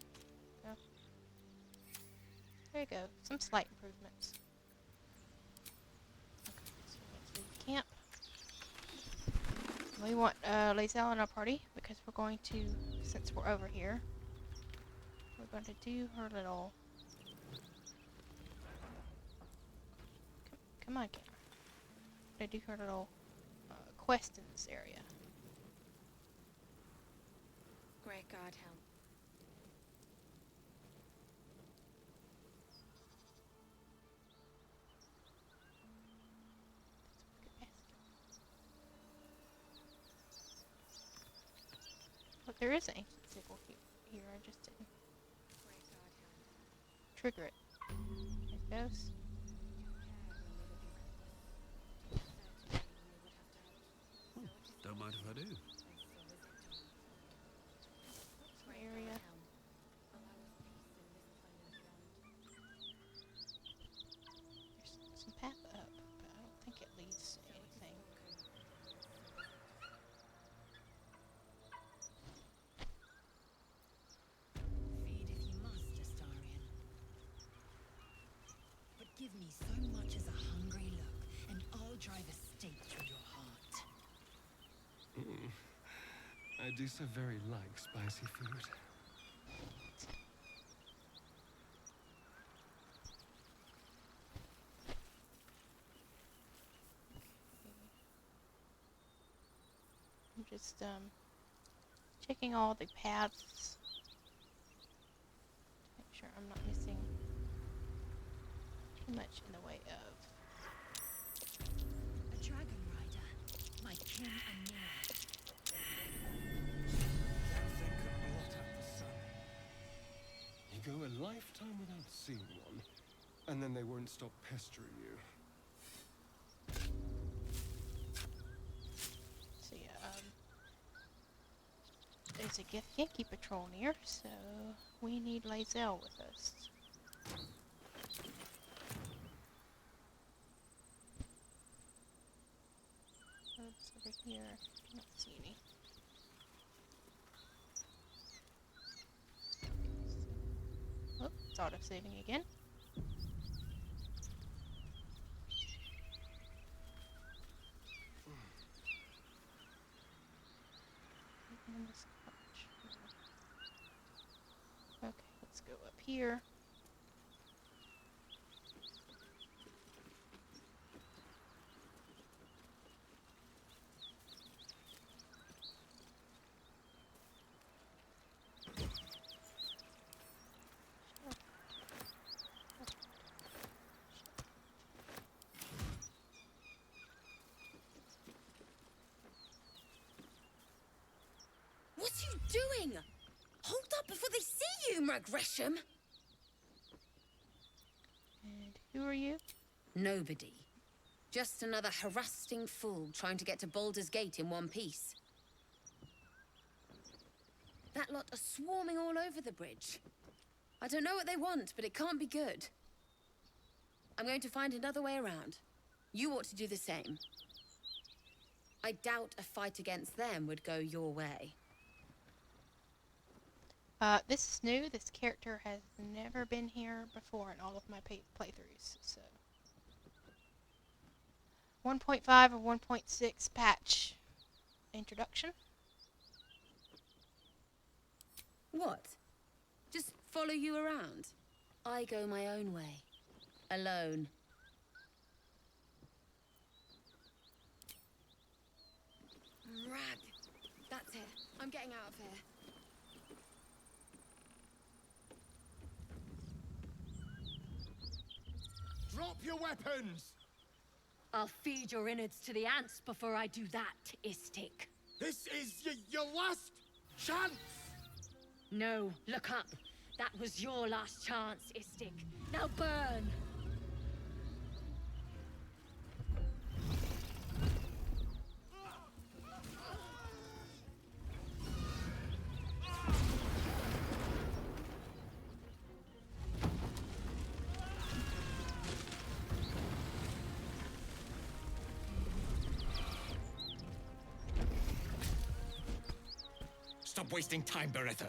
Go. There you go. Some slight improvements. Okay, so let's leave camp. We want Lae'zel in our party because we're going to, since we're over here, we're going to do her little... Come on, camera. We're going to do her little quest in this area. Great God, Helm. Look, there is an ancient sickle here. I just didn't trigger it. There it goes. Don't mind if I do. Some area. There's some path up, but I don't think it leads to anything. Feed if you must, Zhentarium. But give me so much as a hungry look, and I'll drive a stake through your heart. I do so very like spicy food. I'm just checking all the paths to make sure I'm not missing too much in the way of. A dragon rider, my kin and near. You go a lifetime without seeing one, and then they won't stop pestering you. So yeah, there's a Yankee patrol near, so we need Lae'zel with us. here. I don't see any. Oh, it's auto-saving again. In this couch. No. Okay, let's go up here. What are you doing? Hold up before they see you, Mag Gresham. And who are you? Nobody. Just another harassing fool trying to get to Baldur's Gate in one piece. That lot are swarming all over the bridge. I don't know what they want, but it can't be good. I'm going to find another way around. You ought to do the same. I doubt a fight against them would go your way. This is new. This character has never been here before in all of my playthroughs, so 1.5 or 1.6 patch introduction. What? Just follow you around? I go my own way. Alone. Rag. That's it. I'm getting out of here. Drop your weapons! I'll feed your innards to the ants before I do that, Istik. This is your last chance! No, look up. That was your last chance, Istik. Now burn! Stop wasting time, Beretta.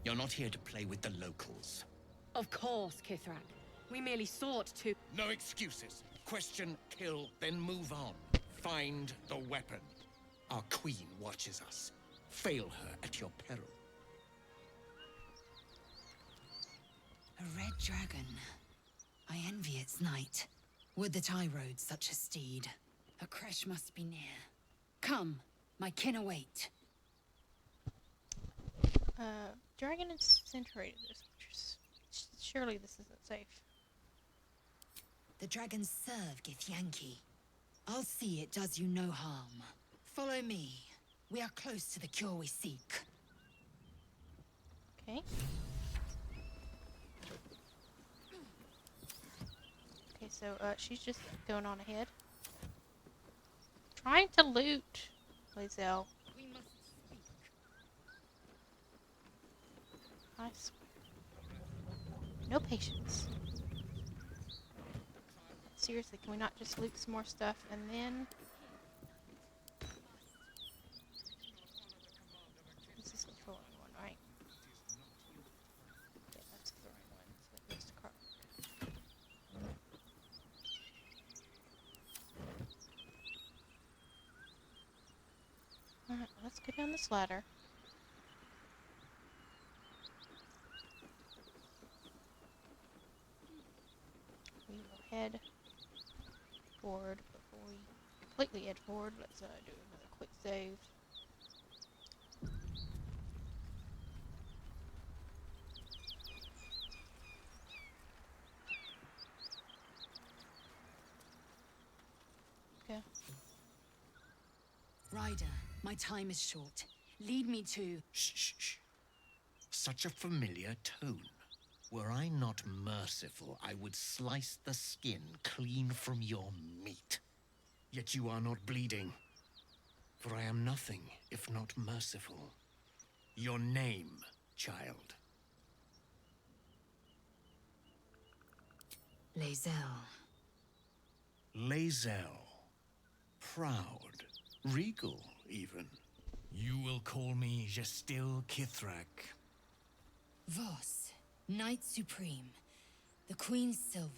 You're not here to play with the locals. Of course, Kithrak. We merely sought to... No excuses. Question, kill, then move on. Find the weapon. Our queen watches us. Fail her at your peril. A red dragon. I envy its knight. Would that I rode such a steed. A crash must be near. Come, my kin await. Dragon is Zhentarium. Surely this isn't safe. The dragons serve Githyanki. I'll see it does you no harm. Follow me. We are close to the cure we seek. Okay. Okay, so she's just going on ahead. Trying to loot, Lae'zel. We must speak. I swear. No patience. Seriously, can we not just loot some more stuff and then... This is the throwing one, right? Yeah, that's the throwing one. So it goes to Carl. Alright, let's go down this ladder. We will head forward before we completely head forward. Let's do another quick save. Okay. Ryder, my time is short. Lead me to... Shh, shh, shh. Such a familiar tone. Were I not merciful, I would slice the skin clean from your meat. Yet you are not bleeding. For I am nothing if not merciful. Your name, child. Lae'zel. Lae'zel. proud, regal even. You will call me Gestil Kithrak. Voss, Knight Supreme. The Queen's silver,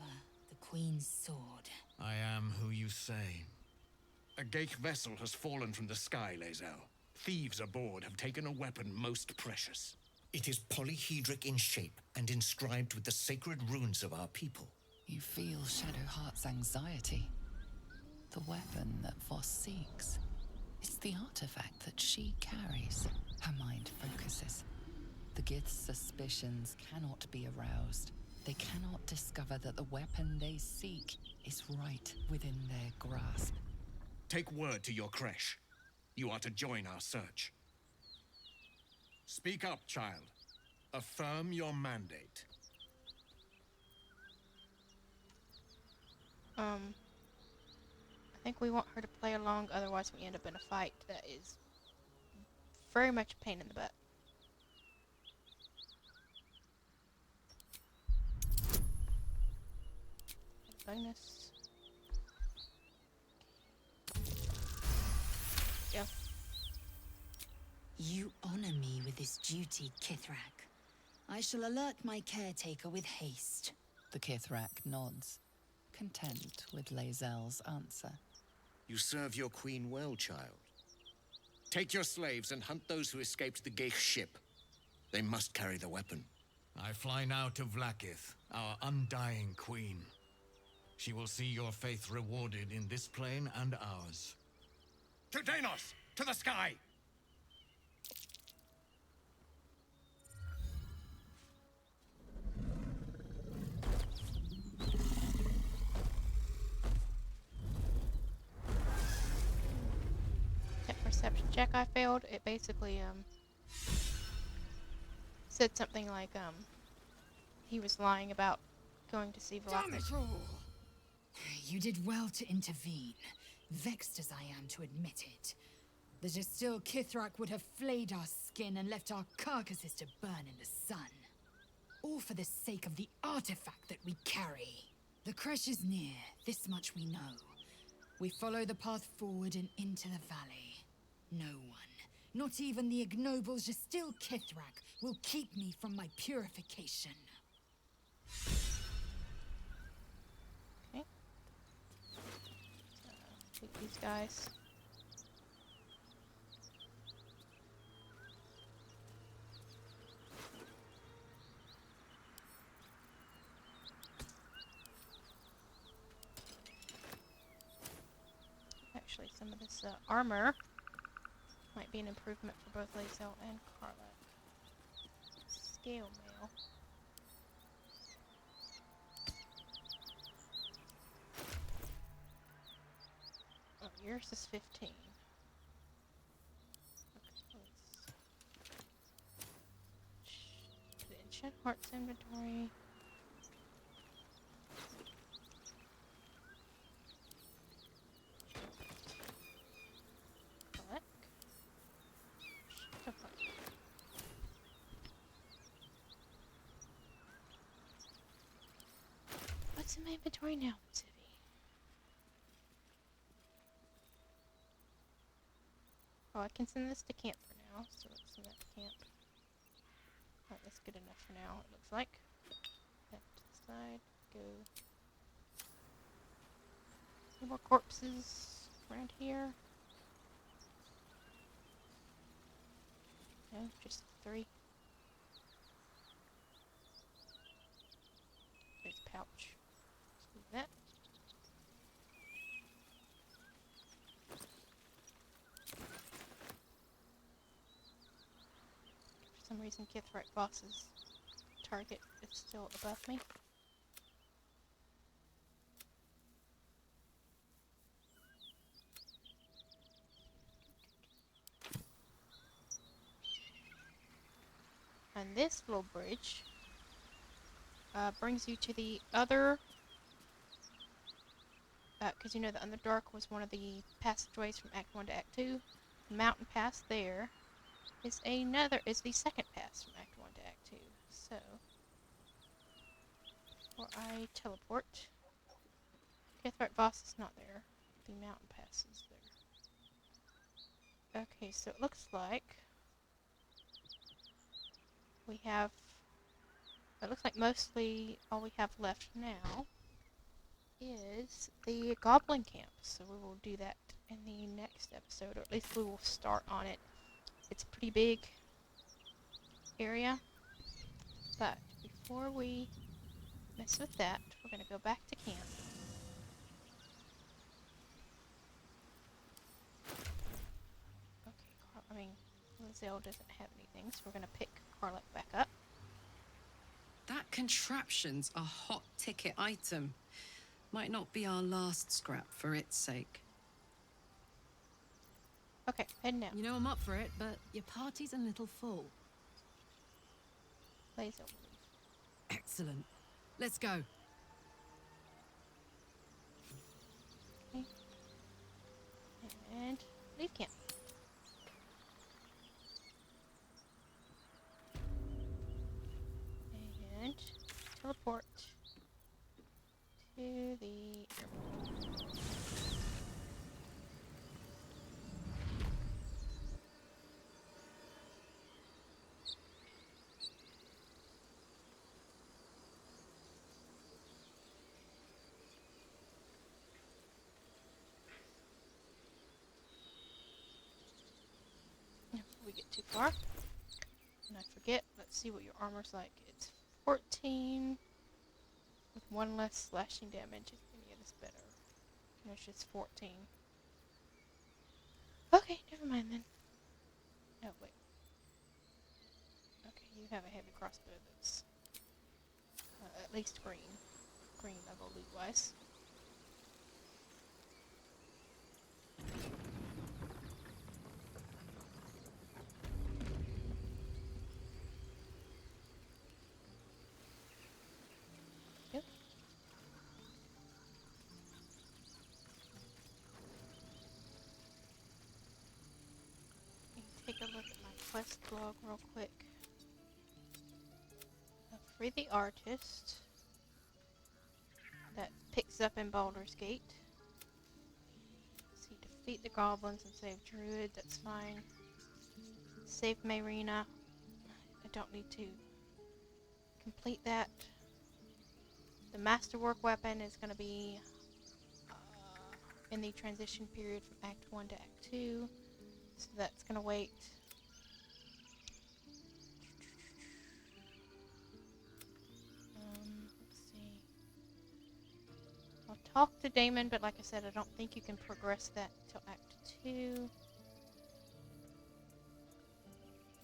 the Queen's sword. I am who you say. A Geich vessel has fallen from the sky, Lae'zel. Thieves aboard have taken a weapon most precious. It is polyhedric in shape and inscribed with the sacred runes of our people. You feel Shadowheart's anxiety. The weapon that Voss seeks. It's the artifact that she carries. Her mind focuses. The Gith's suspicions cannot be aroused. They cannot discover that the weapon they seek is right within their grasp. Take word to your creche. You are to join our search. Speak up, child. Affirm your mandate. I think we want her to play along, otherwise we end up in a fight that is very much a pain in the butt. Bonus. Yeah. You honor me with this duty, Kithrak. I shall alert my caretaker with haste. The Kithrak nods, content with Lae'zel's answer. You serve your queen well, child. Take your slaves and hunt those who escaped the Geich ship. They must carry the weapon. I fly now to Vlaakith, our undying queen. She will see your faith rewarded in this plane and ours. To Danos! To the sky! That perception check I failed, it basically, said something like, he was lying about going to see Damn it Vlaakith. all! You did well to intervene, vexed as I am to admit it. The Gestil Kithrak would have flayed our skin and left our carcasses to burn in the sun. All for the sake of the artifact that we carry. The creche is near, this much we know. We follow the path forward and into the valley. No one, not even the ignoble Gestil Kithrak, will keep me from my purification. Okay. Take these guys. Actually, some of this armor might be an improvement for both Lae'zel and Karlach. Scale mail. Oh, yours is 15. Okay, let's put it in Zhentarium's inventory. What's in my inventory now, Civi? Oh, I can send this to camp for now, so let's send that to camp. Alright, that's good enough for now, it looks like. That to the side, go. Any more corpses around here? No, just 3. There's a pouch. Let's move that. For some reason, Kithrak Voss's target is still above me. And this little bridge brings you to the other, because you know the Underdark was one of the passageways from Act 1 to Act 2. The mountain pass there is the second pass from Act 1 to Act 2. So, before I teleport, Kithrak Voss is not there. The mountain pass is there. Okay, so it looks like we have, it looks like mostly all we have left now is the goblin camp. So we will do that in the next episode, or at least we will start on it. It's a pretty big area, but before we mess with that, we're going to go back to camp. Okay, Lizelle doesn't have anything, so we're going to pick Carlec back up. That contraption's a hot ticket item. Might not be our last scrap for its sake. Okay, heading out. You know I'm up for it, but your party's a little full. Lizelle. Excellent. Let's go. Okay. And leave camp. And teleport to the airport. Before we get too far, and I forget, let's see what your armor's like. It's 14 with 1 less slashing damage. If any of this better. And it's just 14. Okay, never mind then. No, wait. Okay, you have a heavy crossbow that's at least green. Green level loot-wise. Yep. Take a look at my quest log real quick. Free the artist. That picks up in Baldur's Gate. See, defeat the goblins and save Druid, that's fine. Save Mayrina. I don't need to complete that. The masterwork weapon is going to be in the transition period from Act 1 to Act 2. So that's going to wait. Let's see. I'll talk to Damon, but like I said, I don't think you can progress that till Act 2.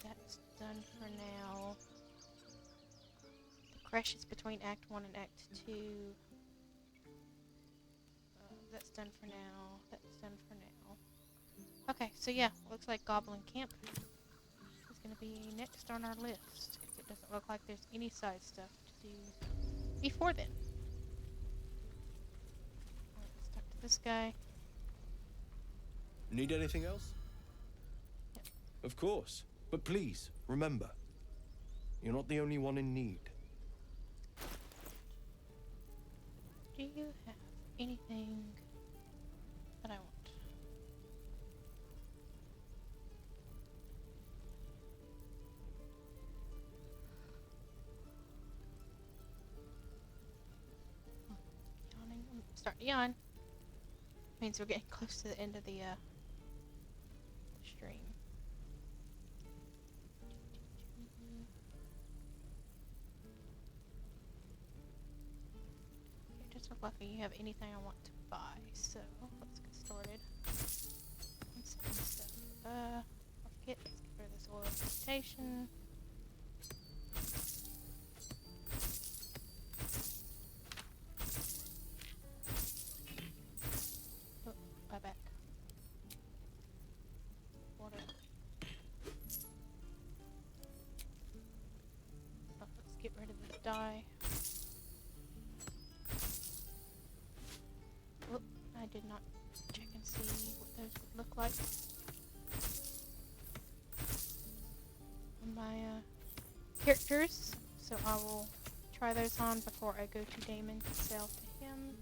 That's done for now. The crash is between Act 1 and Act 2. That's done for now. That's done for now. Okay, so yeah, looks like Goblin Camp is going to be next on our list. Because it doesn't look like there's any side stuff to do before then. Let's talk to this guy. Need anything else? Yep. Of course. But please, remember, you're not the only one in need. Do you have anything that I want? Yawning. I'm starting to yawn. Means we're getting close to the end of the stream. It doesn't look like you have anything I want to buy, so let's get started. Stuff. I'll forget. Let's get rid of this oil vegetation. Oh, buy back. Water. Oh, let's get rid of this dye. Whoop, I did not check and see what those would look like on my characters, so I will try those on before I go to Damon to sell to him.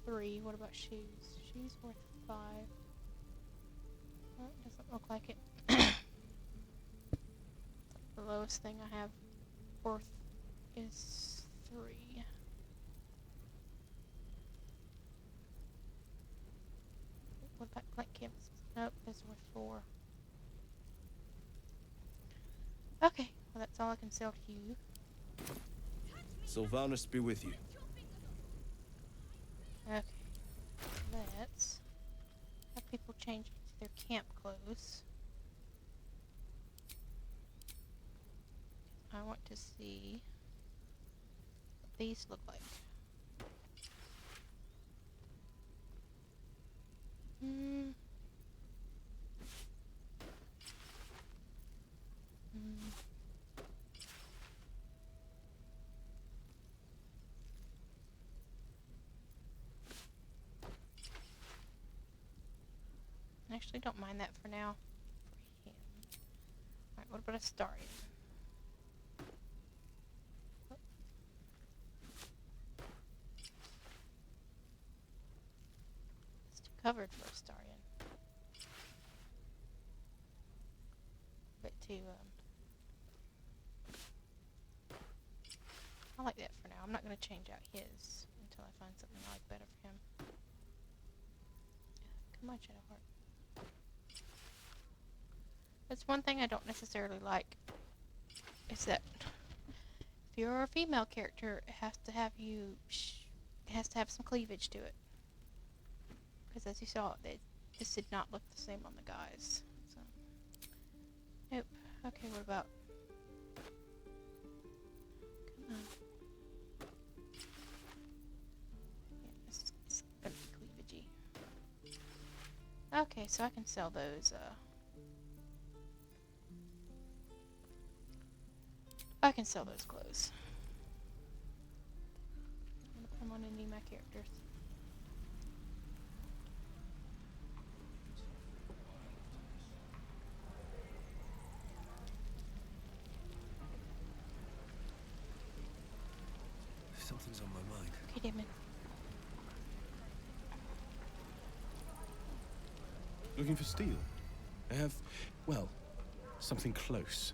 3. What about shoes? Shoes worth 5. Oh, it doesn't look like it. The lowest thing I have worth is 3. What about Clint canvases? Nope, it's worth 4. Okay, well that's all I can sell to you. Sylvanus be with you. Okay, let's have people change their camp clothes. I want to see what these look like. I actually don't mind that for now. For him. Alright, what about a Starian? It's too covered for a Starian. Bit too, I like that for now. I'm not going to change out his until I find something I like better for him. Come on, Shadowheart. That's one thing I don't necessarily like, is that if you're a female character, it has to have it has to have some cleavage to it. Because as you saw, this did not look the same on the guys. So, nope. Okay, what about? Come on. Yeah, it's gonna be cleavagey. Okay, so I can sell those. I can sell those clothes. I'm gonna put them on any of my characters. Something's on my mind. Okay, Damon. Looking for steel? I have, well, something close.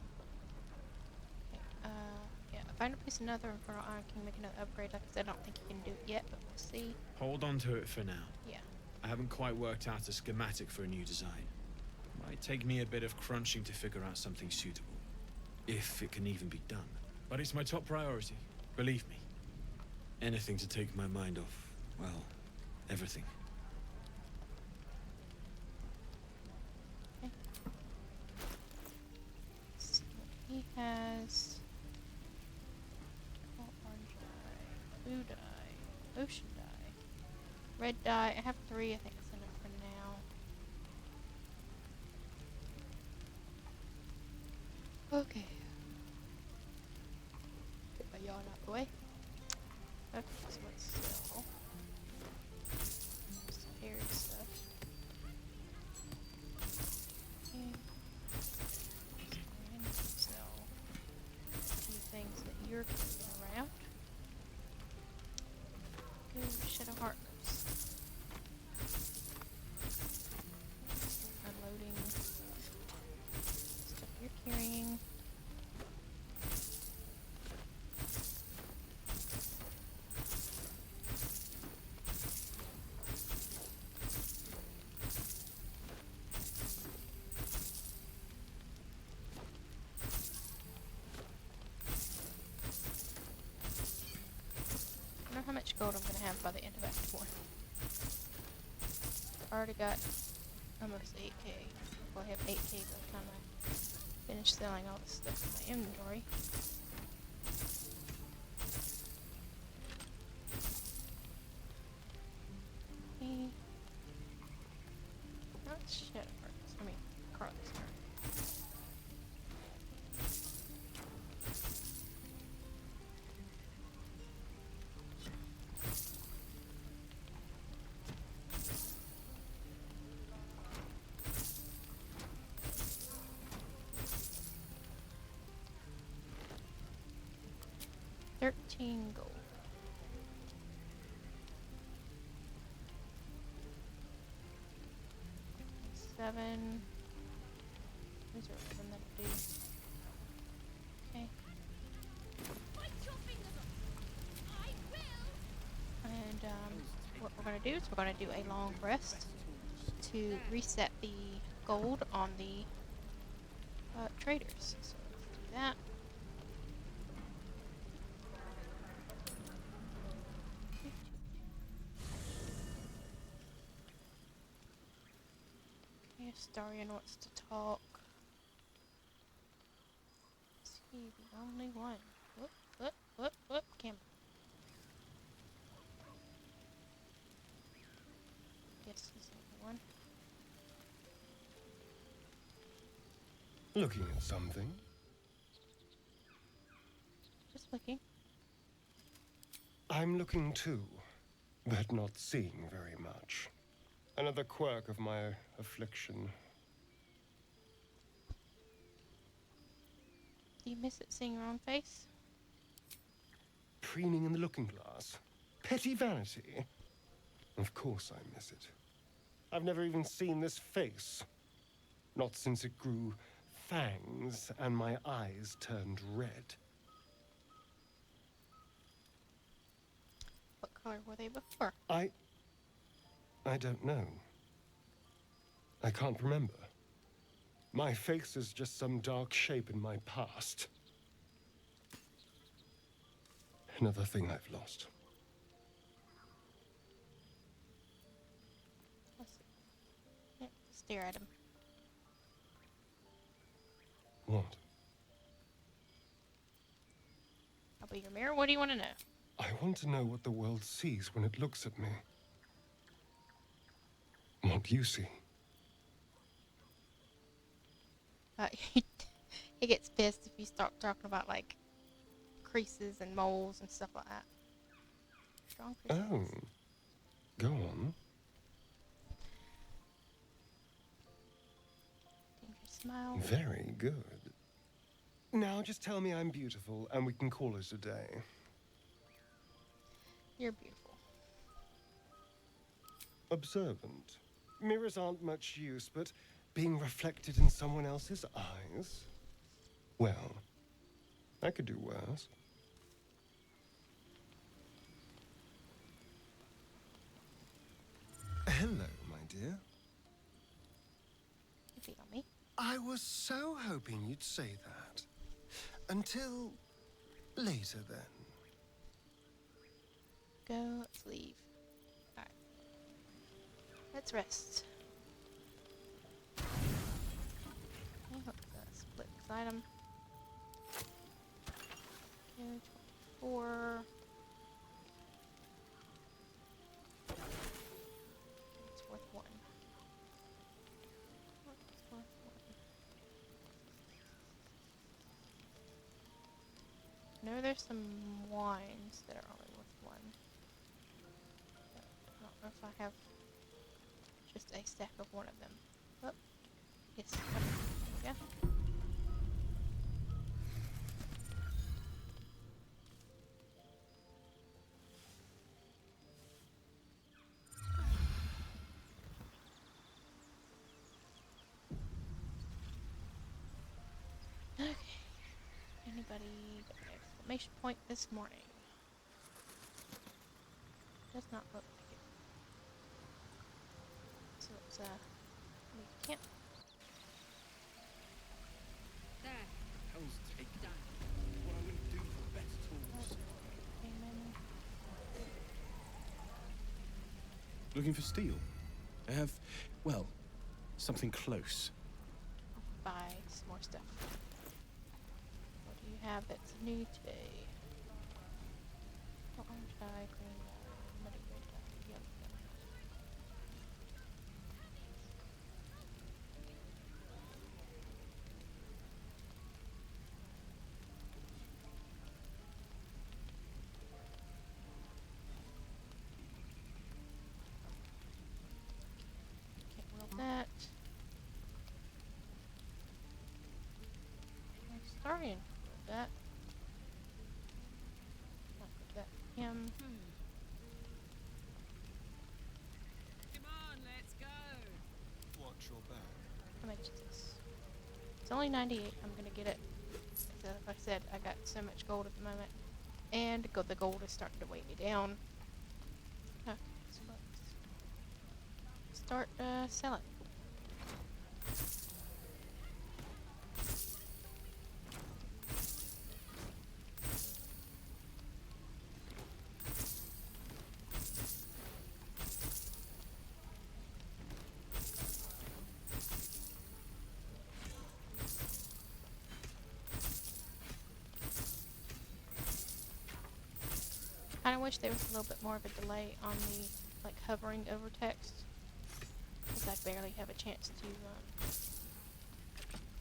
Yeah, if I place another Infernal Iron King, make another upgrade. Like I said, I don't think you can do it yet, but we'll see. Hold on to it for now. Yeah. I haven't quite worked out a schematic for a new design. Might take me a bit of crunching to figure out something suitable. If it can even be done. But it's my top priority, believe me. Anything to take my mind off, well, everything. Okay. Let's see what he has. Orange dye, blue dye, ocean dye, red dye. I have 3. I think that's enough for now. Okay. Get my yawn out the way. Okay, so let's sell some hairy stuff. And sell a few things that you're keeping around. Go Shadowheart. Unloading stuff you're carrying. I don't know how much gold I'm going to have by the end of Act 4. I already got almost 8k. Well, I have 8k by the time I finish selling all this stuff in my inventory. Not Shadowheart. I mean, Carly's turn. $13 gold. 7. These are 11 that'll do. Okay. And what we're going to do is we're going to do a long rest to reset the gold on the traders. So let's do that. Okay, Astarion wants to talk. Is he the only one? Whoop, camera. Guess he's the only one. Looking at something? Just looking. I'm looking too, but not seeing very much. Another quirk of my affliction. Do you miss it seeing your own face? Preening in the looking glass. Petty vanity. Of course I miss it. I've never even seen this face. Not since it grew fangs and my eyes turned red. What color were they before? I don't know. I can't remember. My face is just some dark shape in my past. Another thing I've lost. Let's see. Yeah, stare at him. What? I'll be your mirror. What do you want to know? I want to know what the world sees when it looks at me. What do you see? He gets pissed if you start talking about like creases and moles and stuff like that. Strong creases. Oh. Go on. Dangerous smile. Very good. Now just tell me I'm beautiful and we can call it a day. You're beautiful. Observant. Mirrors aren't much use, but being reflected in someone else's eyes? Well, I could do worse. Hello, my dear. You beat on me. I was so hoping you'd say that. Until later, then. Go, let's leave. Alright. Let's rest. Okay, let's split this item. 24. It's worth 1. What's worth 1? I know there's some wines that are only worth 1. But I don't know if I have just a stack of one of them. Oh, yes. There we go. Okay. Anybody got an exclamation point this morning? Does not look like it. So let's leave camp. There. Hell's take down. What I wouldn't do for better tools. Amen. Looking for steel? I have, well, something close. Buy some more stuff. What do you have that's new today? Orange dye, green dye, muddy red dye, yellow dye. Can't wield that. Starion with that. Not with that. Him. Come on, let's go. Watch your back. It's only 98. I'm gonna get it. So like I said, I got so much gold at the moment, and the gold is starting to weigh me down. Okay, so let's start selling. I kind of wish there was a little bit more of a delay on me, like hovering over text, because I barely have a chance to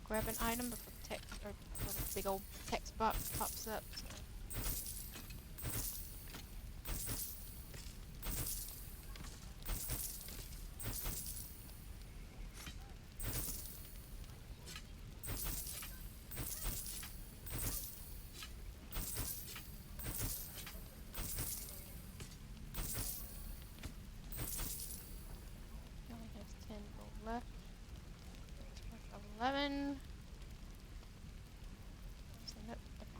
grab an item before the text or before the big old text box pops up. So. Only has 10 gold left. It's worth 11. So nope. Okay.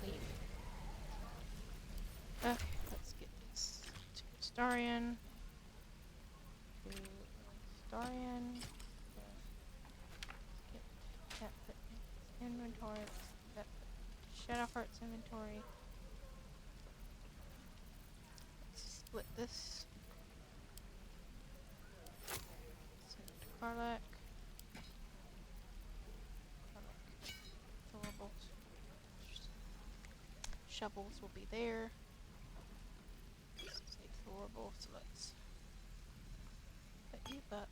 Leave. Okay, let's get this to Zhentarium. To Zhentarium. Get that put in inventory. That put Shadow Heart's inventory. Let's split this. Send it to Karlak. Thorbles. Shovels will be there. This is a Thorble, so let's put you up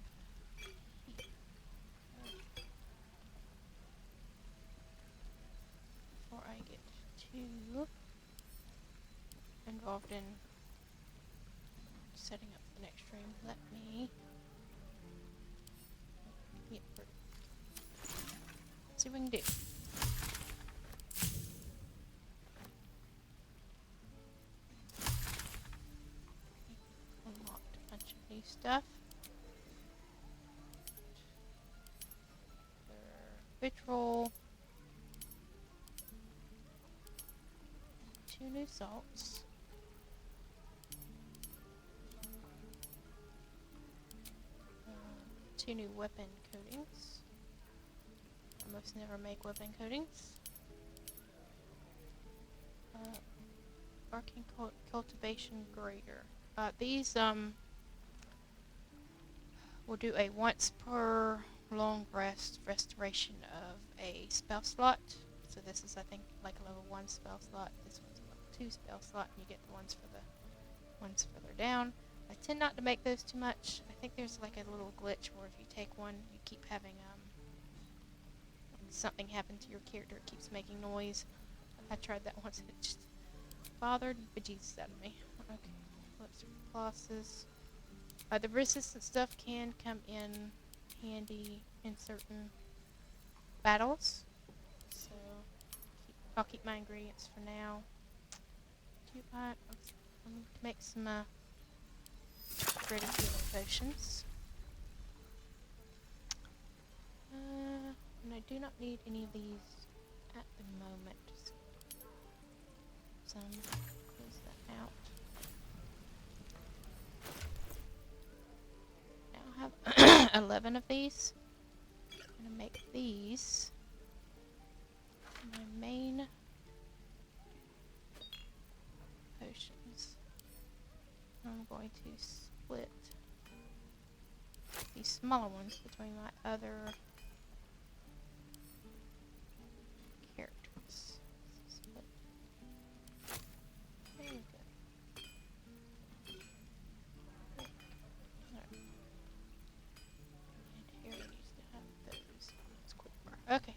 here. Before I get too involved in setting up the next stream, let me get through. Let's see what we can do. Unlocked a bunch of new stuff. Vitriol. 2 new salts. Two new weapon coatings. I almost never make weapon coatings. Barking cultivation grader. These will do a once per long rest restoration of a spell slot. So this is, I think, like a level 1 spell slot. This one's a level 2 spell slot, and you get the ones for the ones further down. I tend not to make those too much. I think there's like a little glitch where if you take one, you keep having something happen to your character. It keeps making noise. I tried that once and it just bothered bejesus out of me. Okay, let's flosses. The resistant stuff can come in handy in certain battles. So I'll keep my ingredients for now. I'm going to make some ready healing potions. And I do not need any of these at the moment. Just close that out. Now I have 11 of these. I'm going to make these my main potions. I'm going to split these smaller ones between my other characters. Split. There we go. Alright. And Harry needs to have those. Let's quick bar. Okay.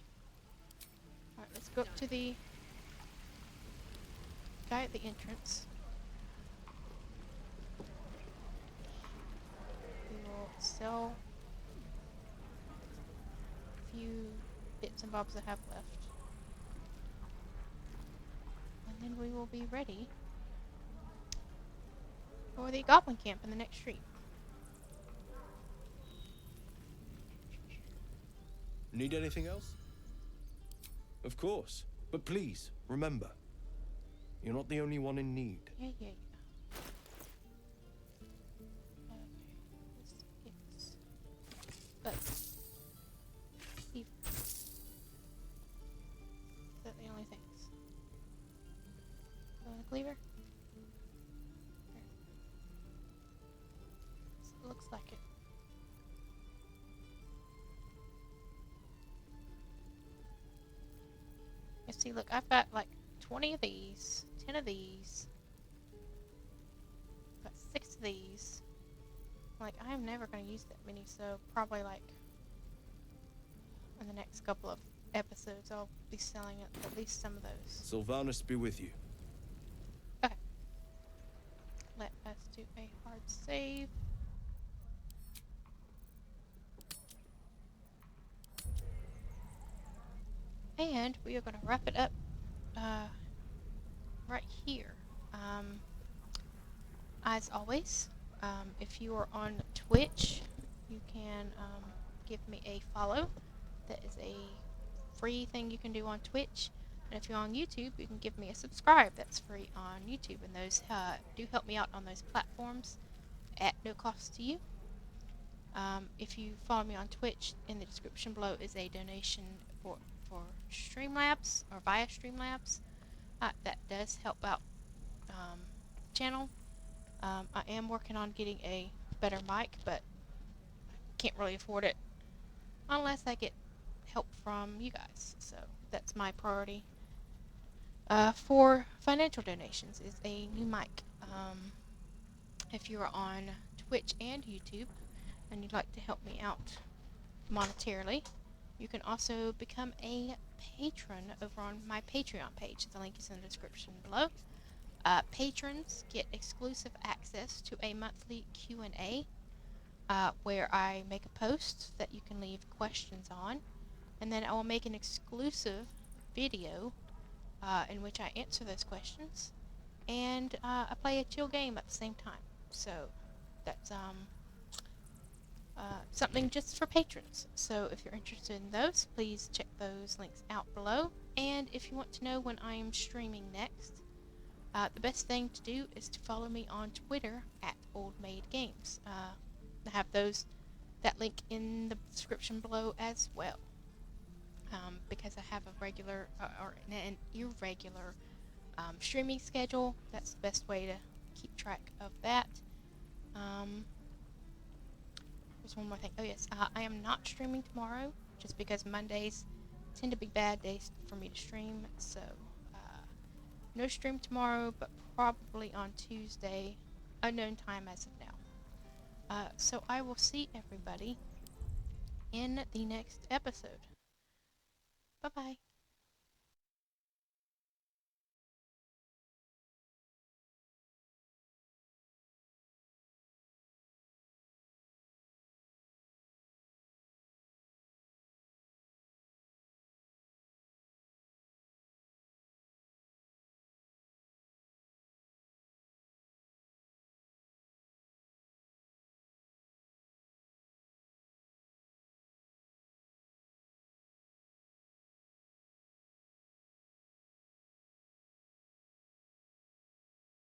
Alright, let's go up to the guy at the entrance. We will sell a few bits and bobs I have left. And then we will be ready for the goblin camp in the next street. Need anything else? Of course. But please, remember, you're not the only one in need. Yeah. Okay. It's but Steve. Is that the only things? Cleaver? It looks like it. You see, look, I've got like 20 of these, 10 of these, got 6 of these. Like, I'm never going to use that many, so probably like in the next couple of episodes, I'll be selling at least some of those. Sylvanus be with you. Okay. Let us do a hard save. And we are going to wrap it up right here. As always, if you are on Twitch, you can give me a follow. That is a free thing you can do on Twitch. And if you're on YouTube, you can give me a subscribe. That's free on YouTube. And those do help me out on those platforms at no cost to you. If you follow me on Twitch, in the description below is a donation for Streamlabs, or via Streamlabs. That does help out the channel. I am working on getting a better mic, but can't really afford it unless I get help from you guys. So that's my priority. For financial donations is a new mic. If you're on Twitch and YouTube and you'd like to help me out monetarily, you can also become a patron over on my Patreon page. The link is in the description below. Patrons get exclusive access to a monthly Q&A where I make a post that you can leave questions on, and then I will make an exclusive video in which I answer those questions, and I play a chill game at the same time. So that's something just for patrons. So if you're interested in those, please check those links out below. And if you want to know when I am streaming next, the best thing to do is to follow me on Twitter at oldmaidgames. I have that link in the description below as well. Because I have a regular or an irregular streaming schedule, that's the best way to keep track of that. There's one more thing. Oh yes, I am not streaming tomorrow, just because Mondays tend to be bad days for me to stream. So no stream tomorrow, but probably on Tuesday, unknown time as of now. So I will see everybody in the next episode. Bye-bye.